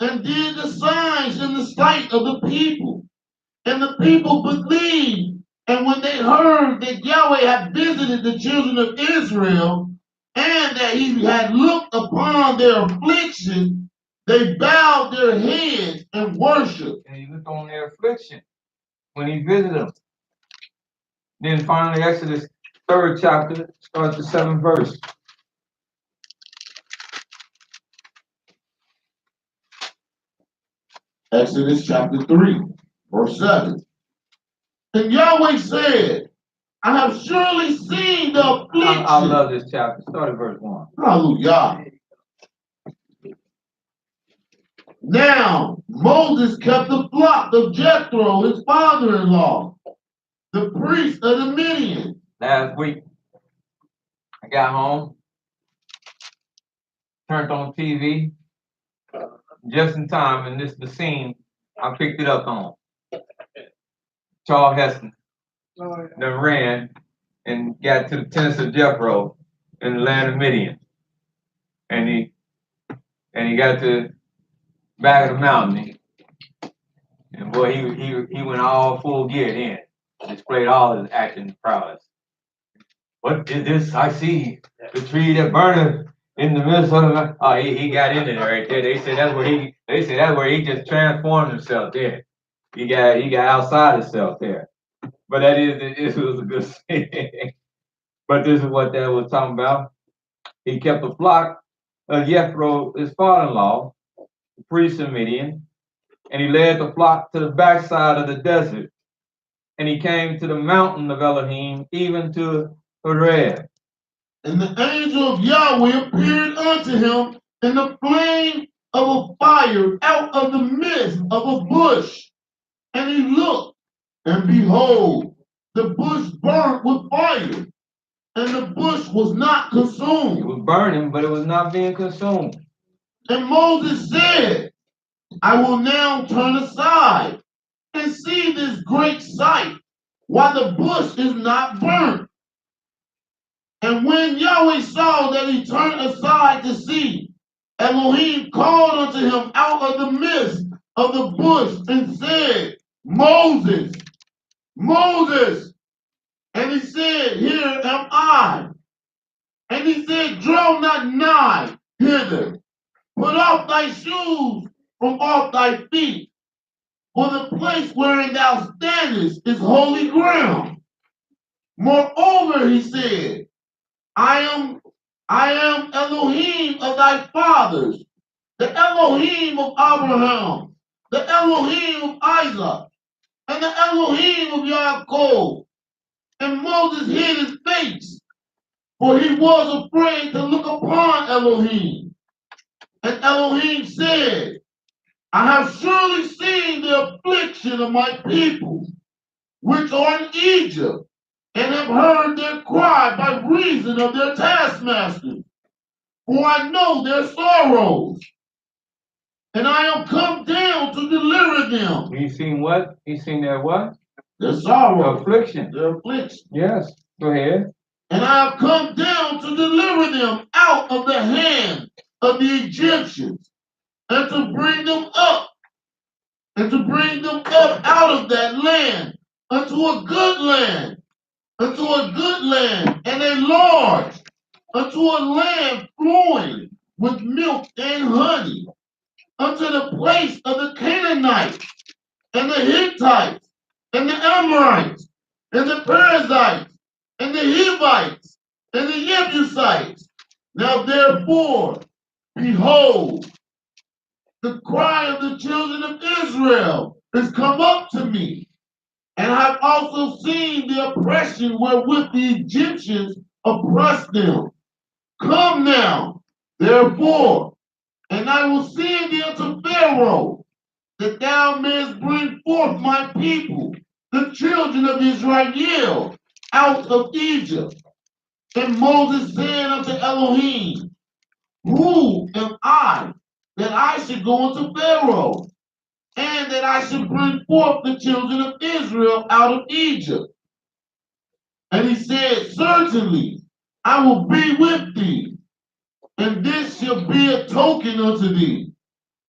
and did the signs in the sight of the people. And the people believed. And when they heard that Yahweh had visited the children of Israel, and that he had looked upon their affliction, they bowed their heads and worshiped. And he looked on their affliction when he visited them. Then finally, Exodus 3rd chapter, starts the 7th verse. Exodus chapter 3, verse 7. And Yahweh said, I have surely seen the affliction. I love this chapter. Start at verse 1. Hallelujah. Now Moses kept the flock of Jethro, his father-in-law, the priest of the Midian. Last week, I got home, turned on TV, just in time, and this is the scene I picked it up on. Charles Heston then ran and got to the tents of Jethro in the land of Midian. And he got to the back of the mountain. And boy, he went all full gear then. Displayed all his acting prowess. What is this? I see the tree that burneth in the midst of the. Oh, he got into there right there. They said that's where he just transformed himself there. He got outside himself there. But it was a good scene. But this is what they was talking about. He kept a flock of Jethro, his father-in-law, the priest of Midian, and he led the flock to the backside of the desert. And he came to the mountain of Elohim, even to Horeb. And the angel of Yahweh appeared unto him in the flame of a fire out of the midst of a bush. And he looked, and behold, the bush burnt with fire, and the bush was not It consumed. was burning, but it was not being consumed. And Moses said, I will now turn aside and see this great sight, while the bush is not burnt. And when Yahweh saw that he turned aside to see, Elohim called unto him out of the midst of the bush and said, Moses, Moses. And he said, Here am I. And he said, Draw not nigh hither. Put off thy shoes from off thy feet. For the place wherein thou standest is holy ground. Moreover, he said, I am Elohim of thy fathers, the Elohim of Abraham, the Elohim of Isaac, and the Elohim of Yaakov. And Moses hid his face, for he was afraid to look upon Elohim. And Elohim said, I have surely seen the affliction of my people, which are in Egypt, and have heard their cry by reason of their taskmasters. For I know their sorrows, and I am come down to deliver them. He seen what? He seen their what? Their sorrow, Affliction. their affliction. Yes. Go ahead. And I have come down to deliver them out of the hand of the Egyptians, and to bring them up, out of that land unto a good land, and a large, unto a land flowing with milk and honey, unto the place of the Canaanites, and the Hittites, and the Amorites, and the Perizzites, and the Hivites, and the Jebusites. Now therefore, behold, the cry of the children of Israel is come up to me, and I have also seen the oppression wherewith the Egyptians oppressed them. Come now, therefore, and I will send thee unto Pharaoh, that thou mayest bring forth my people, the children of Israel, out of Egypt. And Moses said unto Elohim, Who am I, that I should go unto Pharaoh, and that I should bring forth the children of Israel out of Egypt? And he said, Certainly I will be with thee, and this shall be a token unto thee,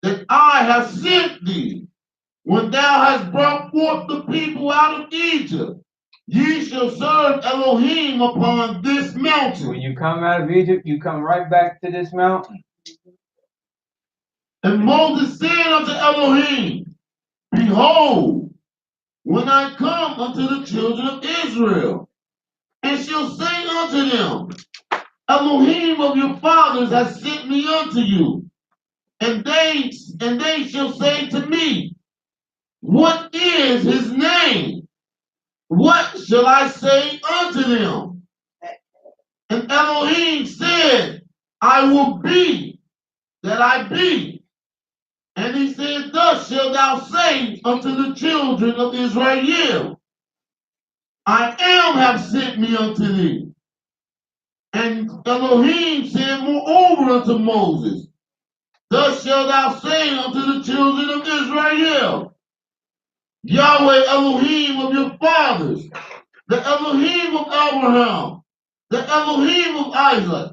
that I have sent thee. When thou hast brought forth the people out of Egypt, ye shall serve Elohim upon this mountain. When you come out of Egypt, you come right back to this mountain. And Moses said unto Elohim, Behold, when I come unto the children of Israel, and shall say unto them, Elohim of your fathers has sent me unto you, and they shall say to me, What is his name? What shall I say unto them? And Elohim said, I will be that I be. And he said, Thus shalt thou say unto the children of Israel, I am have sent me unto thee. And Elohim said moreover unto Moses, Thus shalt thou say unto the children of Israel, Yahweh Elohim of your fathers, the Elohim of Abraham, the Elohim of Isaac,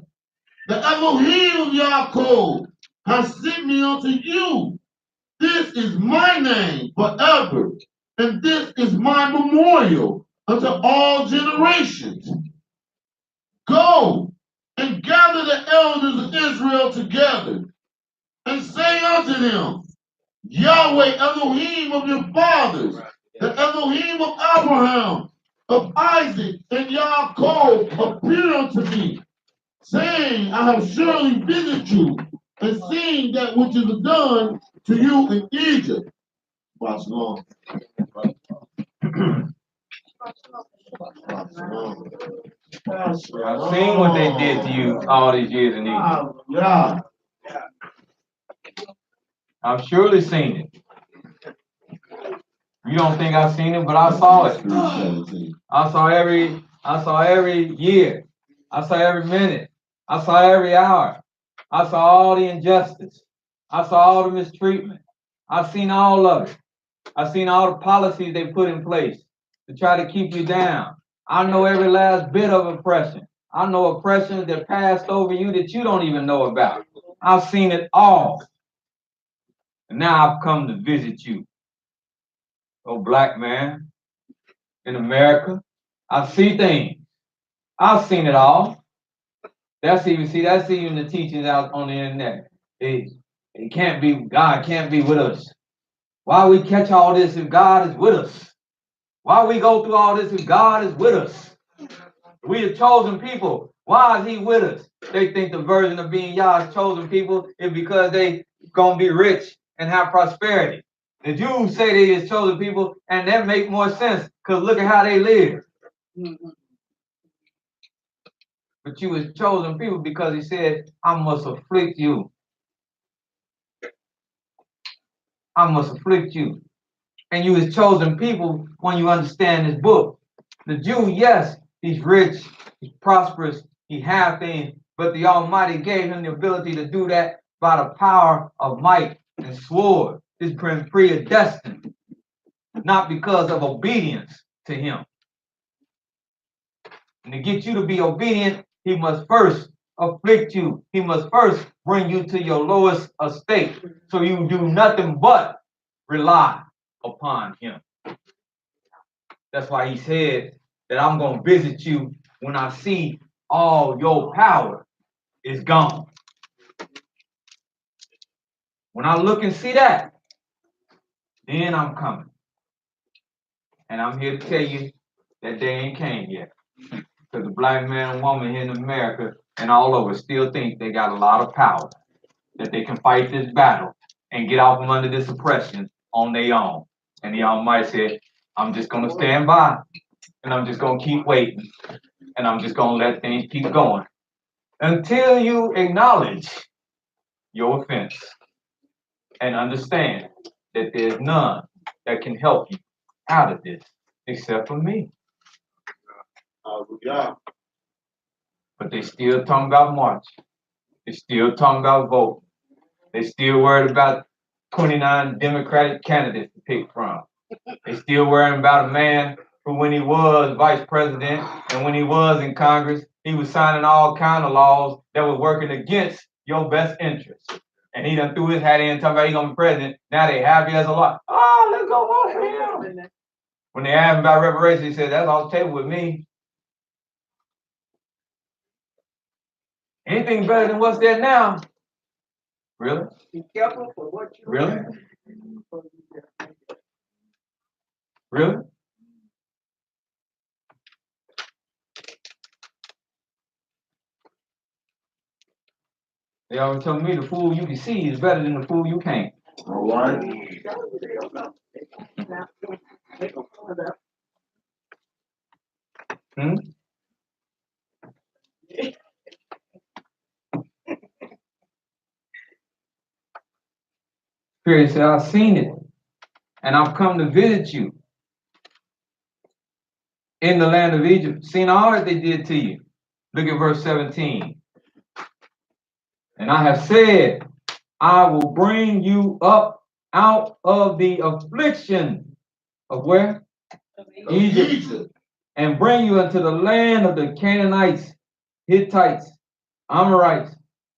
the Elohim of Yaakov, has sent me unto you. This is my name forever, and this is my memorial unto all generations. Go and gather the elders of Israel together, and say unto them, Yahweh Elohim of your fathers, the Elohim of Abraham, of Isaac and Yaakov appeared unto me, saying, I have surely visited you and seen that which is done to you in Egypt. Watch long. I've seen what they did to you all these years in Egypt. Yeah. I've surely seen it. You don't think I've seen it, but I saw it. 3:17. I saw every year. I saw every minute. I saw every hour. I saw all the injustice. I saw all the mistreatment. I've seen all of it. I've seen all the policies they put in place to try to keep you down. I know every last bit of oppression. I know oppression that passed over you that you don't even know about. I've seen it all. And now I've come to visit you. Oh, black man in America, I see things. I've seen it all. That's even the teachings out on the internet. It can't be, God can't be with us. Why we catch all this if God is with us? Why we go through all this if God is with us? We the chosen people. Why is he with us? They think the version of being Yah's chosen people is because they gonna be rich and have prosperity. The Jews say they is chosen people, and that make more sense because look at how they live. But you was chosen people because he said, I must afflict you. I must afflict you. And you was chosen people when you understand this book. The Jew, yes, he's rich, he's prosperous, he has things, but the Almighty gave him the ability to do that by the power of might and sword. It's been predestined, not because of obedience to him. And to get you to be obedient, he must first afflict you. He must first bring you to your lowest estate, so you do nothing but rely upon him. That's why he said that I'm going to visit you when I see all your power is gone. When I look and see that, then I'm coming. And I'm here to tell you that day ain't came yet. Because the black man and woman here in America and all over still think they got a lot of power, that they can fight this battle and get out from under this oppression on their own. And the Almighty said, I'm just going to stand by, and I'm just going to keep waiting, and I'm just going to let things keep going until you acknowledge your offense and understand that there's none that can help you out of this except for me. But they still talking about march. They still talking about vote. They still worried about 29 Democratic candidates to pick from. They still worrying about a man who, when he was vice president and when he was in Congress, he was signing all kind of laws that were working against your best interests. And he done threw his hat in talking about he gonna be president. Now they happy as a lot. Oh, let's go vote for him. When they asked him about reparations, he said, that's off the table with me. Anything better than what's there now? Really? Be careful for what you Really? Really? They always tell me the fool you can see is better than the fool you can't. All right. Hmm? Spirit said, I've seen it, and I've come to visit you in the land of Egypt, seen all that they did to you. Look at verse 17. And I have said, I will bring you up out of the affliction of where? Egypt. And bring you into the land of the Canaanites, Hittites, Amorites,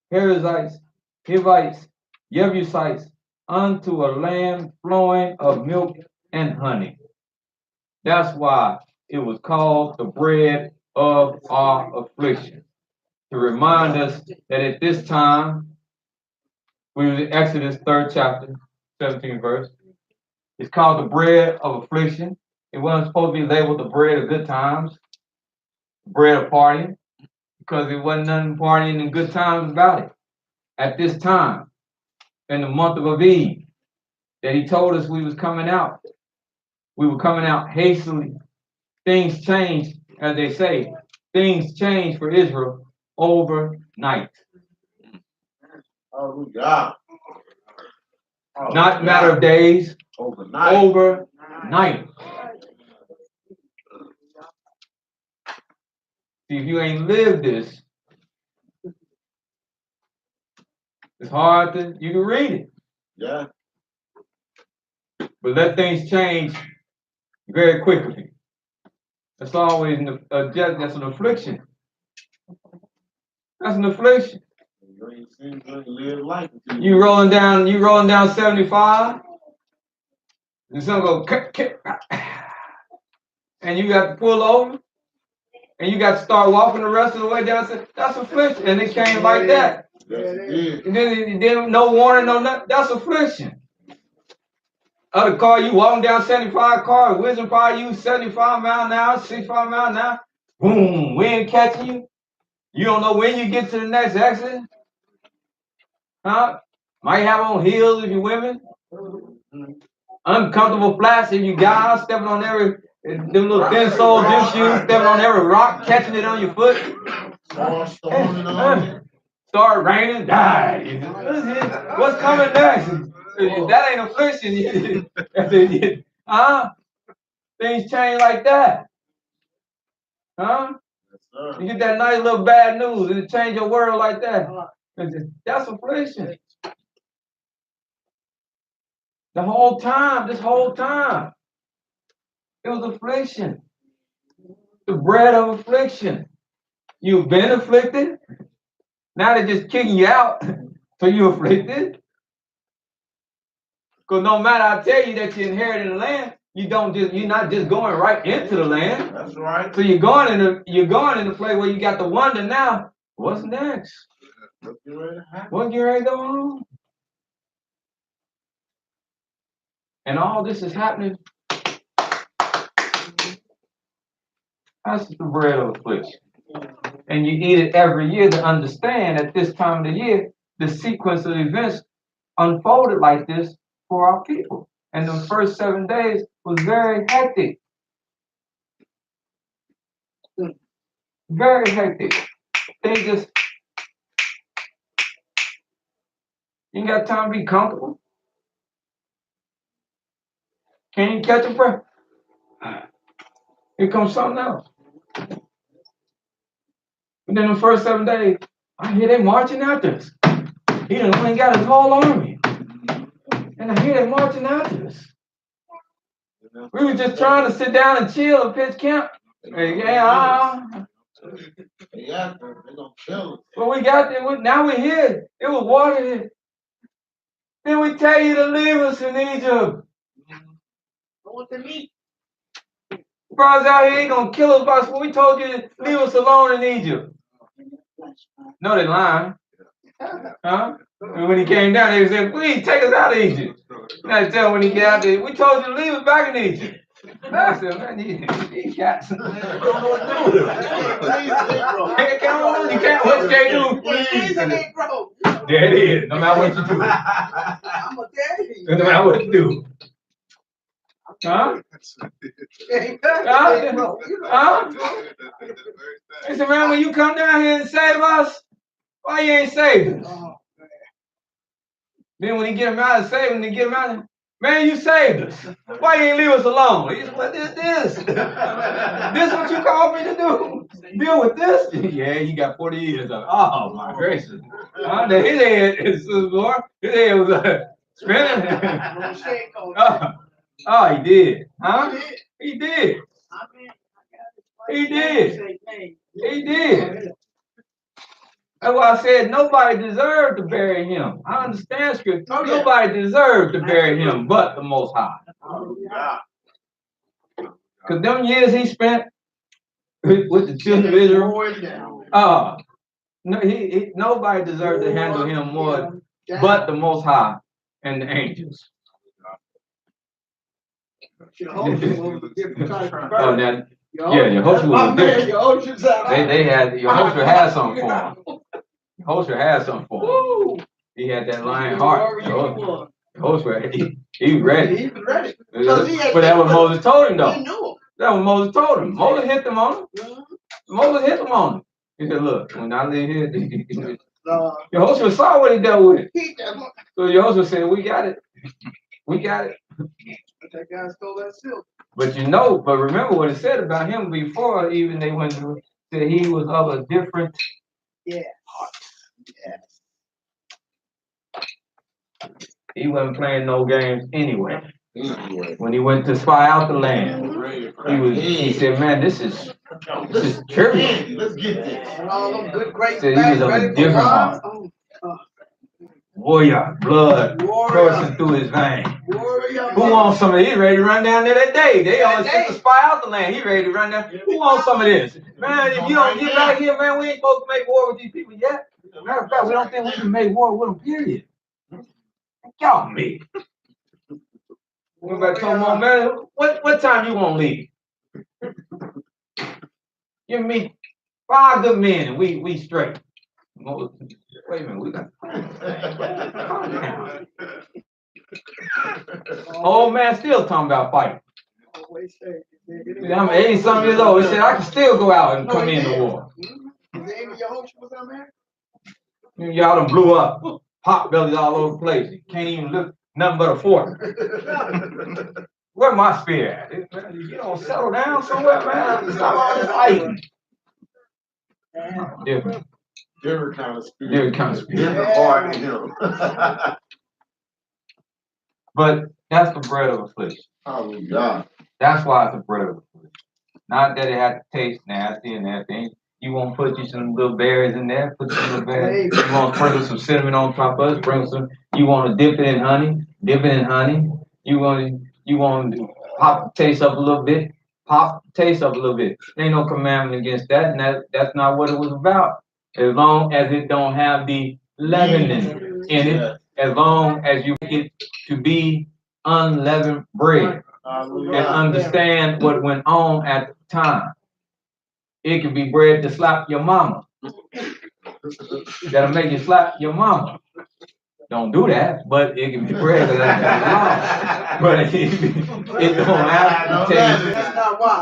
Perizzites, Hivites, Jebusites, unto a land flowing of milk and honey. That's why it was called the bread of our affliction. To remind us that at this time, we were in Exodus 3rd chapter, 17th verse. It's called the bread of affliction It wasn't supposed to be labeled the bread of good times, bread of partying, because it wasn't nothing partying and good times about it. At this time, in the month of Aviv, that he told us we was coming out. We were coming out hastily. Things changed, as they say. Things changed for Israel overnight. Oh, God. Oh, Not a matter of days, overnight. overnight. See, if you ain't lived this, it's hard to, you can read it. Yeah. But let things change very quickly. That's always that's an affliction. That's an affliction. You ain't seen, you ain't lived life until You rolling down 75, and some go, and you got to pull over, and you got to start walking the rest of the way down. That's affliction, and it came like that. Yes, it is. And then no warning, no nothing. That's affliction. Other car, you walking down 75 car, whizzing by you 75 mile an hour, 65 mile an hour. Boom, wind catching you. You don't know when you get to the next exit. Huh? Might have on heels if you're women. Uncomfortable flats if you guys, stepping on every, them little thin sole gym shoes, stepping on every rock, catching it on your foot. Start raining, die. What's coming next? That ain't affliction. Huh? Things change like that. Huh? You get that nice little bad news and it change your world like that. That's affliction. The whole time, this whole time, it was affliction. The bread of affliction. You've been afflicted. Now they're just kicking you out. So you're afflicted. Because no matter I tell you that you inherited the land, you're not just going right into the land. That's right. So you're going in the place where you got the wonder now. What's next? What's getting ready to go on? And all this is happening. That's the bread of affliction. And you eat it every year to understand at this time of the year, the sequence of events unfolded like this for our people. And the first 7 days was very hectic. Very hectic. They just, you ain't got time to be comfortable. Can't even catch a breath. Here comes something else. And then the first 7 days, I hear they marching after us. He done only got his whole army. And I hear they marching after us. We were just trying to sit down and chill and pitch camp. They're gonna kill us. Well, we got there. Now we're here. It was water here. Then we tell you to leave us in Egypt. What the meat? Brothers out here ain't gonna kill us. When we told you to leave us alone in Egypt. No, they lying. Huh? And when he came down, they said, please take us out of Egypt. And I tell him when he got out there, we told you to leave us back in Egypt. And I said, man, these cats. What you can't do. There it is, no matter what you do. I'm gonna tell you. No matter what you do. Huh? Huh? He said, man, when you come down here and save us, why you ain't saved us? Then when he get him out and save him, they get him out, man, you saved us. Why you ain't leave us alone? He said, what is this? This what you called me to do? Deal with this? Yeah, you got 40 years of it. Oh, my gracious. His head was spinning. Oh, he did. Huh? He did. He did. He did. That's why I said nobody deserved to bury him. I understand scripture. Nobody deserved to bury him but the Most High. Because them years he spent with the children of Israel, nobody deserved to handle him more but the Most High and the angels. Oh, now, yeah, Yehoshua was different. Yehoshua had something for him. Yehoshua had something for him. He had that lion heart. Yehoshua, he was ready. He was ready. But that was Moses told him though. He knew him. That was Moses told him. Moses hit them on him. Moses hit them on him. He said, look, when I live here, Yehoshua saw what he dealt with. So Yehoshua said, we got it. We got it. That guy stole that silk. But remember what it said about him before even they went to, said he was of a different Yeah. heart. Yes. He wasn't playing no games anyway. When he went to spy out the land, he said, man, this is trivial. Let's get this. And all them good grapes. Said he was of a different heart. Warrior, blood coursing through his veins. Who wants some of this? He ready to run down there that day. They only sent to spy out the land. He ready to run down. Who wants some of this? Man, if you don't get back here, man, we ain't supposed to make war with these people yet. Matter of fact, we don't think we can make war with them, period. Y'all me. We better tell him, man, what time you want to leave? Give me 5 good men and we straight. Wait a minute, we got calm down. Old man still talking about fighting. I'm 80-something years old. He said I can still go out and come in the war. Y'all done blew up. Pot bellies all over the place. You can't even look nothing but a fork. Where my spear at? You don't settle down somewhere, man. Stop all this fighting. Different. Different kind of spirit. Different kind of spirit. Different heart in him. But that's the bread of affliction. Hallelujah. That's why it's a bread of affliction. Not that it had to taste nasty and everything. You want to put you some little berries in there, put some little berries. You want to sprinkle some cinnamon on top of it, sprinkle some. You want to dip it in honey, dip it in honey. You want to pop the taste up a little bit, pop the taste up a little bit. There ain't no commandment against that, and that's not what it was about. As long as it don't have the leavening in it, as long as you get to be unleavened bread and understand what went on at the time. It can be bread to slap your mama. That'll make you slap your mama. Don't do that, but it can be bread that but it don't have to taste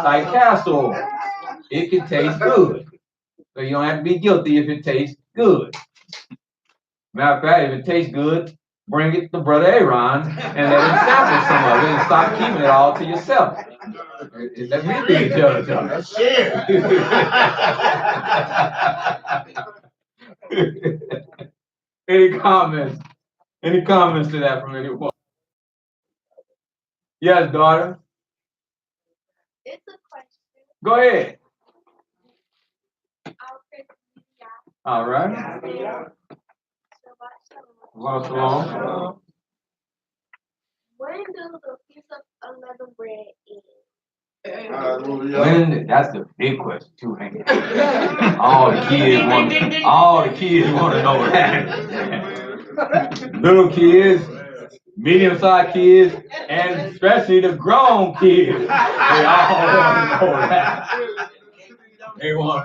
like castor oil. It can taste good. So you don't have to be guilty if it tastes good. Matter of fact, if it tastes good, bring it to Brother Aaron and let him sample some of it and stop keeping it all to yourself. Let me be a judge of it. Any comments? Any comments to that from anyone? Yes, daughter. It's a question. Go ahead. I'll pray for you guys. All right. Shabbat Shalom. When do the Feast of Unleavened Bread end? When? That's the big question too, ain't it? All the kids want to know that. Little kids, medium-sized kids, and especially the grown kids. They all want to know that.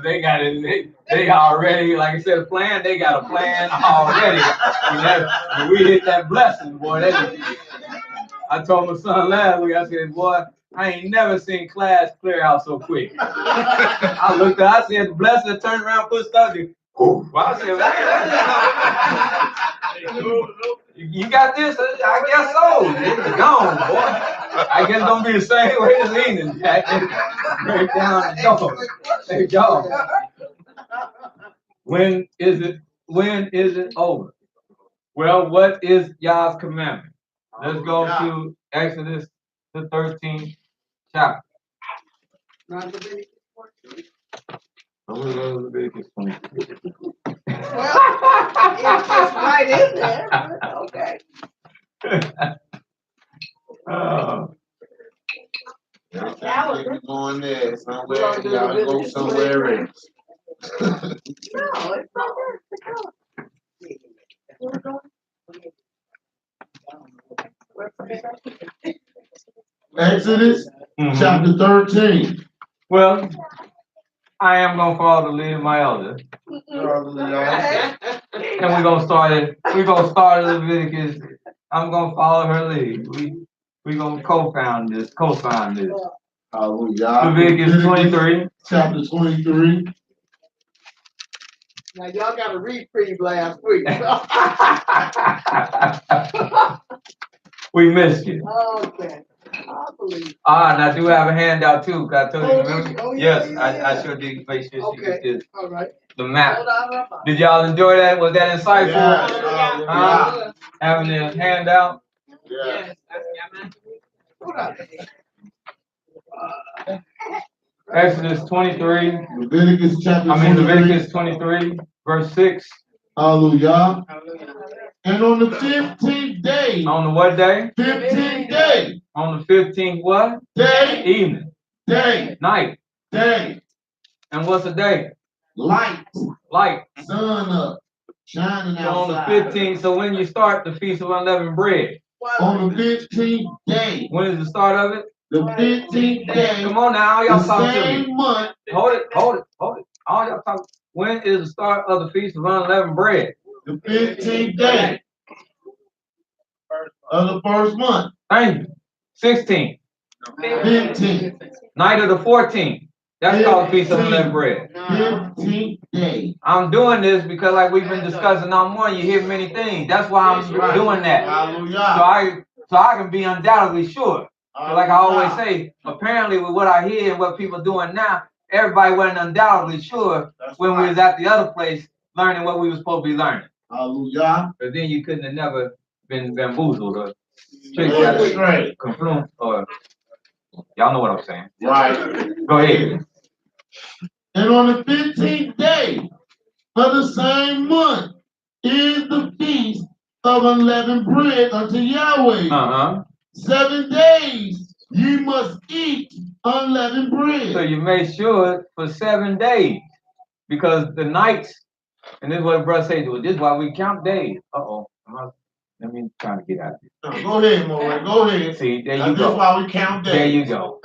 They got it. They already, like I said, a plan. They got a plan already. When we hit that blessing, boy. I told my son last week. I said, boy, I ain't never seen class clear out so quick. I looked at, I said, the blessing, turned around, put stuff in. I said, you got this? I guess so. It's gone, boy. I guess it's gonna be the same way as eating. Right down the door. There you go. When is it over? Well, what is Yah's commandment? Let's go to Exodus, the 13th chapter. Leviticus 22. Well, it's just right in there. Okay. You're going there somewhere. You gotta go somewhere else. No, it's not there. Exodus Mhm. chapter 13. Well, I am gonna follow the lead of my elder. Hallelujah. And we're gonna start at Leviticus. I'm gonna follow her lead. We gonna co-sign this. Hallelujah. Leviticus 23. Chapter 23. Now, y'all got a reprieve last week. We missed you. Okay. I believe. And I do have a handout too, 'cause I told you, remember? Oh, yeah, Yes, yeah, I yeah. sure did make sure she Okay. get this, All right. the map. Hold on, hold on. Did y'all enjoy that? Was that insightful? Yes, hallelujah. Having a handout? Yes. Hold on. Exodus 23, Leviticus chapter 23. Leviticus 23, verse 6. Hallelujah. And on the 15th day, On the what day? 15th day, On the 15th what? day, Evening, day, night. day, And what's a day? light, Light. sun up, shining So on the outside. 15th, so when you start the Feast of Unleavened Bread? On the 15th day, When is the start of it? the 15th day, Come on now, all y'all the talk to me. same month, Hold it. All y'all talk. When is the start of the Feast of Unleavened Bread? the 15th day of the first month, Thank you. 16th. 15th, Night of the 14th. That's called Feast of Unleavened Bread. 15th day. I'm doing this because like we've been discussing on one, you hear many things. That's why I'm doing that. Hallelujah. So I can be undoubtedly sure. So like I always say, apparently with what I hear and what people are doing now, everybody wasn't undoubtedly sure when we was at the other place learning what we was supposed to be learning. Hallelujah. But then you couldn't have never been bamboozled or That's right. confluent or y'all know what I'm saying. Right. Go ahead. And on the 15th day of the same month is the feast of unleavened bread unto Yahweh. 7 days you must eat unleavened bread. So you make sure for 7 days because the nights, and this is what brother says, well, this is why we count days. Let me try to get out of here. No, go ahead, Moe. Go ahead. See, there Now, you this is go. why we count days. There you go.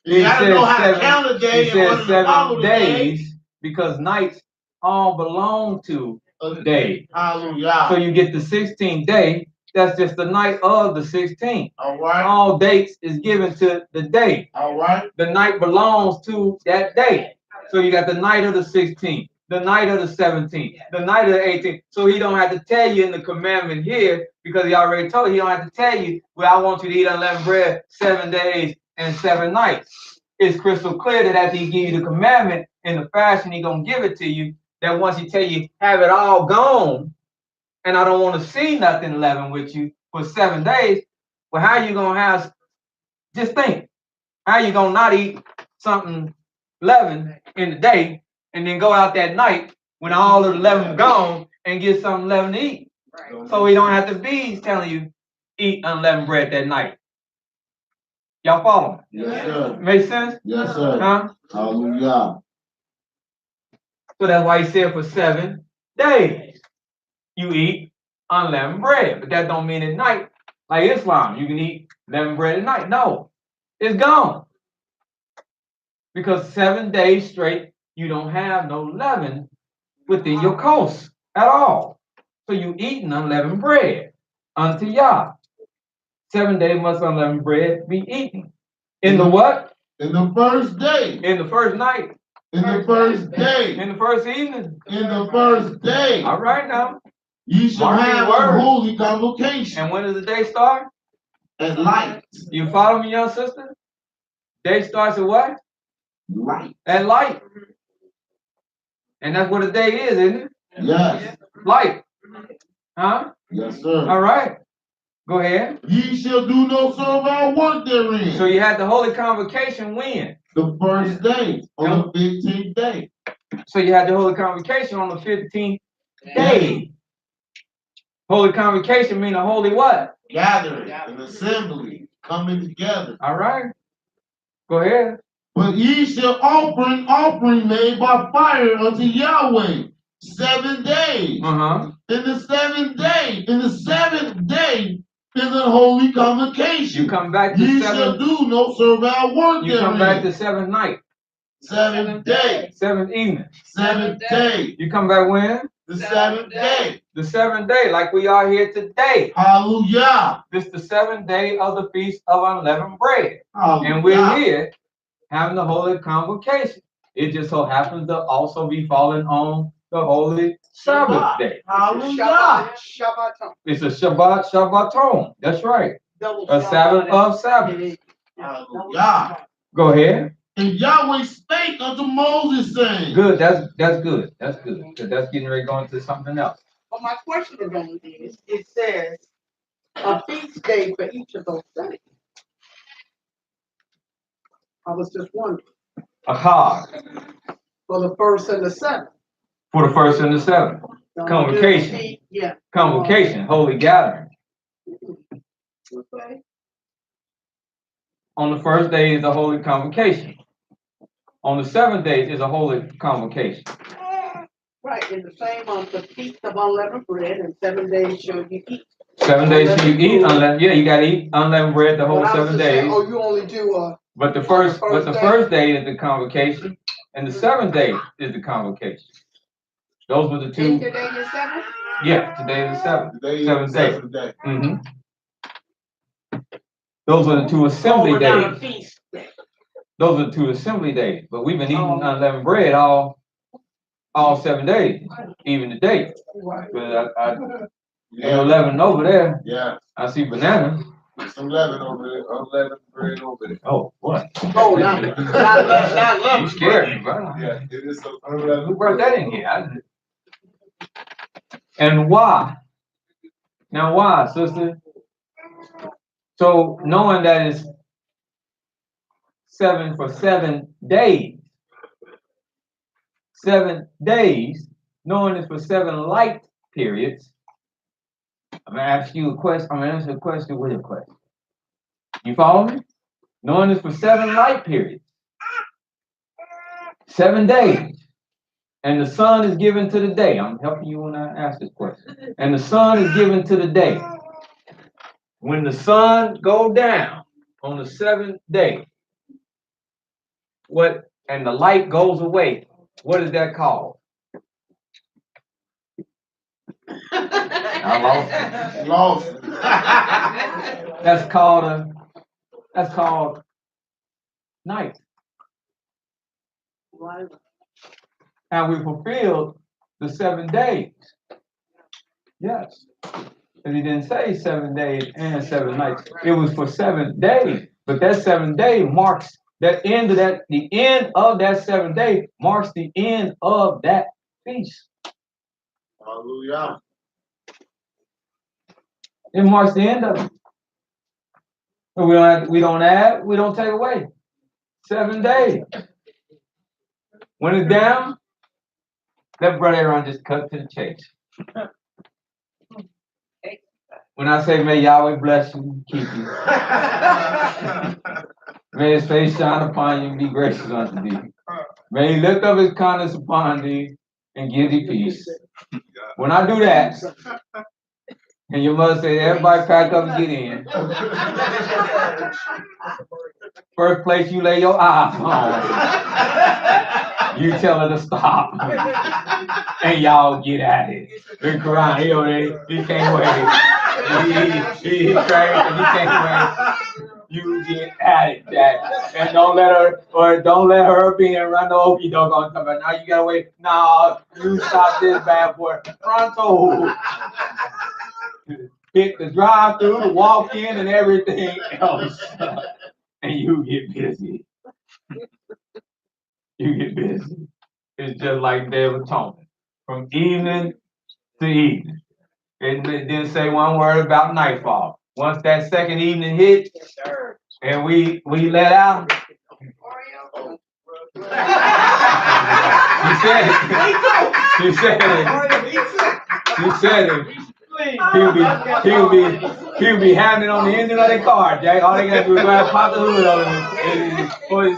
You gotta know how to count a day He and what said is the follow 7 the day. days because nights all belong to day. Hallelujah. So you get the 16th day. That's just the night of the 16th. All right. All dates is given to the day. All right. The night belongs to that day. So you got the night of the 16th, the night of the 17th, the night of the 18th. So he don't have to tell you in the commandment here because he already told you. He don't have to tell you, well, I want you to eat unleavened bread 7 days and 7 nights. It's crystal clear that after he give you the commandment in the fashion he gonna give it to you, that once he tell you have it all gone, and I don't want to see nothing leavened with you for 7 days, well, how you gonna have? Just think, how you gonna not eat something leavened in the day and then go out that night when all of the leaven gone and get something leavened to eat? Right. So he don't have to be telling you eat unleavened bread that night. Y'all follow me? Yes, sir. Make sense? Yes, sir. Huh? Hallelujah. So that's why he said for 7 days you eat unleavened bread. But that don't mean at night, like Islam, you can eat leavened bread at night. No, it's gone. Because 7 days straight, you don't have no leaven within your coast at all. So you eating unleavened bread unto Yah. 7 days must unleavened bread be eaten. In the what? In the first day. In the first night. In the first day. In the first evening. In the first day. All right now. You shall Mark have your a words. holy convocation. And when does the day start? At light. You follow me, young sister? Day starts at what? Light. At light. And that's what a day is, isn't it? Yes. Light. Huh? Yes, sir. All right. Go ahead. Ye shall do no servile work therein. So you had the holy convocation when? The first day, on the 15th day. So you had the holy convocation on the 15th day. Holy convocation mean a holy what? Gathering, an assembly, coming together. All right. Go ahead. But ye shall offer an offering made by fire unto Yahweh 7 days. Uh-huh. In the seventh day, is a holy convocation. You come back to Ye shall seventh. do no servile work You come back to therein. seventh night, Seventh day. seventh evening. Seventh day. You come back when? The seventh day. The seventh day, like we are here today. Hallelujah. This the seventh day of the Feast of Unleavened Bread. Hallelujah. And we're here having the Holy Convocation. It just so happens to also be falling on the Holy Sabbath day. Hallelujah. Shabbat. It's a Shabbaton. That's right. Double A Sabbath of Sabbath. Hallelujah. Go ahead. And Yahweh spake unto Moses, saying, Good. That's good. That's good. Because that's getting ready to go into something else. But my question again is, it says a feast day for each of those days. I was just wondering, A card for the first and the seventh. for the first and the seventh. Convocation. Yeah. Convocation, holy gathering. Okay. On the first day is a holy convocation. On the seventh day is a holy convocation. Right, in the same month, the feast of unleavened bread, and 7 days shall you eat. 7 days till you eat unleavened. Yeah, you gotta eat unleavened bread the whole But I was 7 just saying, days. oh, you only do, But the first first day. day is the convocation, and the seventh day is the convocation. Those were the two. Today is 7? Yeah, today is the seventh. Today is Seventh the day. seventh day. Those are the two assembly Oh, not a days. feast day. Those are the two assembly days. But we've been eating Oh. unleavened bread all 7 days, even today. Right. But ain't no leaven over there. Yeah. I see bananas. There's some leaven over there. Unleavened bread over there. Oh, what? Oh, not leaven. You scared me, brother. Yeah, it is some unleavened. Who brought that in here? And why? Now why, sister? So knowing that it's 7 for 7 days, 7 days, knowing it's for 7 light periods, I'm gonna ask you a question. I'm gonna answer a question with a question. You follow me? Knowing it's for 7 light periods, 7 days, and the sun is given to the day. I'm helping you when I ask this question. And the sun is given to the day. When the sun go down on the 7th day, and the light goes away, what is that called? I lost it. Lost. That's called night. And we fulfilled the 7 days. Yes. But he didn't say 7 days and 7 nights. It was for 7 days. But that 7 day marks the end of that 7 day marks the end of that feast. Hallelujah. It marks the end of it. We don't add, we don't take away. 7 days. When it's down, let Brother Aaron just cut to the chase. When I say may Yahweh bless you and keep you. May his face shine upon you and be gracious unto thee. May he lift up his countenance upon thee and give thee peace. When I do that, and your mother say, everybody pack up and get in. First place you lay your eyes on, you tell her to stop. And y'all get at it. Look around, he can't wait. He crazy, he can't wait. You get at it, Jack. And don't let her be in run the okey doke on top. Now you gotta wait. No, you stop this bad boy. Pronto. Hit the drive through, the walk in, and everything else. And you get busy. You get busy. It's just like Day of Atonement. From evening to evening. It didn't say one word about nightfall. Once that second evening hit, and we let out. She said it. He'll be having it on the engine of the car, Jack. All they gotta do is pop the hood on it, and it's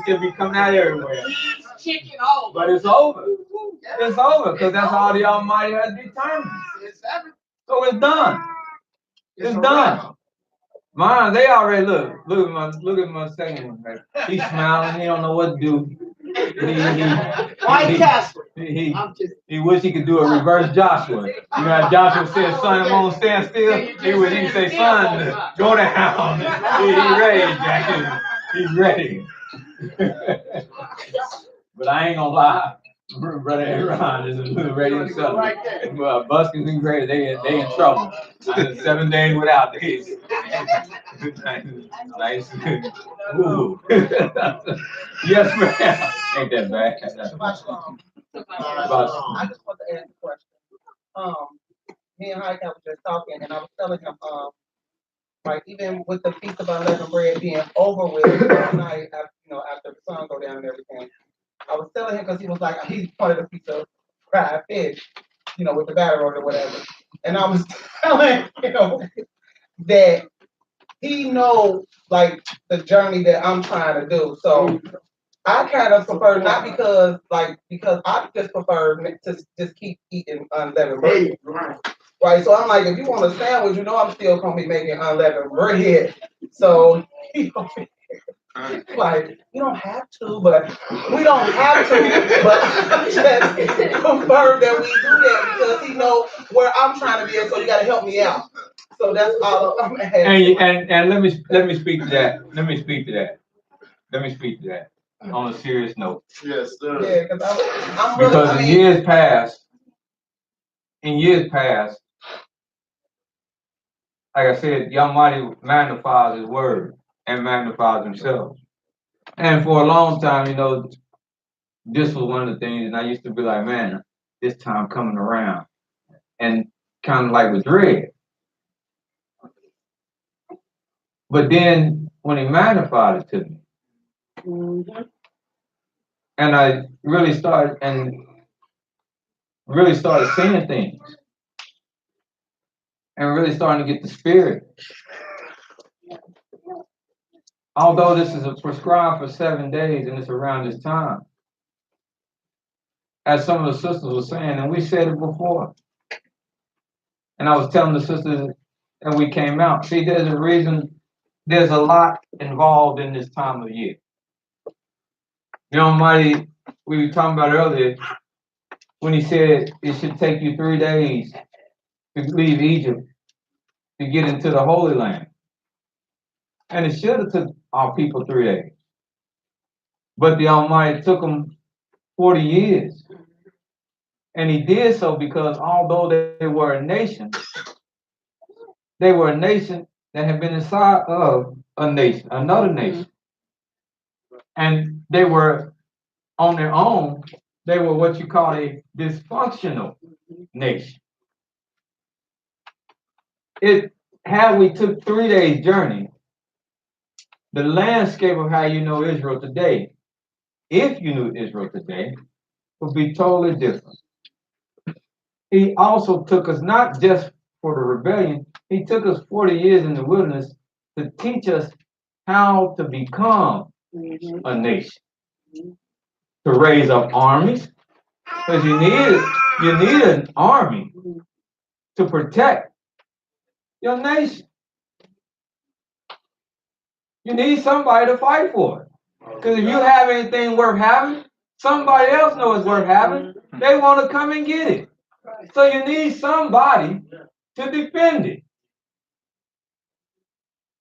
gonna be coming out everywhere. But it's over. It's over, because that's all the Almighty has determined. So it's done. It's done. Mine, they already look at my second one. Right? He's smiling. He don't know what to do. White Castle. He I'm just. he wish he could do a reverse Joshua. You know how Joshua said, "Son, won't stand still." He would say, "Son, go down." He's ready, Jack. He's ready. But I ain't gonna lie. Brother Aaron is ready himself. Buskins and Grady, they in trouble. 7 days without these. Nice. Ooh. Yes, ma'am. Ain't that bad. I just want to ask a question. Me and Heike was just talking, and I was telling him, like even with the Feast of Unleavened Bread being over with tonight, after the sun go down and everything, I was telling him because he was like, he wanted a piece of fried fish, with the batter or whatever, and I was telling him that he knows like the journey that I'm trying to do, so. I kind of prefer not because I just prefer to just keep eating unleavened bread. Right. So I'm like, if you want a sandwich, I'm still gonna be making unleavened bread. So like, you don't have to, but we don't have to, but I just confirm that we do that because he knows where I'm trying to be at, so you gotta help me out. So that's all I'm asking. And let me speak to that. Let me speak to that. On a serious note. Yes, sir. Yeah, because I'm really, Because in years past, like I said, the Almighty magnifies His word and magnifies Himself. And for a long time, this was one of the things, and I used to be like, man, this time coming around, and kind of like with dread. But then when He magnified it to me, and I really started seeing things, and really starting to get the spirit. Although this is prescribed for 7 days and it's around this time, as some of the sisters were saying, and we said it before, and I was telling the sisters, and we came out. See, there's a reason. There's a lot involved in this time of year. Almighty, we were talking about earlier when He said it should take you 3 days to leave Egypt to get into the Holy Land. And it should have took our people 3 days. But the Almighty took them 40 years. And He did so because although they were a nation that had been inside of another nation. And they were on their own, they were what you call a dysfunctional nation. Had we took 3 days journey, the landscape of how you know Israel today, if you knew Israel today, would be totally different. He also took us not just for the rebellion, He took us 40 years in the wilderness to teach us how to become a nation, to raise up armies, because you need an army to protect your nation. You need somebody to fight for it. Because if you have anything worth having, somebody else knows it's worth having. They want to come and get it. So you need somebody to defend it.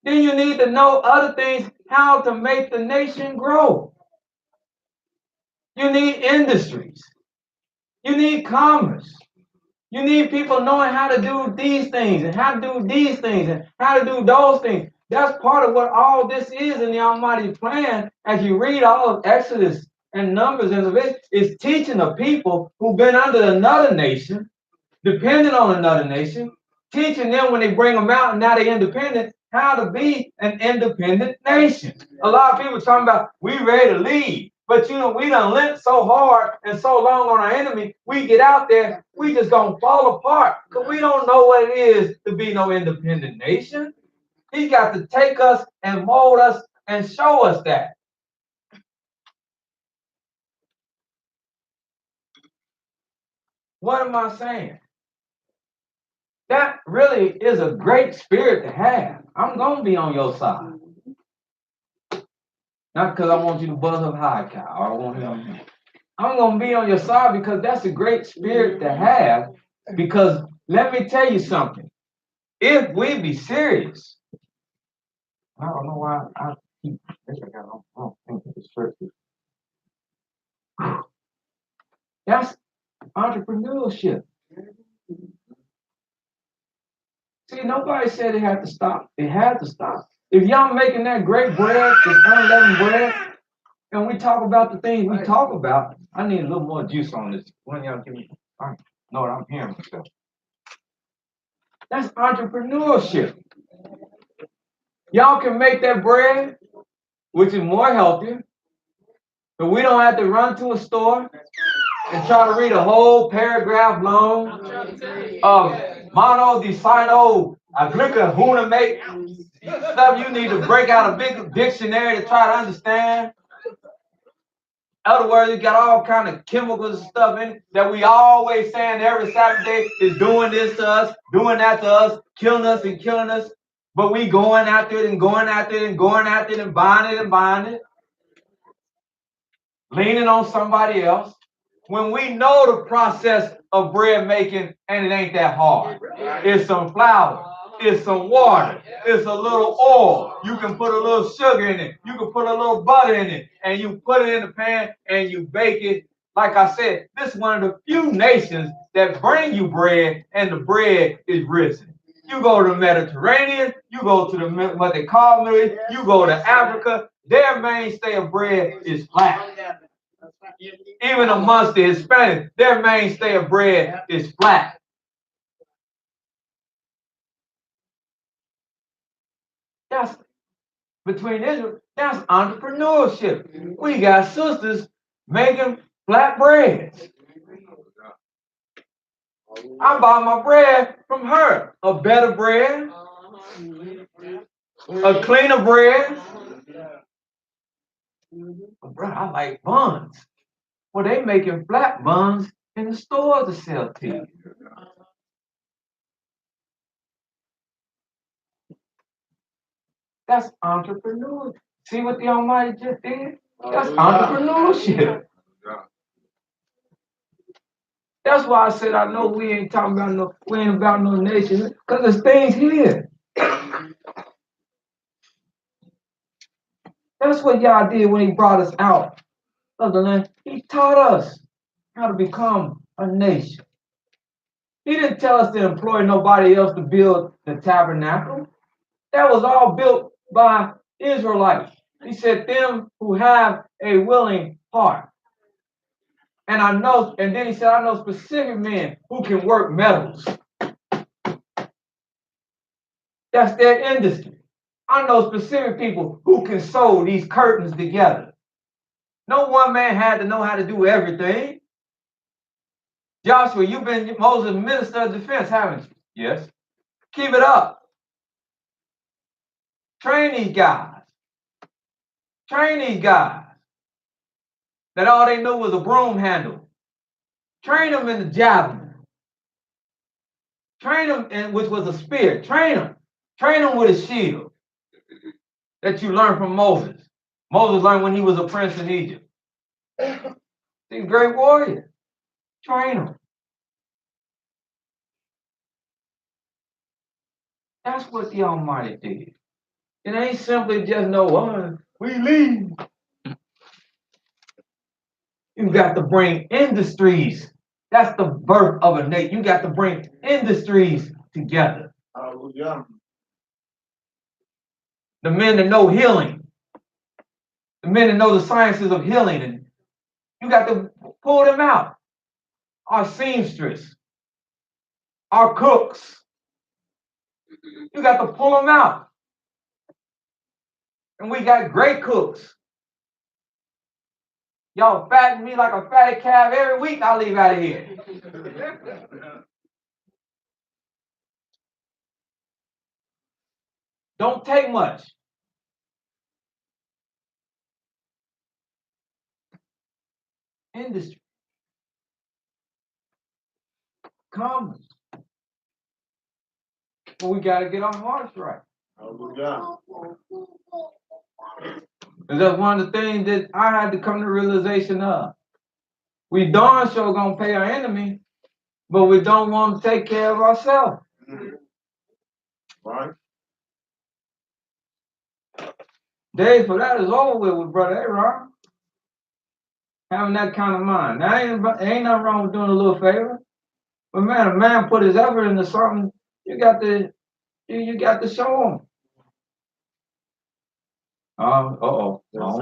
Then you need to know other things, how to make the nation grow. You need industries. You need commerce. You need people knowing how to do these things and how to do these things and how to do those things. That's part of what all this is in the Almighty plan. As you read all of Exodus and Numbers and Leviticus, is teaching the people who've been under another nation, dependent on another nation, teaching them when they bring them out and now they're independent, how to be an independent nation. A lot of people talking about, we ready to leave. But we done lent so hard and so long on our enemy, we get out there, we just gonna fall apart. Because we don't know what it is to be no independent nation. He got to take us and mold us and show us that. What am I saying? That really is a great spirit to have. I'm gonna be on your side. Not because I want you to buzz up high, Kyle. I want him. I'm gonna be on your side because that's a great spirit to have. Because let me tell you something. If we be serious, I don't know why I keep. I guess I got wrong thing with this church. That's entrepreneurship. See, nobody said it had to stop. It had to stop. If y'all making that great bread, this unleavened bread, and we talk about the things we talk about, I need a little more juice on this. When y'all give me, I know what I'm hearing myself. That's entrepreneurship. Y'all can make that bread, which is more healthy, but we don't have to run to a store and try to read a whole paragraph long of mono di sino agrica huna make stuff you need to break out a big dictionary to try to understand. In other words, it got all kind of chemicals and stuff in it that we always saying every Saturday is doing this to us, doing that to us, killing us and killing us. But we going after it and going after it and going after it and buying it, leaning on somebody else. When we know the process of bread making and it ain't that hard. It's some flour, it's some water, it's a little oil. You can put a little sugar in it, you can put a little butter in it, and you put it in the pan and you bake it. Like I said, this is one of the few nations that bring you bread and the bread is risen. You go to the Mediterranean, you go to the what they call Middle East, you go to Africa, their mainstay of bread is flat. Even amongst the Hispanics, their mainstay of bread is flat. That's between Israel, that's entrepreneurship. We got sisters making flat breads. I buy my bread from her. A better bread, a cleaner bread. Bro, I like buns. Well, they making flat buns in the stores to sell to you. That's entrepreneurship. See what the Almighty just did? That's entrepreneurship. That's why I said I know we ain't talking about we ain't about no nation, because there's things here. That's what y'all did when he brought us out of the land. He taught us how to become a nation. He didn't tell us to employ nobody else to build the tabernacle. That was all built by Israelites. He said, them who have a willing heart. And then he said, I know specific men who can work metals. That's their industry. I know specific people who can sew these curtains together. No one man had to know how to do everything. Joshua, you've been Moses' minister of defense, haven't you? Yes. Keep it up. Train these guys. Train these guys. That all they knew was a broom handle. Train them in the javelin. Train them which was a spear. Train them. Train them with a shield that you learned from Moses. Moses learned when he was a prince in Egypt. These great warriors. Train them. That's what the Almighty did. It ain't simply just we leave. You got to bring industries. That's the birth of a nation. You got to bring industries together. Hallelujah. The men that know healing. The men that know the sciences of healing. And you got to pull them out. Our seamstress. Our cooks. You got to pull them out. And we got great cooks. Y'all fatten me like a fatted calf every week. I'll leave out of here. Don't take much. Industry. Commerce. But we gotta get our hearts right. Hallelujah. And that's one of the things that I had to come to realization of. We darn sure gonna pay our enemy, but we don't want to take care of ourselves. Right. Days for that is over with Brother Aaron. Having that kind of mind. Now, ain't nothing wrong with doing a little favor. But man, a man put his effort into something, you got to show him. I'm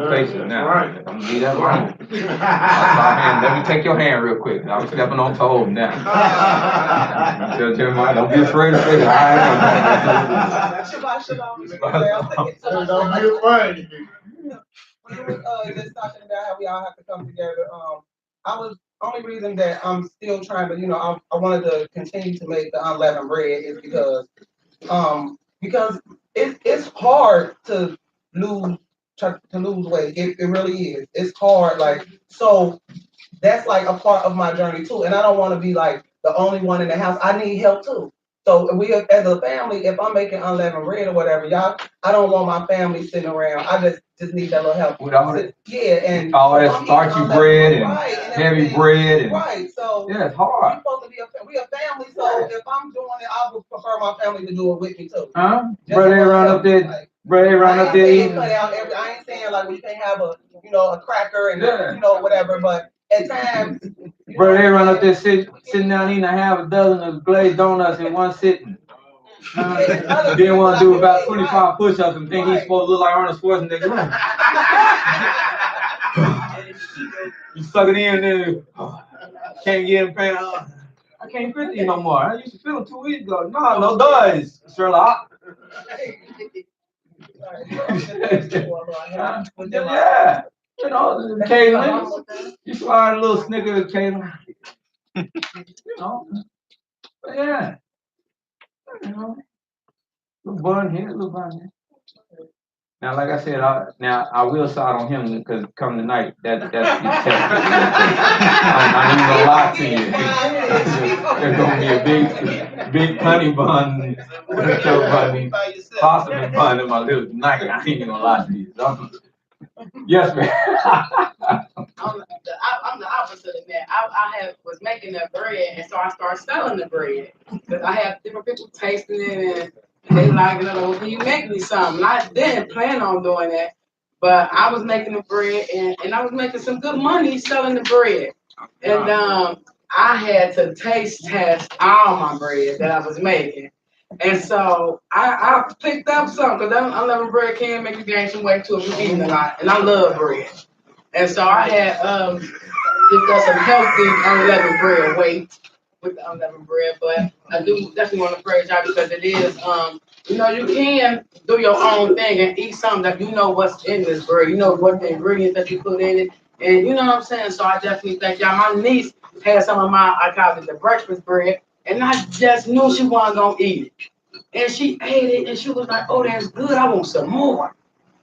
patient now. Right. I'm gonna leave that alone. Let me take your hand real quick. I'm stepping on toes now. Tell Jeremiah, don't be afraid of it. Shabbat shalom. Don't be afraid. When we was just talking about how we all have to come together, only reason that I'm still trying to, I wanted to continue to make the unleavened bread is because it's hard to lose weight. It really is. It's hard. So that's like a part of my journey too. And I don't want to be like the only one in the house. I need help too. So we, as a family, if I'm making unleavened bread or whatever, I don't want my family sitting around. I just need that little help. With all that, and all that starchy bread and heavy bread and right. So yeah, it's hard. We a family. So if I'm doing it, I would prefer my family to do it with me too. Brother, run up there. Brother, run up there eating. I ain't saying like we can't have a cracker and whatever, but at times. Bro, they run up there sitting down eating a half a dozen of glazed donuts in one sitting. Then want to do about 25 push-ups and think he's supposed to look like Arnold Schwarzenegger. You suck it in there. Can't get him paying. I can't feel you no more. I used to feel him 2 weeks ago. No does, Sherlock. Yeah. Occasionally, you slide a little snicker occasionally. But yeah. Little bun here, little bun here. Now, like I said, I will side on him because come tonight, that's the test. I'm not gonna lie to you. There's gonna be a big honey bun, possibly bun in my little tonight. I ain't gonna lie to you. Yes, ma'am. I'm the opposite of that. I was making that bread, and so I started selling the bread. Because I have different people tasting it, and they like it. Well, can you make me something? I didn't plan on doing that, but I was making the bread, and I was making some good money selling the bread. And I had to taste test all my bread that I was making. And so I picked up some, because unleavened bread can make you gain some weight too if you're eating a lot. And I love bread. And so I had picked up some healthy unleavened bread weight with the unleavened bread. But I do definitely want to praise y'all because it is, you can do your own thing and eat something that you know what's in this bread. You know what the ingredients that you put in it. And you know what I'm saying? So I definitely thank y'all. My niece had some of I call it the breakfast bread. And I just knew she wasn't going to eat it. And she ate it, and she was like, oh, that's good. I want some more.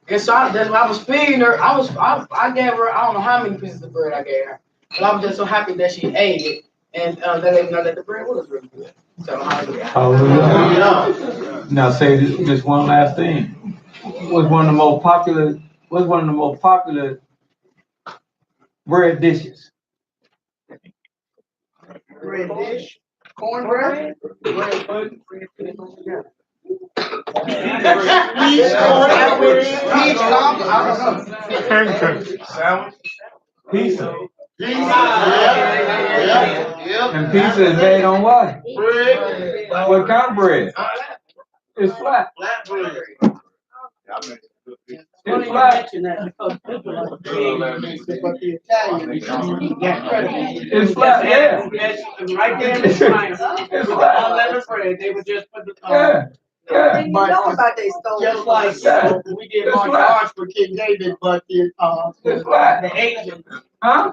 And so that's why I was feeding her. I gave her, I don't know how many pieces of bread I gave her. But I was just so happy that she ate it. And that let me know that the bread was really good. So, hallelujah. Now, say this one last thing. What's one of the most popular bread dishes? Bread dish. Cornbread. Bread pudding. Pizza. Yeah. And pizza is made on what? Bread. What kind of bread? It's flat. Flat bread. It's flat. It's flat, yeah. Right there in the China. It's flat. Unleavened bread. They would just put the Yeah. You know about they stole just like we did martial arts for King David, but It's flat. the Asian. Huh?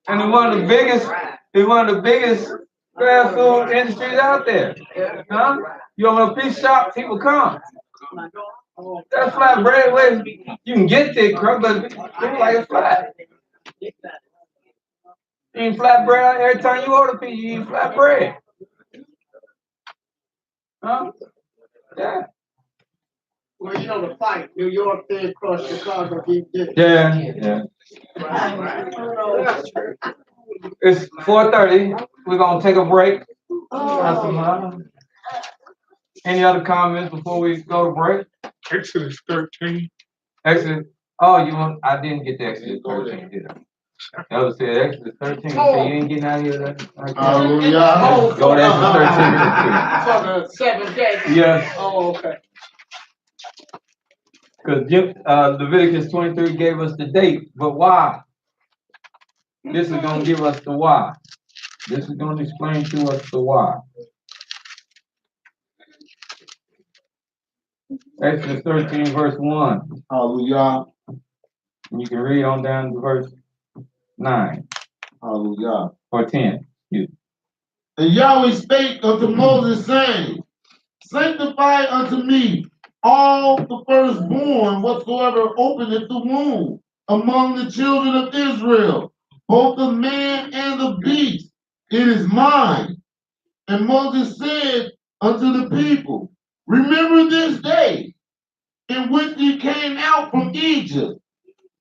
And it's one of the biggest fast food industries out there. Huh? You open a pizza shop, people come. That flat bread, you can get thick crust, but people like it flat. You eat flat bread every time you order pizza, you eat flat bread. Huh? Yeah. Well, you know the fight, New York did cross Chicago, he did. Yeah, yeah. Right. It's 4:30. We're gonna take a break. Any other comments before we go to break? Exodus 13. Exodus. Oh, you want? I didn't get to Exodus 13, did I? That was said Exodus 13. So you ain't getting out of here. Hallelujah. Go to Exodus 13 real For the 7 days. quick. Yes, Oh, okay. because Leviticus 23 gave us the date, but why? This is gonna give us the why. This is gonna explain to us the why. Exodus 13, verse 1. Hallelujah. And you can read on down to verse 9 Hallelujah. or 10. Excuse me. And Yahweh spake unto Moses, saying, Sanctify unto me all the firstborn whatsoever openeth the womb among the children of Israel, both the man and the beast. It is mine. And Moses said unto the people, Remember this day in which ye came out from Egypt,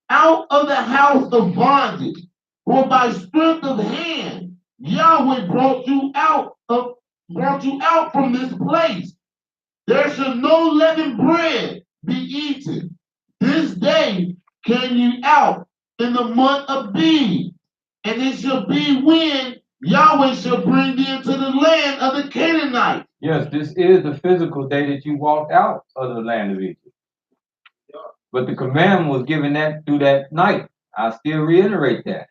out of the house of bondage. For by strength of hand Yahweh brought you out from this place. There shall no leavened bread be eaten. This day came you out in the month of Abib, and it shall be when Yahweh shall bring thee into the land of the Canaanites. Yes, this is the physical day that you walked out of the land of Egypt. But the commandment was given that through that night. I still reiterate that.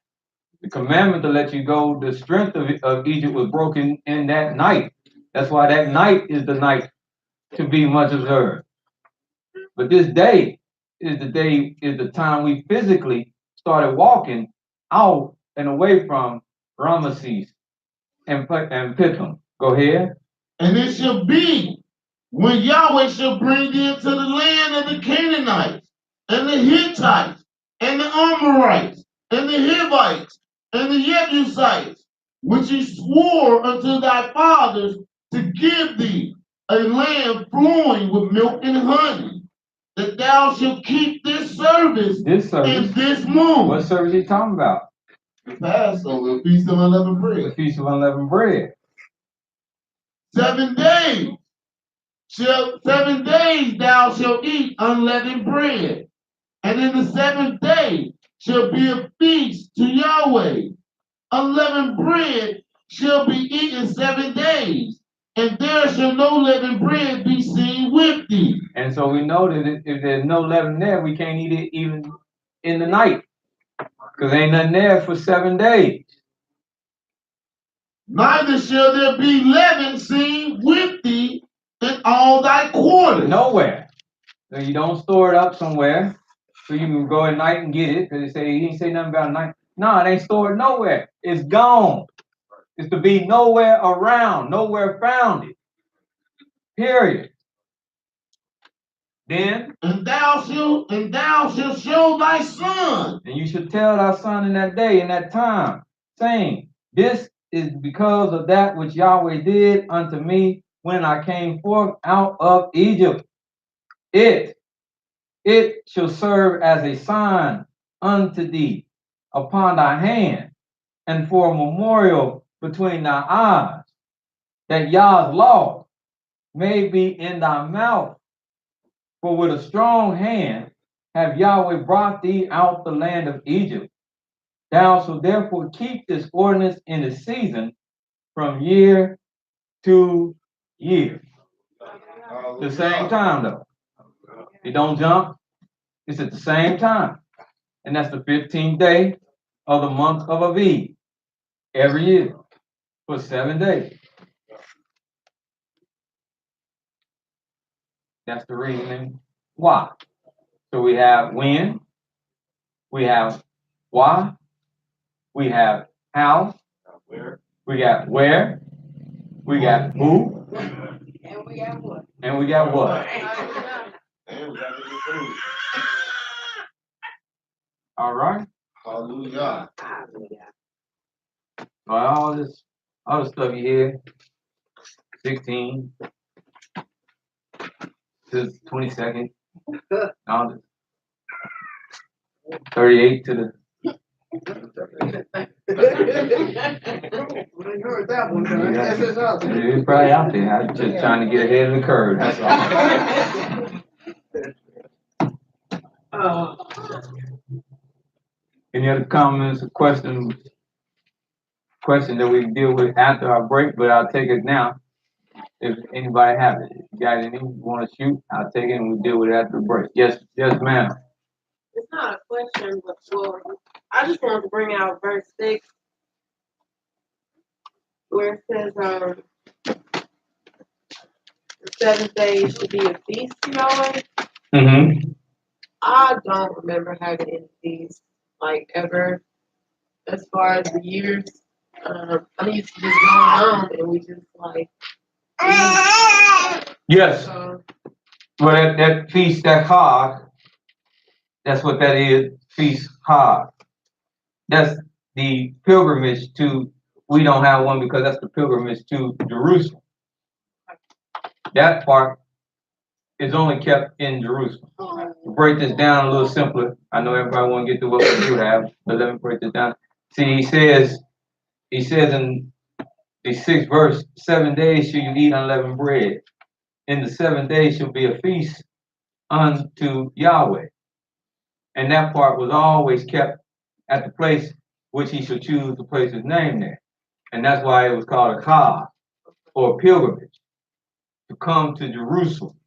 The commandment to let you go, the strength of Egypt was broken in that night. That's why that night is the night to be much observed. But this day is the time we physically started walking out and away from Ramesses and Pithom. Go ahead. And it shall be when Yahweh shall bring thee into the land of the Canaanites, and the Hittites, and the Amorites, and the Hivites, and the Jebusites, which he swore unto thy fathers to give thee, a land flowing with milk and honey, that thou shalt keep this service This service. in this moon. What service you talking about? The Passover, the Feast of Unleavened The Bread. Feast of Unleavened Bread. 7 days. 7 days thou shalt eat unleavened bread, and in the 7th day shall be a feast to Yahweh. Unleavened bread shall be eaten 7 days, and there shall no leavened bread be seen with thee. And so we know that if there's no leaven there, we can't eat it even in the night, because ain't nothing there for 7 days. Neither shall there be leaven seen with thee in all thy quarters. Nowhere. So you don't store it up somewhere, so you can go at night and get it, because he didn't say nothing about night. No, it ain't stored nowhere. It's gone. It's to be nowhere around, nowhere found it. Period. Then, And thou shalt show thy son. and you should tell thy son in that day, in that time, saying, This is because of that which Yahweh did unto me when I came forth out of Egypt. It shall serve as a sign unto thee upon thy hand, and for a memorial between thy eyes, that Yah's law may be in thy mouth. For with a strong hand have Yahweh brought thee out the land of Egypt. Thou shalt therefore keep this ordinance in the season from year to year. The same time though. It don't jump. It's at the same time. And that's the 15th day of the month of Aviv every year for 7 days. That's the reasoning why. So we have when, we have why, we have how, we got where, we got who, And we got what? and we got what. All right. Hallelujah. All this other stuff you hear, 16, to the 22nd. August. 38 to the. We heard that one, man. That's his other. It's probably out there. I'm just trying to get ahead of the curve. That's all. Any other comments or questions? Question that we can deal with after our break, but I'll take it now. If anybody have it, if you got any you want to shoot, I'll take it and we deal with it after the break. Yes, ma'am. It's not a question, but well, I just wanted to bring out verse 6, where it says, the 7th day should be a feast, you know, like, I don't remember having any feast, like, ever, as far as the years. I used to just go around and we just, like, Yes. Well, that feast, that Hag, that's what that is, feast Hag. That's the pilgrimage to, we don't have one because that's the pilgrimage to Jerusalem. That part is only kept in Jerusalem. To break this down a little simpler, I know everybody want to get to what we do have, but let me break this down. See, he says in the 6th verse, 7 days shall you eat unleavened bread. In the 7th day shall be a feast unto Yahweh. And that part was always kept at the place which he shall choose to place his name there. And that's why it was called a Chag, or a pilgrimage, to come to Jerusalem.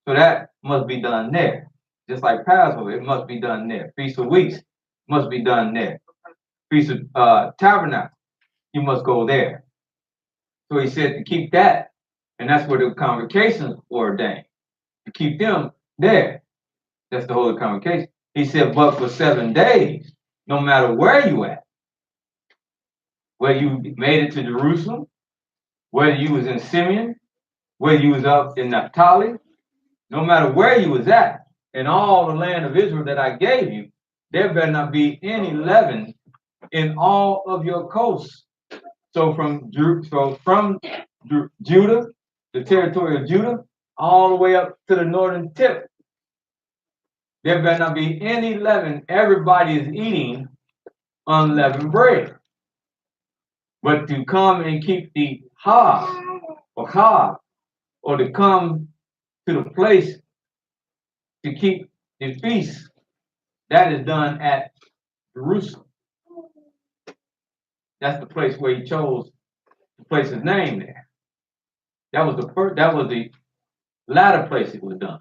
So that must be done there. Just like Passover, it must be done there. Feast of Weeks must be done there. Feast of Tabernacle, you must go there. So he said to keep that, and that's where the convocations were ordained, to keep them there. That's the Holy Convocation. He said, but for 7 days, no matter where you at, whether you made it to Jerusalem, whether you was in Simeon, whether you was up in Naphtali, no matter where you was at, in all the land of Israel that I gave you, there better not be any leaven in all of your coasts. So from Judah, the territory of Judah, all the way up to the northern tip, there better not be any leaven. Everybody is eating unleavened bread. But to come and keep the Hag, or to come to the place to keep the feast, that is done at Jerusalem. That's the place where he chose to place his name there. That was the latter place it was done.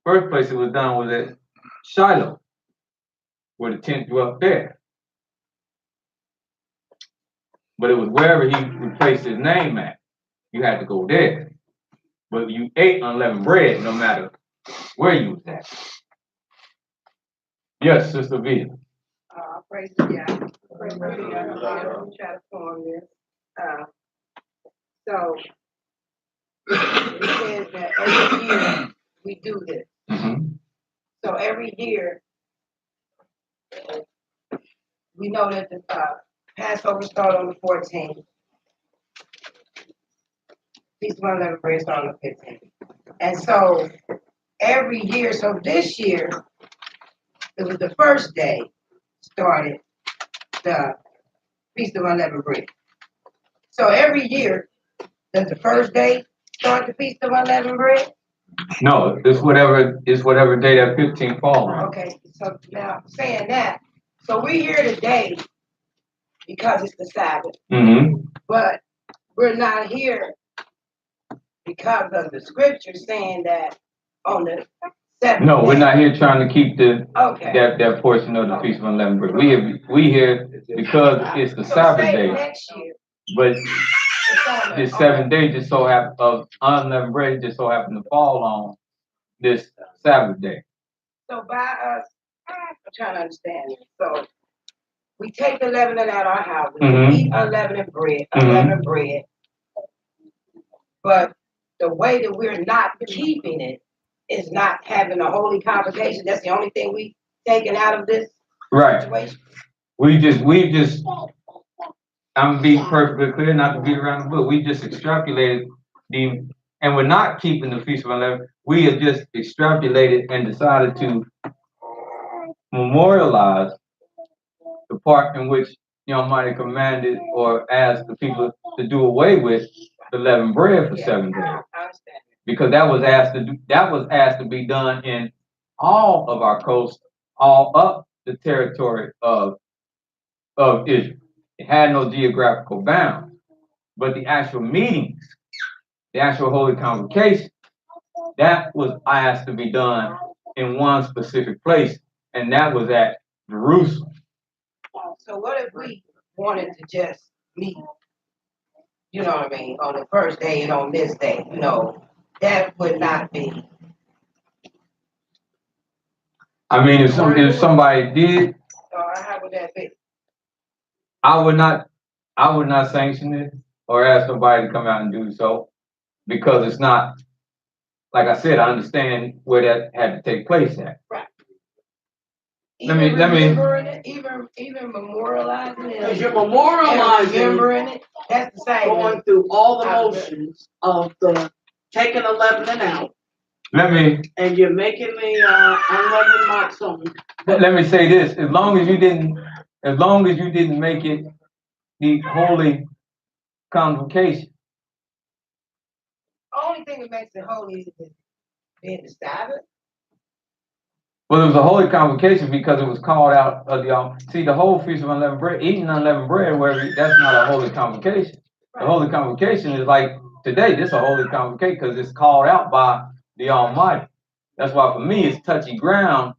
First place it was done was at Shiloh, where the tent dwelt there. But it was wherever he placed his name at, you had to go there. But you ate unleavened bread no matter where you was at. Yes, Sister V. Praise God. Praise God. I'm trying to form this. So it says that every year we do this. So every year we know that the Passover started on the 14th. Feast of Unleavened Bread started on the 15th. And so every year, so this year, it was the first day started the Feast of Unleavened Bread. So every year, does the first day start the Feast of Unleavened Bread? No, it's whatever day that 15 falls on. Okay, so now saying that, so we're here today because it's the Sabbath. But we're not here because of the scripture saying that on the 7th No, we're day. not here trying to keep Okay. that portion of the Feast of Unleavened Bread. We here because it's the So Sabbath say day. next year, But it's on this the 7 days just so happen of unleavened bread just so happened to fall on this Sabbath day. So by us, I'm trying to understand this. So we take the leavening out our house. We eat unleavened bread, But the way that we're not keeping it is not having a holy convocation. That's the only thing we taken out of this situation. We just I'm gonna be perfectly clear, not to beat around the bush. We just extrapolated the and we're not keeping the Feast of Unleavened, we have just extrapolated and decided to memorialize the part in which the Almighty commanded or asked the people to do away with the leavened bread for 7 days. I understand. Because that was asked to be done in all of our coasts, all up the territory of Israel. It had no geographical bounds, but the actual meetings, the actual holy convocation, that was asked to be done in one specific place, and that was at Jerusalem. So what if we wanted to just meet, you know what I mean, on the first day and on this day, you know, that would not be. I mean, if somebody did, How would that be? I would not sanction it or ask somebody to come out and do so, because it's not, like I said, I understand where that had to take place at. Right. Let me- Remembering it, even memorializing it. Because you're memorializing, Remembering it, that's the same. going through all the motions of the taking the leavening out, Let me and you're making the unleavened marks on. let me say this: as long as you didn't make it the holy convocation. Only thing that makes it holy is being the Sabbath. Well, it was a holy convocation because it was called out of the. See, the whole Feast of Unleavened Bread, eating unleavened bread, that's not a holy convocation. The holy convocation is like today. This is a holy convocation because it's called out by the Almighty. That's why for me it's touchy ground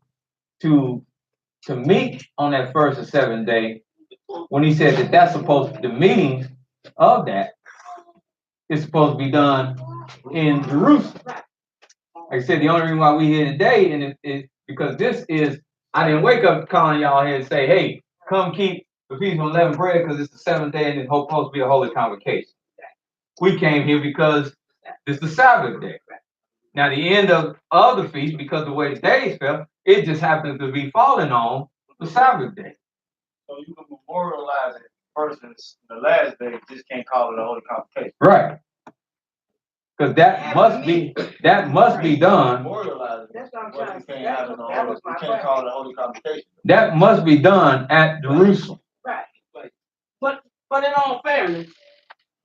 to meet on that first of 7 day when he said that that's supposed the meetings of that is supposed to be done in Jerusalem. Like I said, the only reason why we here today and it because this is, I didn't wake up calling y'all here and say, hey, come keep the Feast of Unleavened Bread because it's the 7th day and it's supposed to be a holy convocation. We came here because it's the Sabbath day. Now, the end of the feast, because the way the days fell, it just happens to be falling on the Sabbath day. So you can memorialize it versus the last day, just can't call it a holy convocation. Right. Because that must be done. Memorialize it. That's what I'm But trying you to say. can't have it on That was you my can't call it a holy convocation. That must be done at Jerusalem. Right. But in all fairness,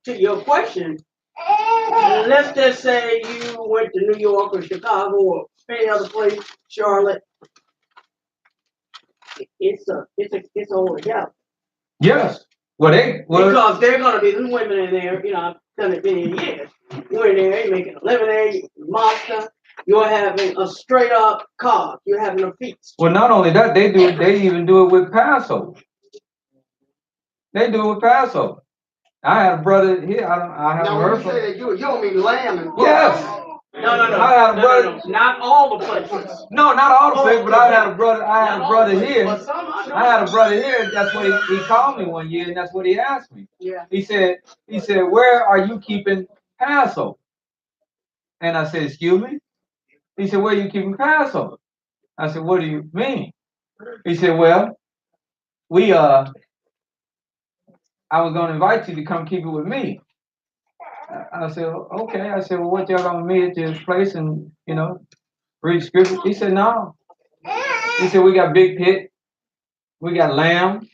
to your question, let's just say you went to New York or Chicago or any other place, Charlotte. It's a holy gala. Yes. Because they're gonna be the women in there, you know, I've done it many years. You're in there, you're making a lemonade, monster, you're having a straight up card, you're having a feast. Well, not only that, they even do it with Passover. They do it with Passover. I had a brother here, I haven't heard from him. You don't mean lamb and pork. Yes. No. I had a brother. Not all the places. No, not all the places, but I had a brother here. But some I know. I had a brother here, that's what he called me one year, and that's what he asked me. Yeah. He said, where are you keeping Passover? And I said, excuse me? He said, where are you keeping Passover? I said, what do you mean? He said, well, I was going to invite you to come keep it with me. I said, okay. I said, well, what y'all going to meet at this place and, read scripture? He said, no. He said, we got big pit. We got lamb.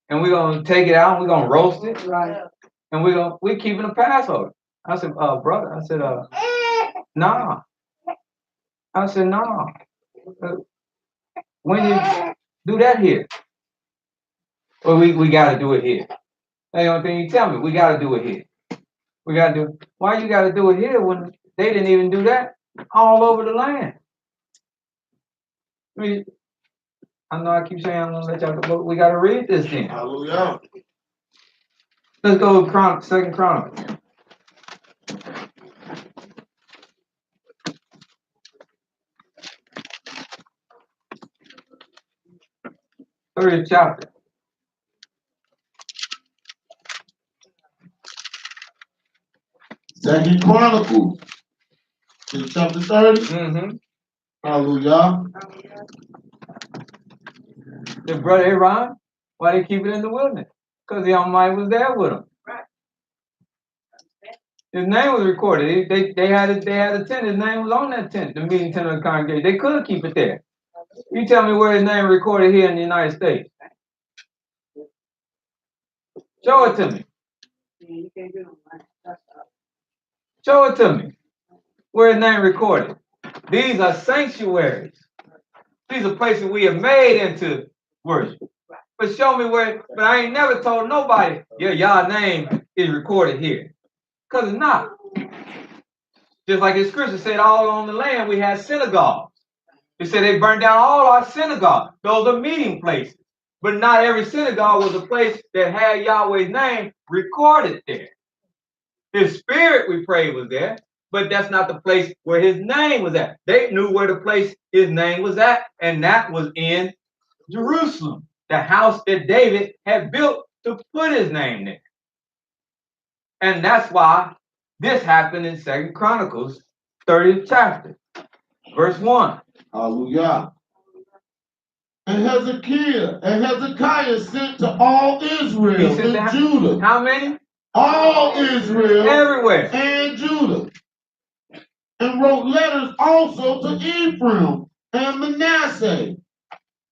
And we're going to take it out and we're going to roast it. Right. And we're keeping a Passover. I said, brother, I said, nah. I said, nah. When you do that here? Well, we got to do it here. That's the only thing you tell me. We got to do it here. We got to do it. Why you got to do it here when they didn't even do that all over the land? I mean, I know I keep saying I'm going to let y'all go, but we got to read this thing. Hallelujah. Let's go to Second Chronicles. 30th chapter. Second Chronicles, chapter 30. Mm-hmm. Hallelujah. The brother Aaron, why they keep it in the wilderness? Because the Almighty was there with them. His name was recorded. They had a tent. His name was on that tent, the meeting tent of the congregation. They could keep it there. You tell me where his name recorded here in the United States. Show it to me. Show it to me. Where his name recorded. These are sanctuaries. These are places we have made into worship. But show me where, but I ain't never told nobody, yeah, y'all name is recorded here. Because it's not. Just like the scripture said, all on the land we had synagogues. It said they burned down all our synagogues. Those are meeting places. But not every synagogue was a place that had Yahweh's name recorded there. His spirit, we pray, was there, but that's not the place where his name was at. They knew where the place his name was at, and that was in Jerusalem, the house that David had built to put his name there. And that's why this happened in 2 Chronicles, 30th chapter, verse 1. Hallelujah. And Hezekiah sent to all Israel and Judah. How many? All Israel. Everywhere. And Judah. And wrote letters also to Ephraim and Manasseh,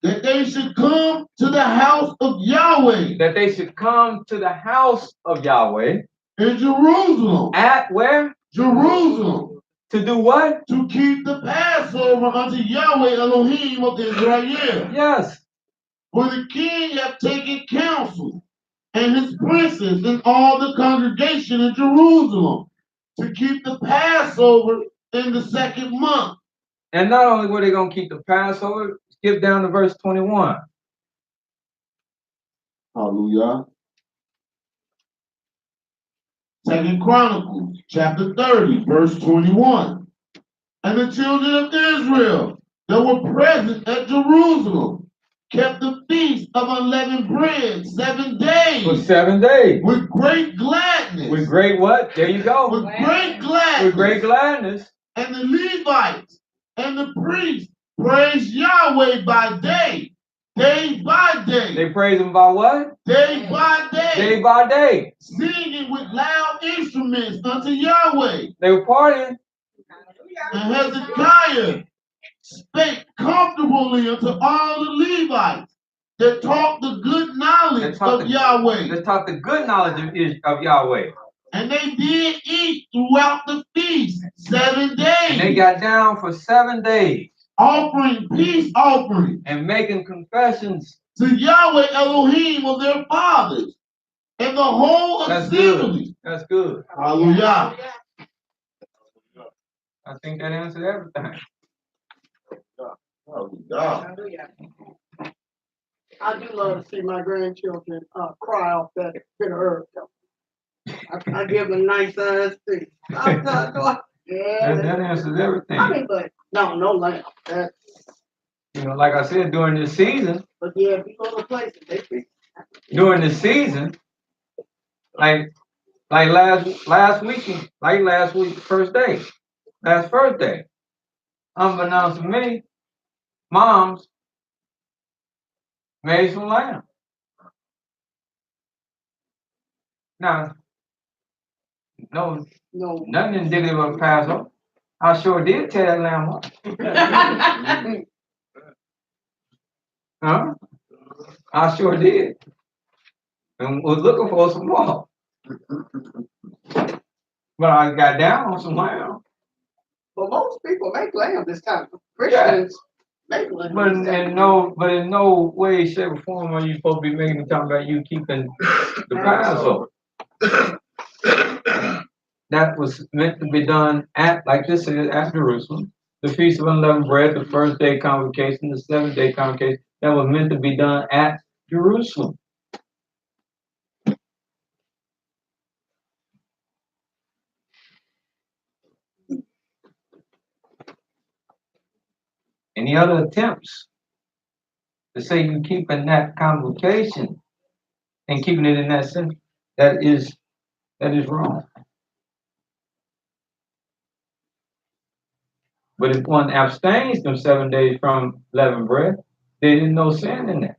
that they should come to the house of Yahweh. That they should come to the house of Yahweh. In Jerusalem. At where? Jerusalem. To do what? To keep the Passover unto Yahweh Elohim of Israel. Yes. For the king hath taken counsel, and his princes and all the congregation in Jerusalem, to keep the Passover in the 2nd month. And not only were they going to keep the Passover, skip down to verse 21. Hallelujah. 2 Chronicles, chapter 30, verse 21. And the children of Israel that were present at Jerusalem kept the feast of unleavened bread 7 days. For 7 days. With great gladness. With great what? There you go. With great gladness. With great gladness. And the Levites and the priests praised Yahweh by day by day. They praise him by what? Day by day. Day by day. Singing with loud instruments unto Yahweh. They were partying. And Hezekiah spake comfortably unto all the Levites that taught the good knowledge of Yahweh. That taught the good knowledge of Yahweh. And they did eat throughout the feast 7 days. And they got down for 7 days. Offering peace offerings. And making confessions. To Yahweh Elohim of their fathers. And the whole assembly. That's good. Hallelujah. I think that answered everything. Hallelujah. I do love to see my grandchildren cry off that bitter herb. I give them nice eyes too. Yeah, that answers everything. I mean, but no lamb. That's, you know, like I said, during this season. But yeah, if you go to places, they speak. During the season, like last weekend, like last week, first day, unbeknownst to me, moms made some lamb. Now, no, nothing indicative of Passover. I sure did tear that lamb up. Huh? I sure did. And was looking for some more. But I got down on some lamb. Well, most people make lamb this time. Christians make lamb. But in no way, shape, or form are you supposed to be making me talking about you keeping the Passover. That was meant to be done at, like this is, at Jerusalem. The Feast of Unleavened Bread, the first day convocation, the 7th day convocation, that was meant to be done at Jerusalem. Any other attempts to say you keeping that convocation and keeping it in that sense, that is wrong. But if one abstains from 7 days from leavened bread, there is no sin in that.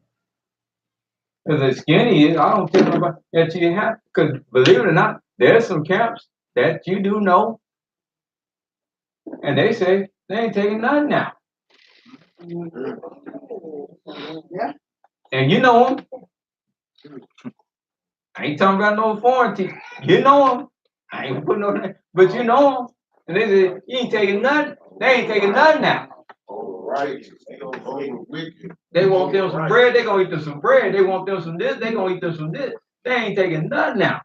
Because as skinny is, I don't tell nobody that you have, because believe it or not, there's some camps that you do know. And they say they ain't taking nothing now. Yeah. And you know them. I ain't talking about no foreign teacher. You know them. I ain't putting no name, but you know them. And they say, you ain't taking nothing. They ain't taking nothing now. They want them some bread, they gonna eat them some bread. They want them some this, they gonna eat them some this. They ain't taking nothing now.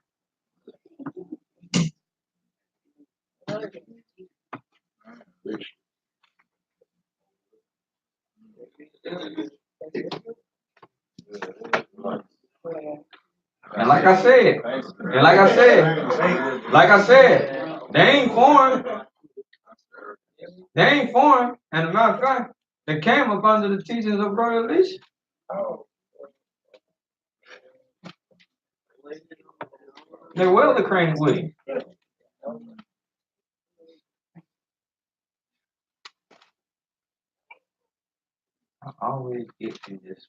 And like I said, they ain't foreign. They ain't foreign. And as a matter of fact, they came up under the teachings of Brother Elisha. They well acquainted with him. I always get to this.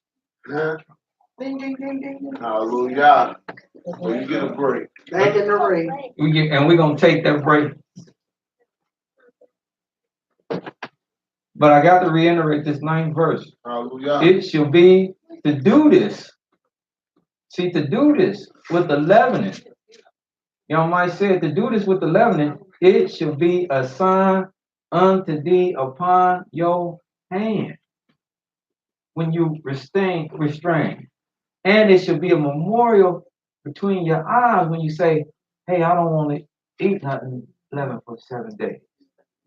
Ding, ding, ding, ding, ding. Hallelujah. So you get a break. Back in the ring. We're gonna take that break. But I got to reiterate this 9th verse. Hallelujah. It shall be to do this. See, to do this with the leavening. Y'all might say to do this with the leavening, it shall be a sign unto thee upon your hand. When you restrain. And it shall be a memorial between your eyes when you say, hey, I don't want to eat nothing 11 for 7 days.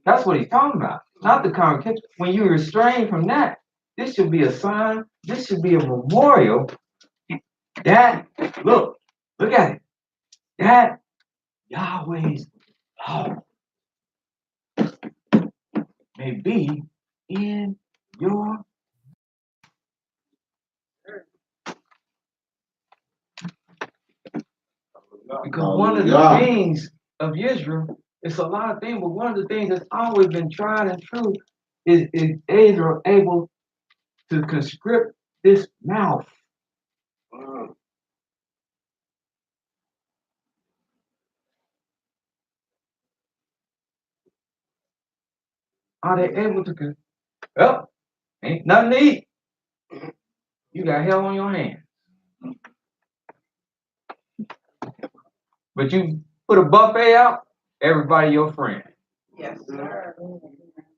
That's what he's talking about. Not the congregation. When you restrain from that, this should be a sign. This should be a memorial. That, look at it. That Yahweh's law may be in your. Because one of the things of Israel, it's a lot of things, but one of the things that's always been tried and true is Israel able to conscript this mouth. Are they able to? Well, ain't nothing to eat. You got hell on your hands. But you put a buffet out, everybody your friend. Yes, sir.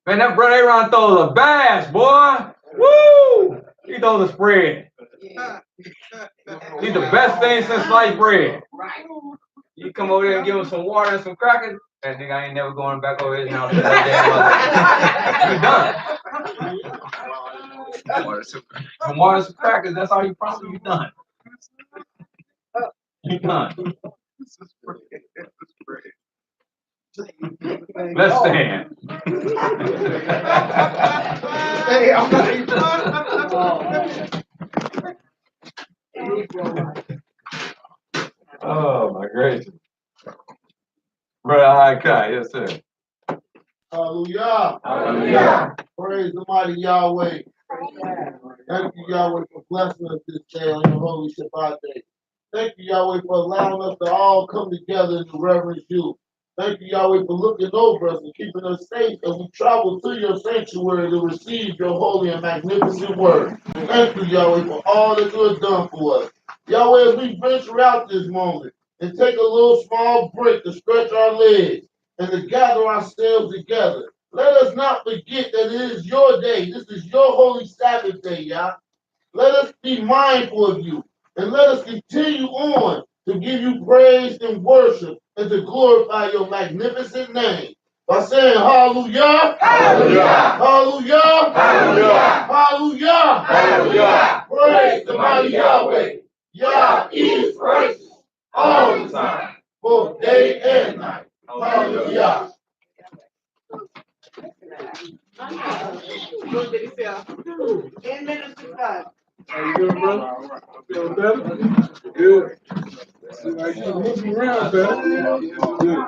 Man, that brother Aaron throws a bass, boy. Woo! He throws a spread. Yeah. He's the best thing since sliced bread. Right. You come over there and give him some water and some crackers, that nigga ain't never going back over his house. You done. Some water and some crackers, that's all you promise, you done. You done. Let's stand. Hey, I'm Oh my gracious. Brother Haikai, yes sir. Hallelujah. Hallelujah. Praise the mighty Yahweh. Thank you, Yahweh, for blessing us this day on your holy Shabbat day. Thank you, Yahweh, for allowing us to all come together to reverence you. Thank you, Yahweh, for looking over us and keeping us safe as we travel to your sanctuary to receive your holy and magnificent word. Thank you, Yahweh, for all that you have done for us. Yahweh, as we venture out this moment and take a little small break to stretch our legs and to gather ourselves together, let us not forget that it is your day. This is your holy Sabbath day, Yah. Let us be mindful of you and let us continue on to give you praise and worship and to glorify your magnificent name by saying hallelujah, hallelujah, hallelujah, hallelujah, hallelujah, hallelujah. Praise the mighty Yahweh. Yah is gracious all the time, both day and night. Hallelujah. What did he say? 10 minutes to 5. How you doing, brother? Feeling better? Good. Seems like you're moving around better. Good.